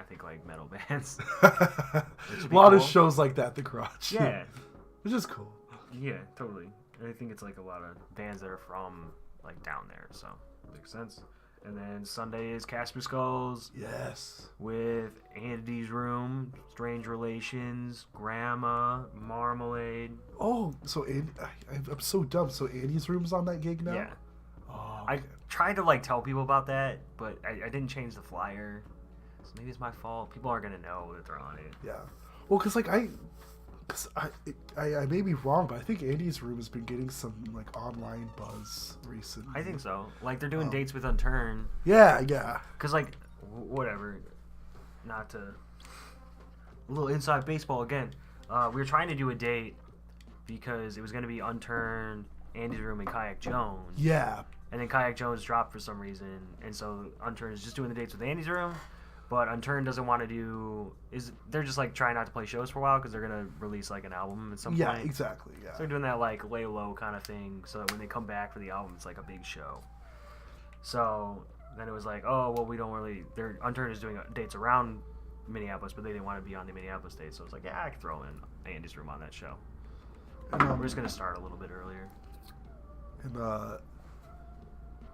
[SPEAKER 1] I think like metal bands.
[SPEAKER 2] A lot of shows like that, the garage.
[SPEAKER 1] Yeah.
[SPEAKER 2] Which is cool.
[SPEAKER 1] Yeah, totally. And I think it's like a lot of bands that are from like down there, so it makes sense. And then Sunday is Casper Skulls.
[SPEAKER 2] Yes.
[SPEAKER 1] With Andy's Room, Strange Relations, Grandma, Marmalade.
[SPEAKER 2] Oh, so I'm so dumb. So Andy's Room's on that gig now?
[SPEAKER 1] Yeah.
[SPEAKER 2] Oh,
[SPEAKER 1] okay. I tried to like tell people about that, but I didn't change the flyer. So maybe it's my fault. People aren't going to know that they're on it.
[SPEAKER 2] Yeah. Well, because like I may be wrong, but I think Andy's Room has been getting some like online buzz recently.
[SPEAKER 1] I think so. Like they're doing dates with Unturned.
[SPEAKER 2] Yeah.
[SPEAKER 1] Cause like whatever, not to a little inside baseball again. We were trying to do a date because it was gonna be Unturned, Andy's Room, and Kayak Jones.
[SPEAKER 2] Yeah.
[SPEAKER 1] And then Kayak Jones dropped for some reason, and so Unturned is just doing the dates with Andy's Room. But Unturned doesn't want to do they're just like trying not to play shows for a while because they're gonna release like an album at some point.
[SPEAKER 2] Yeah, exactly. Yeah.
[SPEAKER 1] So they're doing that like lay low kind of thing, so that when they come back for the album, it's like a big show. So then it was like, oh well, we don't really. Unturned is doing dates around Minneapolis, but they didn't want to be on the Minneapolis date, so I was like, yeah, I could throw in Andy's Room on that show. We're just gonna start a little bit earlier.
[SPEAKER 2] And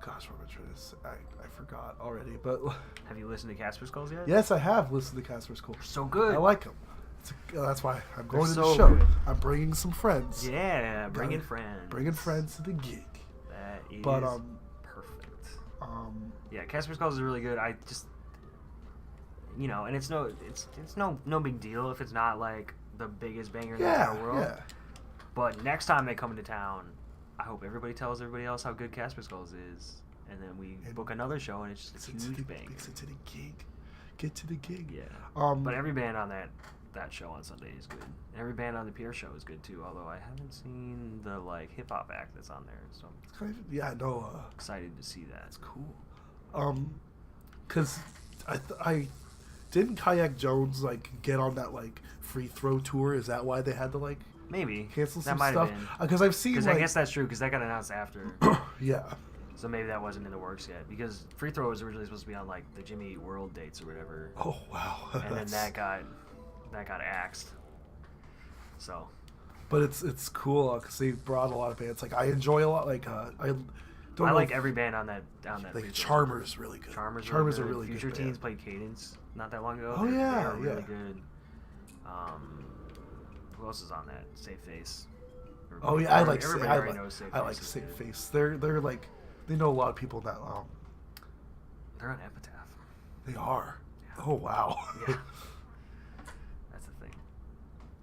[SPEAKER 2] gosh, what am I trying to say? I forgot already, but
[SPEAKER 1] Have you listened to Casper Skulls yet?
[SPEAKER 2] yes, I have listened to Casper Skulls.
[SPEAKER 1] So good.
[SPEAKER 2] I like them. That's why I'm going to
[SPEAKER 1] so
[SPEAKER 2] the show.
[SPEAKER 1] good.
[SPEAKER 2] I'm bringing some friends.
[SPEAKER 1] Yeah, bringing friends.
[SPEAKER 2] Bringing friends to the gig.
[SPEAKER 1] That is perfect. Yeah, Casper Skulls is really good. I just, and it's no big deal if it's not like the biggest banger in the entire world.
[SPEAKER 2] Yeah.
[SPEAKER 1] But next time they come into town, I hope everybody tells everybody else how good Casper Skulls is, and then we book another show, and it's just a huge banger.
[SPEAKER 2] Makes it to the gig. Get to the gig.
[SPEAKER 1] Yeah. But every band on that show on Sunday is good. And every band on the Pier show is good too. Although I haven't seen the like hip hop act that's on there, so
[SPEAKER 2] it's kind of, yeah, no.
[SPEAKER 1] Excited to see that.
[SPEAKER 2] It's cool. Cause I didn't Kayak Jones like get on that like free throw tour. Is that why they had to like
[SPEAKER 1] maybe
[SPEAKER 2] cancel some
[SPEAKER 1] that
[SPEAKER 2] stuff? Because I've seen.
[SPEAKER 1] Because I guess that's true. Because that got announced after.
[SPEAKER 2] Yeah.
[SPEAKER 1] So maybe that wasn't in the works yet. Because Free Throw was originally supposed to be on like the Jimmy Eat World dates or whatever.
[SPEAKER 2] Oh wow.
[SPEAKER 1] And then that got axed. So.
[SPEAKER 2] But it's cool because they brought a lot of bands. Like I enjoy a lot. Like I
[SPEAKER 1] like every band on that.
[SPEAKER 2] Like Charmer's really good.
[SPEAKER 1] Charmer's
[SPEAKER 2] a really
[SPEAKER 1] Future
[SPEAKER 2] good.
[SPEAKER 1] Teens played Cadence not that long ago.
[SPEAKER 2] Oh yeah,
[SPEAKER 1] they were really good. Who else is on that? Safe Face.
[SPEAKER 2] Oh yeah, I like
[SPEAKER 1] Safe
[SPEAKER 2] Face. They're like they know a lot of people that
[SPEAKER 1] they're on Epitaph.
[SPEAKER 2] They are.
[SPEAKER 1] Yeah.
[SPEAKER 2] Oh wow.
[SPEAKER 1] Yeah. That's the thing.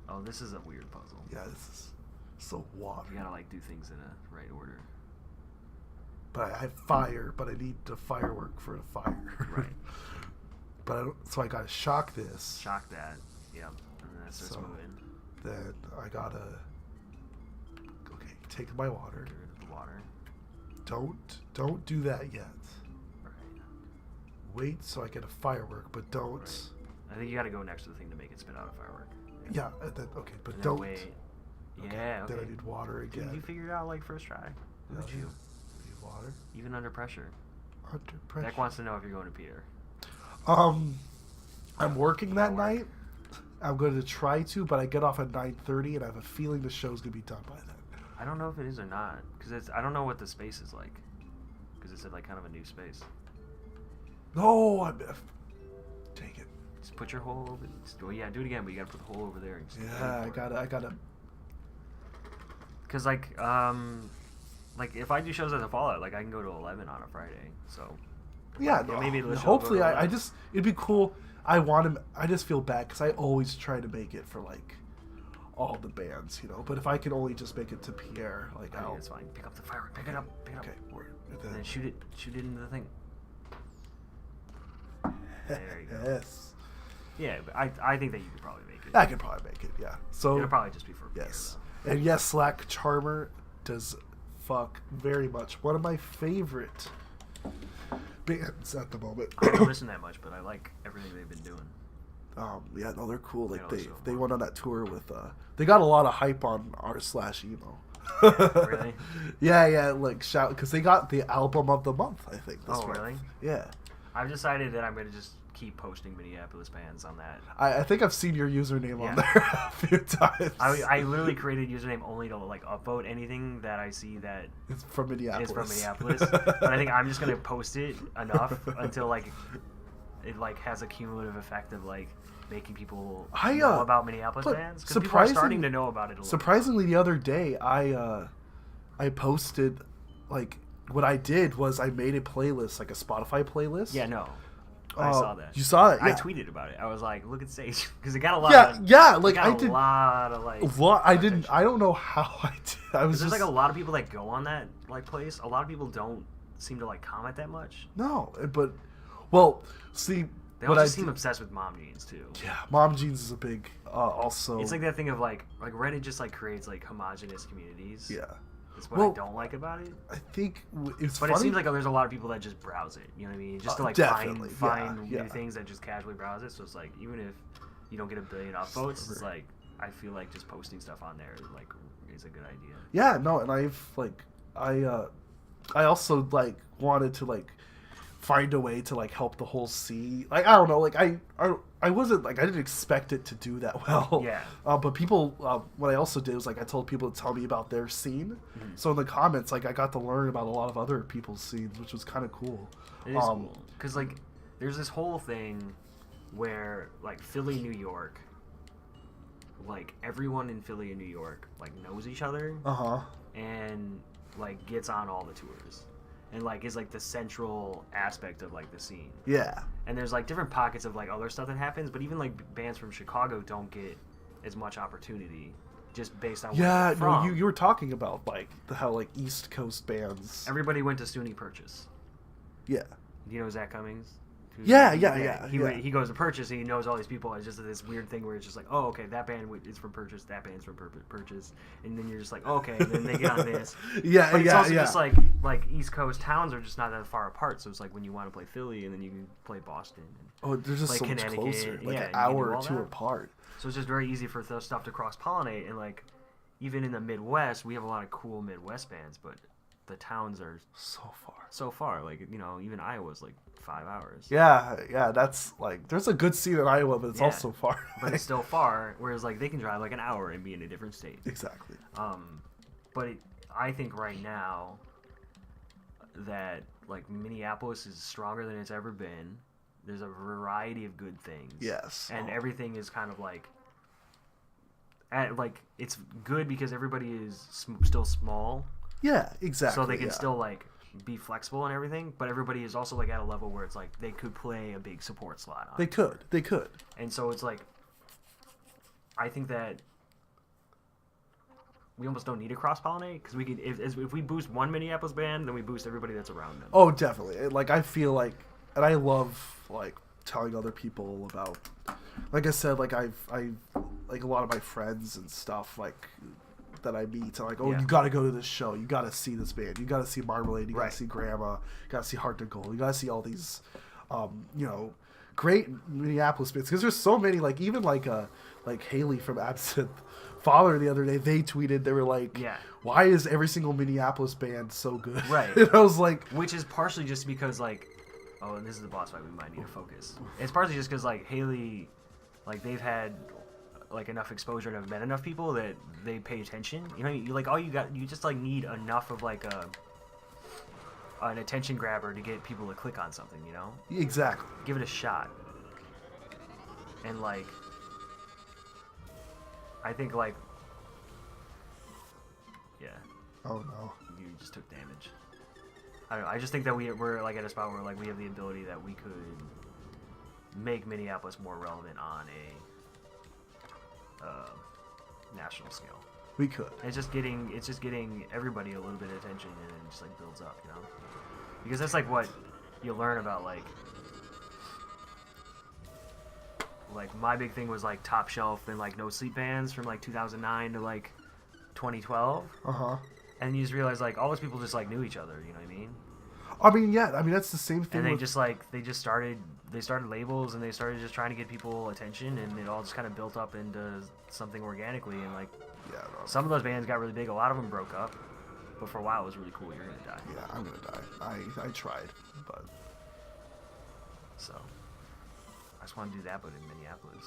[SPEAKER 1] Oh, this is a weird puzzle.
[SPEAKER 2] Yeah, this is so water.
[SPEAKER 1] You gotta like do things in a right order.
[SPEAKER 2] But I have fire, but I need the firework for the fire.
[SPEAKER 1] Right.
[SPEAKER 2] But so I gotta shock this.
[SPEAKER 1] Shock that. Yep. And then that starts moving.
[SPEAKER 2] Then I gotta take my water.
[SPEAKER 1] Get rid of the water.
[SPEAKER 2] Don't do that yet.
[SPEAKER 1] Right.
[SPEAKER 2] Wait so I get a firework, but don't.
[SPEAKER 1] Right. I think you gotta go next to the thing to make it spit out a firework.
[SPEAKER 2] Yeah. Okay, but
[SPEAKER 1] and
[SPEAKER 2] don't.
[SPEAKER 1] Wait.
[SPEAKER 2] Okay,
[SPEAKER 1] Yeah. Okay.
[SPEAKER 2] Then I need water again.
[SPEAKER 1] You figured it out like first try. Look at you.
[SPEAKER 2] Need water.
[SPEAKER 1] Even under pressure.
[SPEAKER 2] Under pressure.
[SPEAKER 1] Beck wants to know if you're going to Peter.
[SPEAKER 2] I'm working that night. I'm going to try to, but I get off at 9:30, and I have a feeling the show's going to be done by then.
[SPEAKER 1] I don't know if it is or not, because I don't know what the space is like, because it's like kind of a new space.
[SPEAKER 2] No, take it.
[SPEAKER 1] Just put your hole over. Do it again, but you gotta put the hole over there.
[SPEAKER 2] Yeah, I gotta.
[SPEAKER 1] Because like if I do shows at the Fallout, like I can go to 11 on a Friday, so.
[SPEAKER 2] Yeah,
[SPEAKER 1] maybe
[SPEAKER 2] hopefully it'd be cool. I just feel bad because I always try to make it for like all the bands, But if I can only just make it to Pierre, like
[SPEAKER 1] it's fine. Pick up the firework. Pick it up.
[SPEAKER 2] Okay.
[SPEAKER 1] And then shoot it into the thing. There you go.
[SPEAKER 2] Yes.
[SPEAKER 1] Yeah, but I think that you could probably make it.
[SPEAKER 2] I could probably make it. Yeah. So
[SPEAKER 1] it'll probably just be for
[SPEAKER 2] yes,
[SPEAKER 1] Pierre,
[SPEAKER 2] and yes, Slack Charmer does fuck very much. One of my favorite bands at the moment.
[SPEAKER 1] I don't listen that much, but I like everything they've been doing.
[SPEAKER 2] Yeah, no, they're cool. Like
[SPEAKER 1] they
[SPEAKER 2] they went on that tour with they got a lot of hype on r/emo.
[SPEAKER 1] Really?
[SPEAKER 2] Yeah, like shout because they got the album of the month. I think.
[SPEAKER 1] Oh, really?
[SPEAKER 2] Yeah.
[SPEAKER 1] I've decided that I'm gonna just keep posting Minneapolis bands on that.
[SPEAKER 2] I think I've seen your username on
[SPEAKER 1] Yeah.
[SPEAKER 2] there a few times.
[SPEAKER 1] I literally created a username only to like upvote anything that I see that
[SPEAKER 2] It's from Minneapolis.
[SPEAKER 1] is from Minneapolis. But I think I'm just gonna post it enough until like it like has a cumulative effect of like making people know about Minneapolis bands, because people are starting to know about it a little.
[SPEAKER 2] Surprisingly, the other day I posted, like, what I did was I made a playlist, like a Spotify playlist.
[SPEAKER 1] Yeah, no. I saw that.
[SPEAKER 2] You saw it? Yeah.
[SPEAKER 1] I tweeted about it. I was like, "Look at Sage," because it got a lot.
[SPEAKER 2] Like I did
[SPEAKER 1] a lot of like.
[SPEAKER 2] What I didn't. I don't know how I did. I was
[SPEAKER 1] there's
[SPEAKER 2] just
[SPEAKER 1] like a lot of people that go on that like place. A lot of people don't seem to like comment that much.
[SPEAKER 2] No, but well, see.
[SPEAKER 1] They all just seem obsessed with mom jeans too.
[SPEAKER 2] Yeah, mom jeans is a big. Also,
[SPEAKER 1] it's like that thing of like Reddit just like creates like homogenous communities.
[SPEAKER 2] Yeah.
[SPEAKER 1] That's what I don't like about it.
[SPEAKER 2] I think it's
[SPEAKER 1] But
[SPEAKER 2] funny.
[SPEAKER 1] it seems like there's a lot of people that just browse it. You know what I mean? Just to like find new things that just casually browse it. So it's like, even if you don't get a billion upvotes, it's like, I feel like just posting stuff on there like is a good idea.
[SPEAKER 2] Yeah, no, and I've like I also like wanted to like find a way to like help the whole scene. Like, I don't know, like I wasn't like, I didn't expect it to do that well.
[SPEAKER 1] Yeah.
[SPEAKER 2] But people, what I also did was like I told people to tell me about their scene. Mm-hmm. So in the comments, like I got to learn about a lot of other people's scenes, which was kind of cool.
[SPEAKER 1] It is cool because like there's this whole thing where like Philly, New York, like everyone in Philly and New York like knows each other. And like gets on all the tours. And like is like the central aspect of like the scene.
[SPEAKER 2] Yeah.
[SPEAKER 1] And there's like different pockets of like other stuff that happens, but even like bands from Chicago don't get as much opportunity just based on where they're from.
[SPEAKER 2] No, you were talking about like how like East Coast bands.
[SPEAKER 1] Everybody went to SUNY Purchase.
[SPEAKER 2] Yeah.
[SPEAKER 1] You know Zach Cummings?
[SPEAKER 2] Yeah.
[SPEAKER 1] He goes to Purchase and he knows all these people. It's just this weird thing where it's just like, oh, okay, that band is from Purchase, that band's from Purchase, and then you're just like, oh, okay, and then they get on this. But it's also just like East Coast towns are just not that far apart, so it's like when you want to play Philly and then you can play Boston.
[SPEAKER 2] Oh, they're just
[SPEAKER 1] like
[SPEAKER 2] so much closer, like an hour or two apart.
[SPEAKER 1] So it's just very easy for the stuff to cross pollinate, and like even in the Midwest, we have a lot of cool Midwest bands, but the towns are so far. Like, you know, even Iowa's like 5 hours.
[SPEAKER 2] Yeah, that's like, there's a good scene in Iowa, but it's also far.
[SPEAKER 1] But it's still far, whereas like they can drive like an hour and be in a different state.
[SPEAKER 2] Exactly.
[SPEAKER 1] But I think right now that like Minneapolis is stronger than it's ever been. There's a variety of good things.
[SPEAKER 2] Yes.
[SPEAKER 1] And everything is kind of like it's good because everybody is still small.
[SPEAKER 2] Yeah, exactly.
[SPEAKER 1] So they can still like be flexible and everything, but everybody is also like at a level where it's like they could play a big support slot on.
[SPEAKER 2] They could.
[SPEAKER 1] And so it's like, I think that we almost don't need to cross pollinate, because we can if we boost one Minneapolis band, then we boost everybody that's around them.
[SPEAKER 2] Oh, definitely. Like I feel like, and I love like telling other people about. Like I said, like I like a lot of my friends and stuff like that I meet are like, oh, you got to go to this show, you got to see this band, you got to see Marmalade, you got to see Grandma, you got to see Heart to Gold, you got to see all these, you know, great Minneapolis bands, because there's so many. Like even like Haley from Absinthe Father the other day, they tweeted, they were like, why is every single Minneapolis band so good?
[SPEAKER 1] Right.
[SPEAKER 2] And I was like,
[SPEAKER 1] which is partially just because like, oh, and this is the boss fight, we might need to focus. It's partially just because like Haley, like they've had like enough exposure and have met enough people that they pay attention. You know, you like you just like need enough of like an attention grabber to get people to click on something. You know,
[SPEAKER 2] exactly.
[SPEAKER 1] Give it a shot. And like, I think like,
[SPEAKER 2] oh no,
[SPEAKER 1] you just took damage. I don't know. I just think that we're like at a spot where like we have the ability that we could make Minneapolis more relevant on a national scale.
[SPEAKER 2] We could.
[SPEAKER 1] It's just getting everybody a little bit of attention, and it just like builds up, you know? Because that's like what you learn about like my big thing was like Top Shelf and like No Sleep bands from like 2009 to like 2012. And you just realize like all those people just like knew each other, you know what I mean?
[SPEAKER 2] I mean, yeah. I mean, that's the same thing.
[SPEAKER 1] And they started labels, and they started just trying to get people attention, and it all just kind of built up into something organically. And like, some of those bands got really big. A lot of them broke up, but for a while it was really cool. You're gonna die.
[SPEAKER 2] Yeah, I'm gonna die. I tried, but
[SPEAKER 1] so. I just want to do that, but in Minneapolis.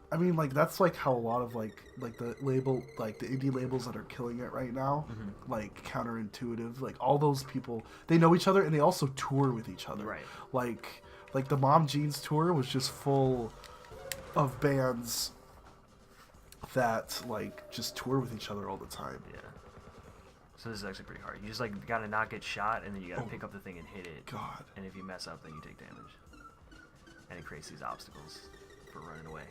[SPEAKER 2] I mean, like that's like how a lot of like the label, like the indie labels that are killing it right now, like counterintuitive. Like all those people, they know each other and they also tour with each other.
[SPEAKER 1] Right.
[SPEAKER 2] Like the Mom Jeans tour was just full of bands that like just tour with each other all the time.
[SPEAKER 1] Yeah. So this is actually pretty hard. You just like gotta not get shot, and then you gotta pick up the thing and hit it.
[SPEAKER 2] God.
[SPEAKER 1] And if you mess up, then you take damage. And it creates these obstacles for running away.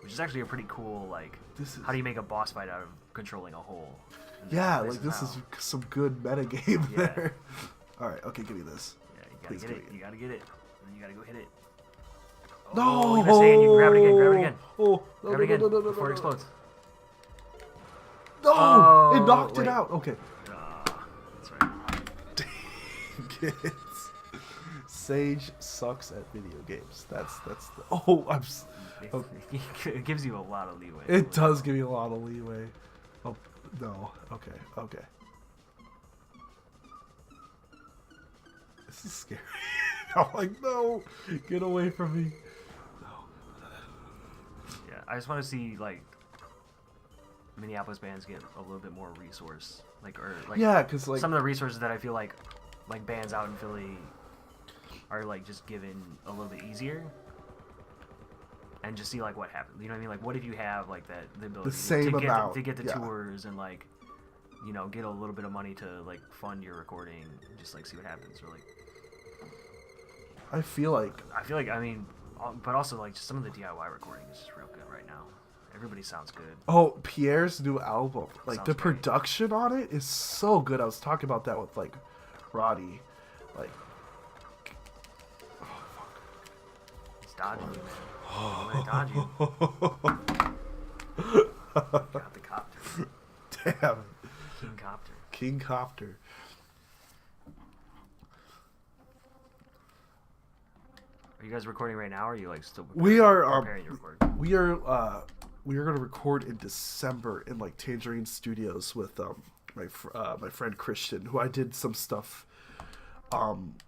[SPEAKER 1] Which is actually a pretty cool, like, how do you make a boss fight out of controlling a hole?
[SPEAKER 2] Yeah, like this is some good metagame there. Alright, okay, give me this.
[SPEAKER 1] Yeah, you gotta get it. You gotta get it. And then you gotta go hit it.
[SPEAKER 2] No!
[SPEAKER 1] Oh, you missed it. You can grab it again, grab it again.
[SPEAKER 2] Oh, no,
[SPEAKER 1] grab it again before it explodes.
[SPEAKER 2] No!
[SPEAKER 1] Oh,
[SPEAKER 2] it knocked
[SPEAKER 1] wait.
[SPEAKER 2] it out. Okay.
[SPEAKER 1] That's right.
[SPEAKER 2] Dang it. Sage sucks at video games. That's the... Oh, I'm... Okay.
[SPEAKER 1] It gives you a lot of leeway.
[SPEAKER 2] It does give you a lot of leeway. Oh, no. Okay. This is scary. I'm like, no! Get away from me. No.
[SPEAKER 1] Yeah, I just want to see, like, Minneapolis bands get a little bit more resource.
[SPEAKER 2] Yeah, because, like...
[SPEAKER 1] some of the resources that I feel like bands out in Philly are, like, just given a little bit easier. And just see, like, what happens. You know what I mean? Like, what if you have, like, the ability to get the tours and, like, you know, get a little bit of money to, like, fund your recording and just, like, see what happens. Or, like...
[SPEAKER 2] I feel like,
[SPEAKER 1] I mean, but also, like, just some of the DIY recording is just real good right now. Everybody sounds good.
[SPEAKER 2] Oh, Pierre's new album. Like,
[SPEAKER 1] Sounds
[SPEAKER 2] the
[SPEAKER 1] great.
[SPEAKER 2] production on it is so good. I was talking about that with, like, Roddy. Like... Oh, fuck.
[SPEAKER 1] He's dodging you, man. I'm gonna dodge you. Got the copter.
[SPEAKER 2] Damn.
[SPEAKER 1] King Copter.
[SPEAKER 2] King Copter.
[SPEAKER 1] Are you guys recording right now, or are you, like, still
[SPEAKER 2] We are
[SPEAKER 1] preparing to record?
[SPEAKER 2] we are going to record in December in like Tangerine Studios with my friend Christian, who I did some stuff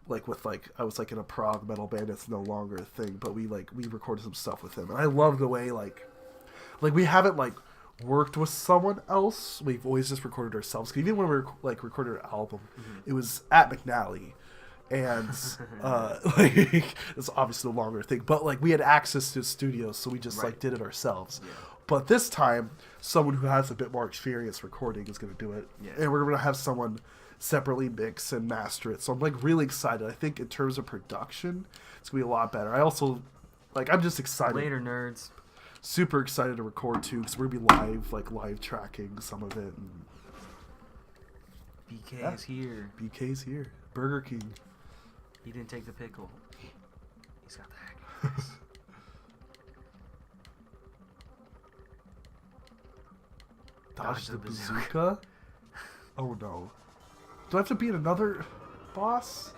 [SPEAKER 2] like with, like, I was like in a prog metal band that's no longer a thing, but we recorded some stuff with him, and I love the way like we haven't like worked with someone else. We've always just recorded ourselves. 'Cause even when we like recorded our album, it was at McNally. And like it's obviously no longer a thing, but like we had access to studios, so we just like did it ourselves.
[SPEAKER 1] Yeah.
[SPEAKER 2] But this time, someone who has a bit more experience recording is going to do it, and we're going to have someone separately mix and master it. So I'm like really excited. I think in terms of production, it's gonna be a lot better. I also like I'm just excited.
[SPEAKER 1] Later, nerds.
[SPEAKER 2] Super excited to record too, because we're gonna be live tracking some of it. And
[SPEAKER 1] BK is here.
[SPEAKER 2] BK's here. Burger King.
[SPEAKER 1] He didn't take the pickle. He's got the hack.
[SPEAKER 2] Dodge the bazooka? Oh no. Do I have to beat another boss?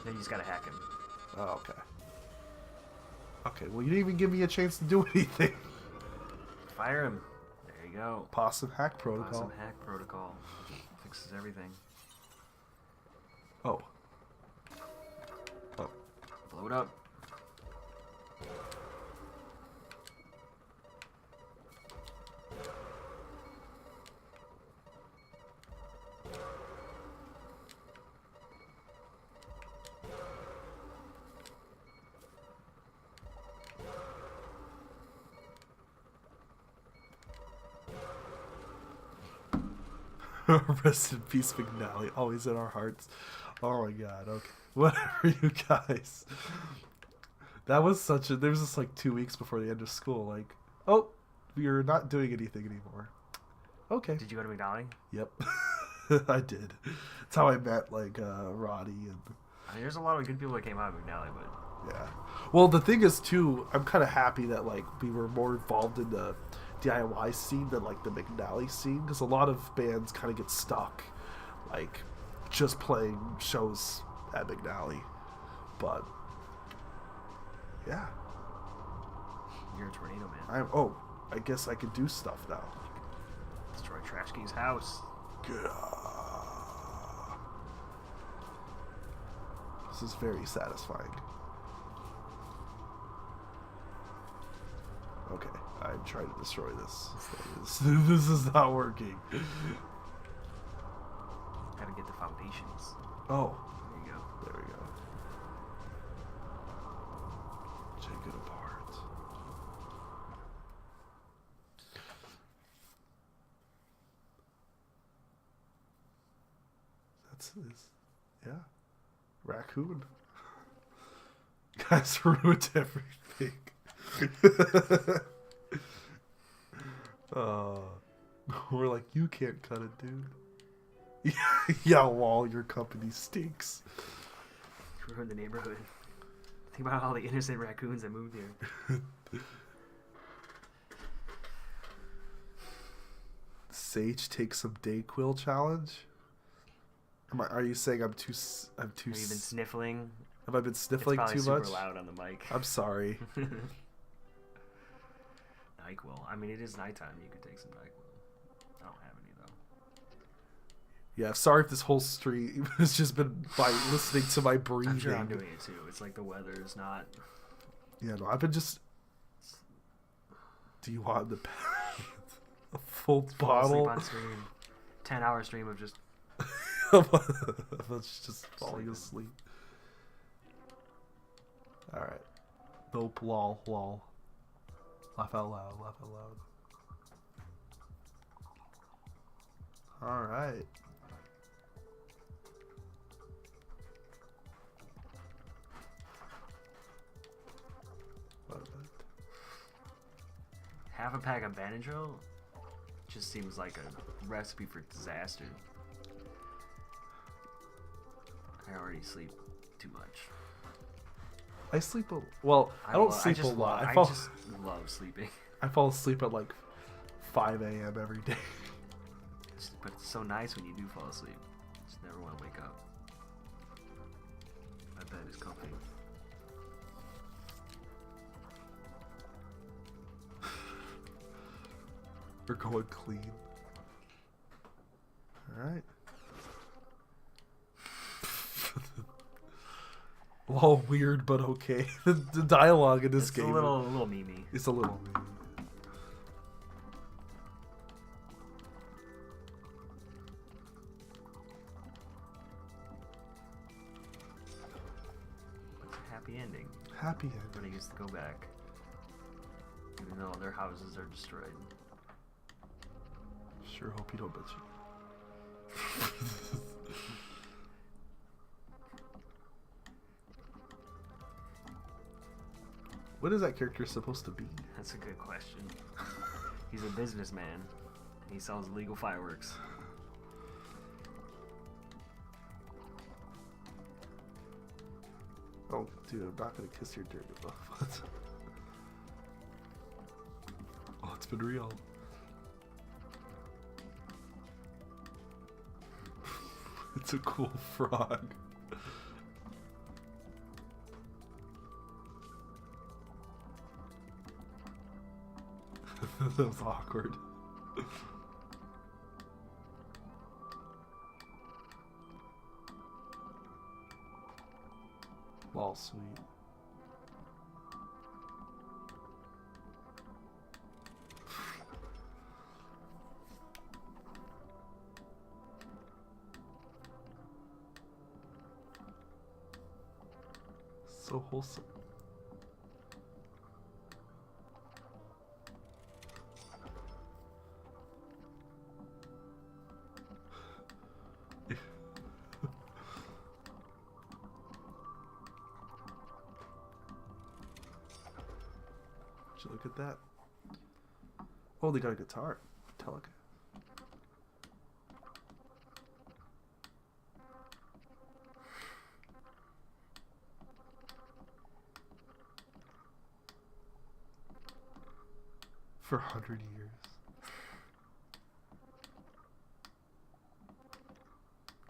[SPEAKER 1] No, you just gotta hack him.
[SPEAKER 2] Oh, okay. Okay, well you didn't even give me a chance to do anything.
[SPEAKER 1] Fire him. There you go.
[SPEAKER 2] Possum hack protocol.
[SPEAKER 1] Possum hack protocol. Fixes everything.
[SPEAKER 2] Oh. Oh.
[SPEAKER 1] Blow it up.
[SPEAKER 2] Rest in peace, McNally. Always in our hearts. Oh my god, okay. Whatever, you guys. That was such a... There was just like 2 weeks before the end of school. Like, oh, we are not doing anything anymore. Okay.
[SPEAKER 1] Did you go to McDonald's?
[SPEAKER 2] Yep. I did. That's how I met, like, Roddy and...
[SPEAKER 1] I mean, there's a lot of good people that came out of McNally, but...
[SPEAKER 2] Yeah. Well, the thing is, too, I'm kind of happy that, like, we were more involved in the DIY scene than, like, the McNally scene, because a lot of bands kind of get stuck, like, just playing shows at McNally. But, yeah.
[SPEAKER 1] You're a tornado man.
[SPEAKER 2] I guess I could do stuff now.
[SPEAKER 1] Destroy Trashkey's house.
[SPEAKER 2] This is very satisfying. Okay, I'm trying to destroy this. This is not working.
[SPEAKER 1] Gotta get the foundations.
[SPEAKER 2] Oh,
[SPEAKER 1] There you go.
[SPEAKER 2] there we go. Take it apart. That's his. Yeah. Raccoon. Guys ruined everything. We're like, you can't cut it, dude. Yeah, lol, your company stinks.
[SPEAKER 1] Ruined the neighborhood. Think about all the innocent raccoons that moved here.
[SPEAKER 2] Sage takes some Dayquil challenge. Are you saying I'm too?
[SPEAKER 1] Have you been sniffling?
[SPEAKER 2] Have I been sniffling
[SPEAKER 1] it's
[SPEAKER 2] too
[SPEAKER 1] super
[SPEAKER 2] much?
[SPEAKER 1] Loud on the mic.
[SPEAKER 2] I'm sorry.
[SPEAKER 1] NyQuil. I mean, it is nighttime. You could take some NyQuil. I don't have any though.
[SPEAKER 2] Yeah, sorry if this whole stream has just been by listening to my breathing.
[SPEAKER 1] I'm sure I'm doing it too. It's like the weather's not.
[SPEAKER 2] Yeah, no, I've been just. Do you want the a full bottle?
[SPEAKER 1] Sleep on stream. 10-hour stream of just.
[SPEAKER 2] That's just falling asleep. Alright. Nope, lol, lol. Laugh out loud, laugh out loud. Alright.
[SPEAKER 1] Half a pack of Benadryl just seems like a recipe for disaster. I already sleep too much.
[SPEAKER 2] I sleep well. I don't sleep a lot. I
[SPEAKER 1] just love sleeping.
[SPEAKER 2] I fall asleep at like 5 a.m. every day.
[SPEAKER 1] But it's so nice when you do fall asleep. Just never want to wake up. My bed is comfy.
[SPEAKER 2] We're going clean. All right. All weird, but okay. The dialogue in this game.
[SPEAKER 1] It's a little memey.
[SPEAKER 2] It's a little memey.
[SPEAKER 1] It's a happy ending.
[SPEAKER 2] Happy ending.
[SPEAKER 1] When he gets to go back. Even though their houses are destroyed.
[SPEAKER 2] Sure hope you don't bitch. What is that character supposed to be?
[SPEAKER 1] That's a good question. He's a businessman. He sells illegal fireworks.
[SPEAKER 2] Oh, dude, I'm not gonna kiss your dirty love. Oh, it's been real. It's a cool frog. That was awkward. All sweet. So wholesome. Would you look at that? Oh, they got a guitar. Metallica. For 100 years.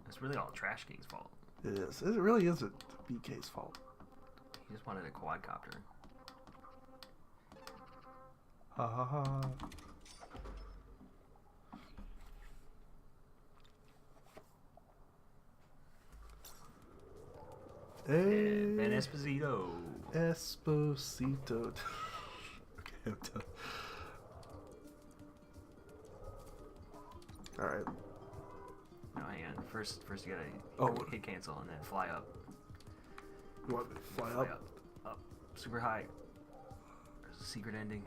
[SPEAKER 1] It's really all Trash King's fault.
[SPEAKER 2] It is. It really isn't BK's fault.
[SPEAKER 1] He just wanted a quadcopter.
[SPEAKER 2] Ha ha ha. Hey.
[SPEAKER 1] Ben Esposito.
[SPEAKER 2] Esposito. Okay. have to. All right.
[SPEAKER 1] No, hang on. First you
[SPEAKER 2] Oh.
[SPEAKER 1] gotta hit cancel and then fly up.
[SPEAKER 2] You want me to fly
[SPEAKER 1] Fly
[SPEAKER 2] up?
[SPEAKER 1] up, super high. There's a secret ending.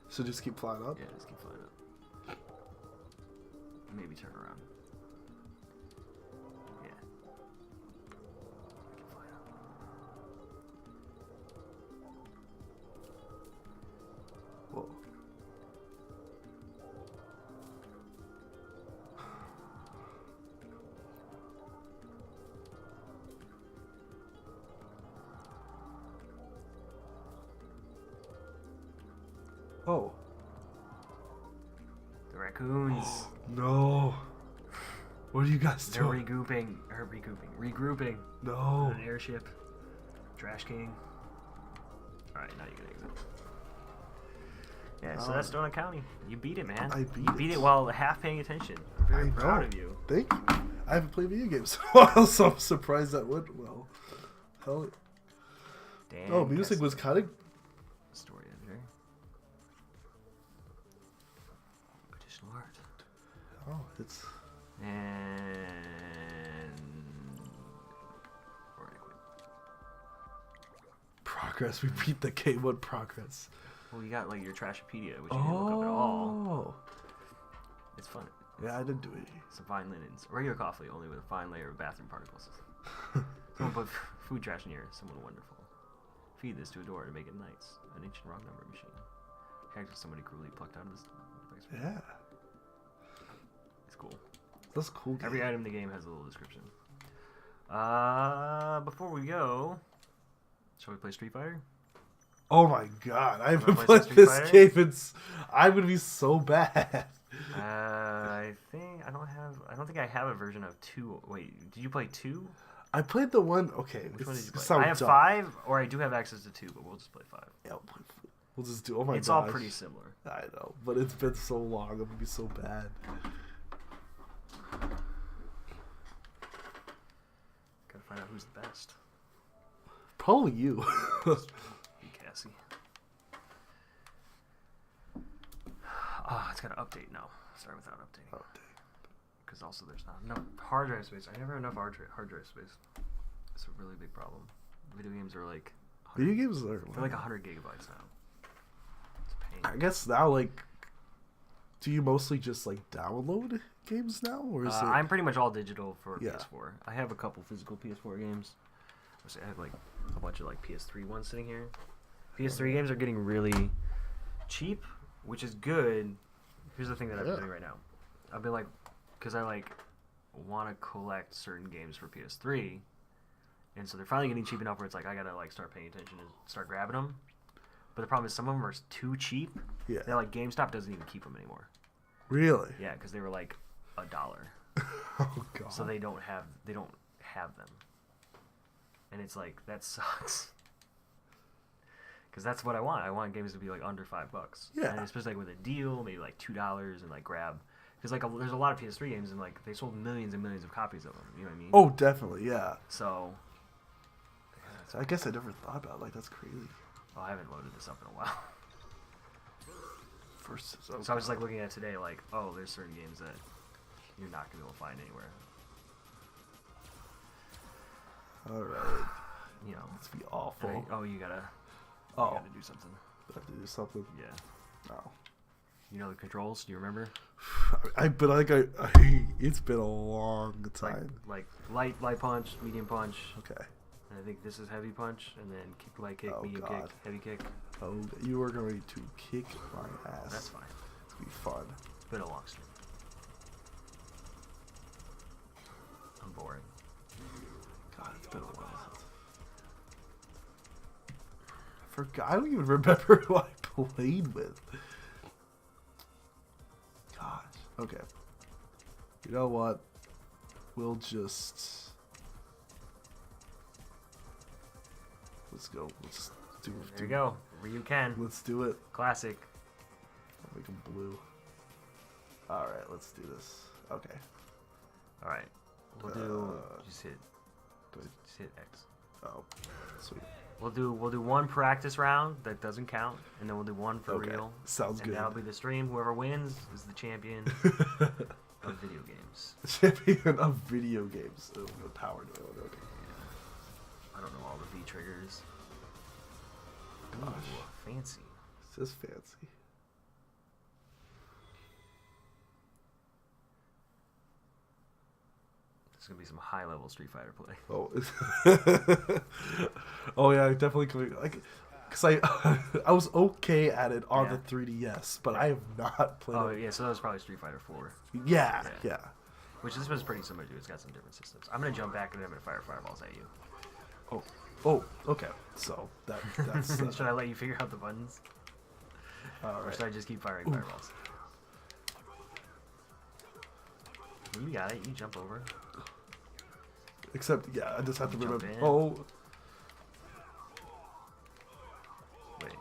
[SPEAKER 2] So just keep flying up?
[SPEAKER 1] Yeah, just keep flying up. Maybe turn around. Yeah. Keep flying up.
[SPEAKER 2] Whoa. Oh.
[SPEAKER 1] The raccoons.
[SPEAKER 2] No. What are you guys
[SPEAKER 1] They're
[SPEAKER 2] doing?
[SPEAKER 1] regrouping.
[SPEAKER 2] No.
[SPEAKER 1] On an airship. Trash King. Alright, now you can exit. Yeah, so that's Donut County. You beat it, man.
[SPEAKER 2] I
[SPEAKER 1] You beat it while half paying attention. I'm very proud of you.
[SPEAKER 2] Thank you. I haven't played video games in a while, so I'm surprised that went well. Hell.
[SPEAKER 1] Damn.
[SPEAKER 2] Oh, music was kind of.
[SPEAKER 1] Story editor. Additional art.
[SPEAKER 2] Oh, it's.
[SPEAKER 1] And
[SPEAKER 2] Progress. We beat the game. What progress?
[SPEAKER 1] well, you got like your Trashopedia, which you didn't look up at all.
[SPEAKER 2] Oh.
[SPEAKER 1] It's fun.
[SPEAKER 2] Yeah, I didn't do it.
[SPEAKER 1] Some fine linens. Regular coffee, only with a fine layer of bathroom particles. Someone put food trash near someone wonderful. Feed this to a door to make it nice. An ancient wrong number machine. Cactus somebody cruelly plucked out of this place.
[SPEAKER 2] Yeah.
[SPEAKER 1] It's cool.
[SPEAKER 2] That's a cool. Game.
[SPEAKER 1] Every item in the game has a little description. Before we go, shall we play Street Fighter?
[SPEAKER 2] Oh my god, I haven't
[SPEAKER 1] play
[SPEAKER 2] played
[SPEAKER 1] some
[SPEAKER 2] this
[SPEAKER 1] Street
[SPEAKER 2] game.
[SPEAKER 1] Fighter?
[SPEAKER 2] I'm gonna be so bad.
[SPEAKER 1] I don't think I have a version of 2. Wait, did you play 2?
[SPEAKER 2] I played the one. Okay,
[SPEAKER 1] Which one did you play?
[SPEAKER 2] sounds
[SPEAKER 1] I have
[SPEAKER 2] dumb.
[SPEAKER 1] 5, or I do have access to 2, but we'll just play 5.
[SPEAKER 2] Yeah, we'll just do. Oh my god,
[SPEAKER 1] It's all pretty similar.
[SPEAKER 2] I know, but it's been so long. I'm gonna be so bad.
[SPEAKER 1] Gotta find out who's the best.
[SPEAKER 2] Probably you.
[SPEAKER 1] Be Cassie. It's got to update now. Start without updating.
[SPEAKER 2] Oh, dang.
[SPEAKER 1] Because also there's not enough hard drive space. I never have enough hard drive space. It's a really big problem. Video games are like...
[SPEAKER 2] Video games are
[SPEAKER 1] They're like 100 gigabytes now. It's a pain.
[SPEAKER 2] I guess now, like, do you mostly just like download games now, or is it?
[SPEAKER 1] I'm pretty much all digital for
[SPEAKER 2] Yeah.
[SPEAKER 1] PS4. I have a couple physical PS4 games. I have like a bunch of like PS3 ones sitting here. PS3 games are getting really cheap, which is good. Here's the thing that I've been doing right now. I've been like, because I like want to collect certain games for PS3, and so they're finally getting cheap enough where it's like I gotta like start paying attention and start grabbing them. But the problem is some of them are too cheap.
[SPEAKER 2] Yeah.
[SPEAKER 1] They're like GameStop doesn't even keep them anymore.
[SPEAKER 2] Really?
[SPEAKER 1] Yeah, because they were like $1.
[SPEAKER 2] Oh god.
[SPEAKER 1] So they don't have them. And it's like, that sucks. Because that's what I want. I want games to be like under $5.
[SPEAKER 2] Yeah.
[SPEAKER 1] And especially like with a deal, maybe like $2 and like grab. Because like there's a lot of PS3 games and like they sold millions and millions of copies of them. You know what I mean?
[SPEAKER 2] Oh, definitely, yeah.
[SPEAKER 1] So.
[SPEAKER 2] I guess I never thought about it. Like, that's crazy.
[SPEAKER 1] Well, I haven't loaded this up in a while.
[SPEAKER 2] First,
[SPEAKER 1] So I was like looking at it today, like, oh, there's certain games that you're not gonna be able to find anywhere.
[SPEAKER 2] all right.
[SPEAKER 1] You know.
[SPEAKER 2] Let's be awful.
[SPEAKER 1] You gotta do something.
[SPEAKER 2] I have to do something.
[SPEAKER 1] Yeah.
[SPEAKER 2] No.
[SPEAKER 1] You know the controls? Do you remember?
[SPEAKER 2] But like it's been a long time.
[SPEAKER 1] Like light punch, medium punch.
[SPEAKER 2] Okay.
[SPEAKER 1] And I think this is heavy punch, and then kick, light kick,
[SPEAKER 2] Oh,
[SPEAKER 1] medium
[SPEAKER 2] God.
[SPEAKER 1] kick, heavy kick.
[SPEAKER 2] Oh, you are going to kick my ass.
[SPEAKER 1] That's fine.
[SPEAKER 2] It's gonna be fun.
[SPEAKER 1] It's been a long stream. I'm boring.
[SPEAKER 2] God, it's been a while. I forgot. I don't even remember who I played with. Gosh. Okay. You know what? We'll just. Let's go. Let's do.
[SPEAKER 1] There you go. Ryu Ken.
[SPEAKER 2] Let's do it.
[SPEAKER 1] Classic.
[SPEAKER 2] I'll make them blue. All right. Let's do this. Okay.
[SPEAKER 1] All right. We'll do. Just hit.
[SPEAKER 2] Do I-
[SPEAKER 1] Just hit X.
[SPEAKER 2] Oh, sweet.
[SPEAKER 1] We'll do one practice round that doesn't count, and then we'll do one for
[SPEAKER 2] Okay,
[SPEAKER 1] real.
[SPEAKER 2] sounds
[SPEAKER 1] and
[SPEAKER 2] good.
[SPEAKER 1] that'll be the stream. Whoever wins is the champion of video games.
[SPEAKER 2] Champion of video games. Oh, the power to it. Okay.
[SPEAKER 1] I don't know all the V triggers. Ooh,
[SPEAKER 2] Gosh.
[SPEAKER 1] fancy.
[SPEAKER 2] This is fancy.
[SPEAKER 1] There's gonna be some high level Street Fighter play.
[SPEAKER 2] Oh, oh yeah, definitely coming. Like, cause I was okay at it on
[SPEAKER 1] Yeah.
[SPEAKER 2] the 3DS, but I have not played.
[SPEAKER 1] Oh
[SPEAKER 2] it.
[SPEAKER 1] yeah, so that was probably Street Fighter 4.
[SPEAKER 2] Yeah,
[SPEAKER 1] Yeah.
[SPEAKER 2] yeah.
[SPEAKER 1] Which this was pretty similar to. It's got some different systems. I'm gonna jump back and I'm gonna fire fireballs at you.
[SPEAKER 2] Oh, okay. So that's.
[SPEAKER 1] Should I let you figure out the buttons,
[SPEAKER 2] All
[SPEAKER 1] or
[SPEAKER 2] right.
[SPEAKER 1] should I just keep firing fireballs? You got it. You jump over.
[SPEAKER 2] Except, yeah, I just have to
[SPEAKER 1] Jump
[SPEAKER 2] remember.
[SPEAKER 1] in.
[SPEAKER 2] Oh,
[SPEAKER 1] Wait.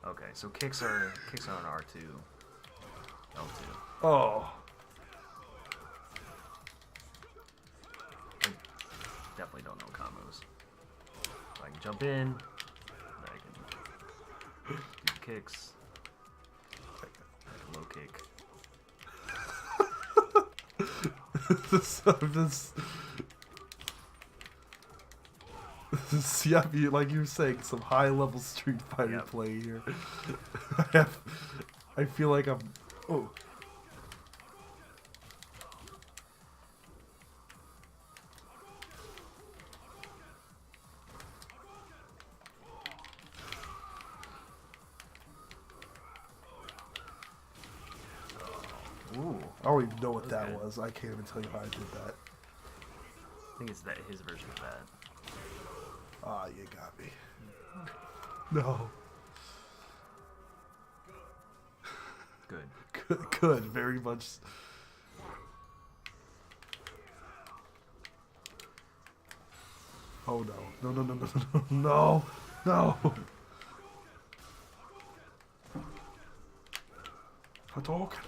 [SPEAKER 1] Okay, so kicks are on R2, L2.
[SPEAKER 2] oh.
[SPEAKER 1] I definitely don't know combos. So I can jump in. I can do the kicks. Low kick.
[SPEAKER 2] Yeah, like you were saying, some high level Street Fighter
[SPEAKER 1] Yep.
[SPEAKER 2] play here. I feel like I'm. Oh.
[SPEAKER 1] Ooh.
[SPEAKER 2] I don't even know what
[SPEAKER 1] That
[SPEAKER 2] that
[SPEAKER 1] was
[SPEAKER 2] was. I can't even tell you how I did that.
[SPEAKER 1] I think it's his version of that.
[SPEAKER 2] Ah, you got me. No.
[SPEAKER 1] Good.
[SPEAKER 2] Good, very much. Oh no. No. Hadouken.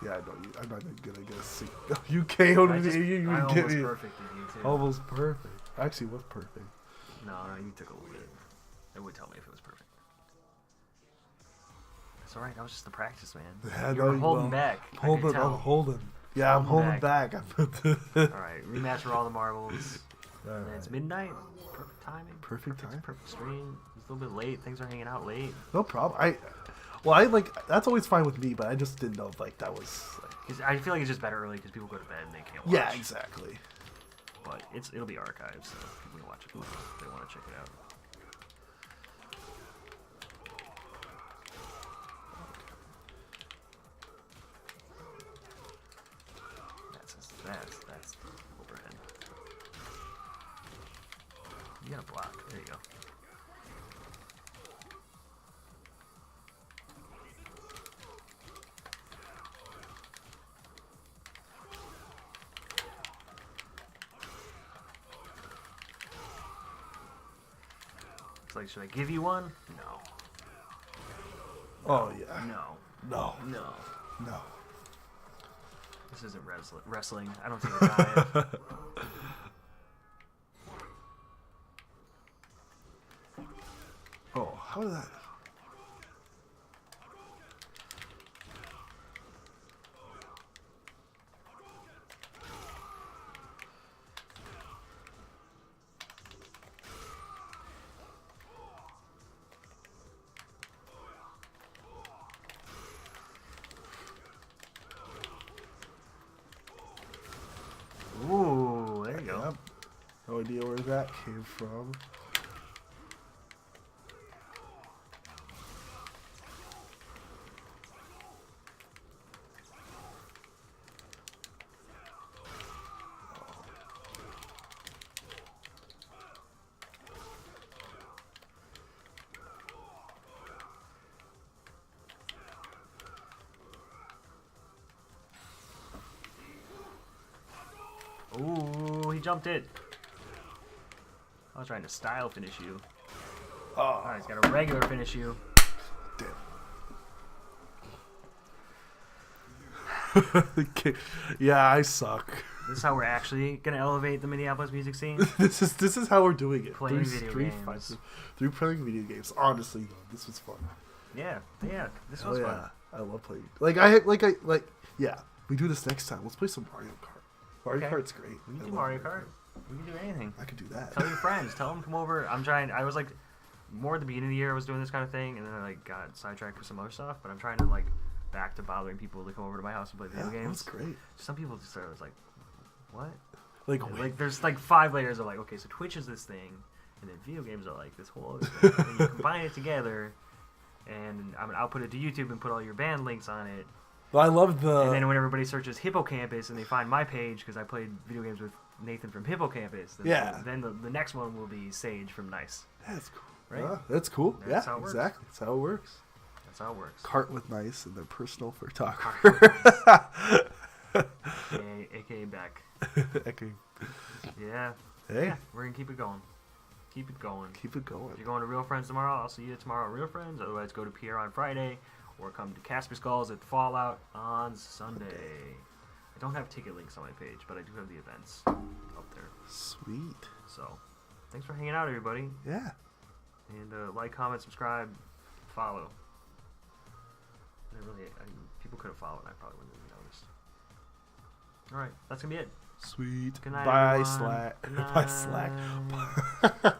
[SPEAKER 2] Yeah, I know you. I'm not gonna get a single. You KO'd me. You
[SPEAKER 1] I
[SPEAKER 2] get
[SPEAKER 1] almost
[SPEAKER 2] me.
[SPEAKER 1] perfected you too.
[SPEAKER 2] Almost perfect. Actually, what's perfect?
[SPEAKER 1] No, you took a little bit. It would tell me if it was perfect. It's alright, that was just the practice, man.
[SPEAKER 2] Yeah,
[SPEAKER 1] You were
[SPEAKER 2] no,
[SPEAKER 1] holding
[SPEAKER 2] well,
[SPEAKER 1] back.
[SPEAKER 2] Holding, I'm holding. Yeah, I'm holding
[SPEAKER 1] Holding
[SPEAKER 2] back.
[SPEAKER 1] Alright, rematch for all the marbles. And it's
[SPEAKER 2] Alright.
[SPEAKER 1] midnight. Perfect timing.
[SPEAKER 2] Perfect time.
[SPEAKER 1] Perfect stream. It's a little bit late. Things are hanging out late.
[SPEAKER 2] No problem. I like that's always fine with me, but I just didn't know if, like, that was. Like,
[SPEAKER 1] 'Cause I feel like it's just better early because people go to bed and they can't watch.
[SPEAKER 2] yeah, exactly.
[SPEAKER 1] But it'll be archived, so people can watch it if they want to check it out. That's overhead. You gotta block. There you go. It's like, should I give you one? No.
[SPEAKER 2] Oh yeah.
[SPEAKER 1] No.
[SPEAKER 2] No.
[SPEAKER 1] No.
[SPEAKER 2] No.
[SPEAKER 1] This isn't wrestling. I don't take a dive.
[SPEAKER 2] Oh, how did that?
[SPEAKER 1] Ooh, there you go.
[SPEAKER 2] Yep. No idea where that came from.
[SPEAKER 1] Ooh, he jumped it. I was trying to style finish you.
[SPEAKER 2] Oh,
[SPEAKER 1] Alright, he's got a regular finish you.
[SPEAKER 2] damn. Okay. Yeah, I suck.
[SPEAKER 1] This is how we're actually gonna elevate the Minneapolis music scene.
[SPEAKER 2] This is how we're doing it.
[SPEAKER 1] Playing video games.
[SPEAKER 2] Through playing video games. Honestly, though, this was fun.
[SPEAKER 1] Yeah, this was fun.
[SPEAKER 2] I love playing. Yeah. We do this next time. Let's play some Mario Kart. Mario Kart's great.
[SPEAKER 1] We can do Mario Kart. We can do anything.
[SPEAKER 2] I could do that.
[SPEAKER 1] Tell your friends. Tell them to come over. I was like, more at the beginning of the year I was doing this kind of thing, and then I like got sidetracked with some other stuff. But I'm trying to like back to bothering people to come over to my house and play video games.
[SPEAKER 2] That's great.
[SPEAKER 1] Some people just are like, what?
[SPEAKER 2] Like
[SPEAKER 1] there's like 5 layers of like, okay, so Twitch is this thing, and then video games are like this whole other thing. And you combine it together, and I'll put it to YouTube and put all your band links on it.
[SPEAKER 2] Well, I love the.
[SPEAKER 1] And then when everybody searches Hippocampus and they find my page because I played video games with Nathan from Hippocampus, then the next one will be Sage from Niiice.
[SPEAKER 2] That's cool.
[SPEAKER 1] Right?
[SPEAKER 2] Yeah, that's cool.
[SPEAKER 1] That's how it
[SPEAKER 2] exactly. That's how it works.
[SPEAKER 1] That's how it works.
[SPEAKER 2] Cart with Niiice and their personal photographer.
[SPEAKER 1] AKA Beck.
[SPEAKER 2] Okay.
[SPEAKER 1] Yeah.
[SPEAKER 2] Hey.
[SPEAKER 1] Yeah, we're gonna keep it going. Keep it going.
[SPEAKER 2] Keep it going.
[SPEAKER 1] If you're going to Real Friends tomorrow, I'll see you tomorrow at Real Friends. Otherwise, go to Pierre on Friday, or come to Casper Skulls at Fallout on Sunday. I don't have ticket links on my page, but I do have the events up there.
[SPEAKER 2] Sweet.
[SPEAKER 1] So, thanks for hanging out, everybody.
[SPEAKER 2] Yeah.
[SPEAKER 1] And like, comment, subscribe, follow. People could have followed, and I probably wouldn't have noticed. All right, that's gonna be it.
[SPEAKER 2] Sweet.
[SPEAKER 1] Good night,
[SPEAKER 2] Bye,
[SPEAKER 1] everyone.
[SPEAKER 2] Slack.
[SPEAKER 1] Good
[SPEAKER 2] Bye, Slack.
[SPEAKER 1] night.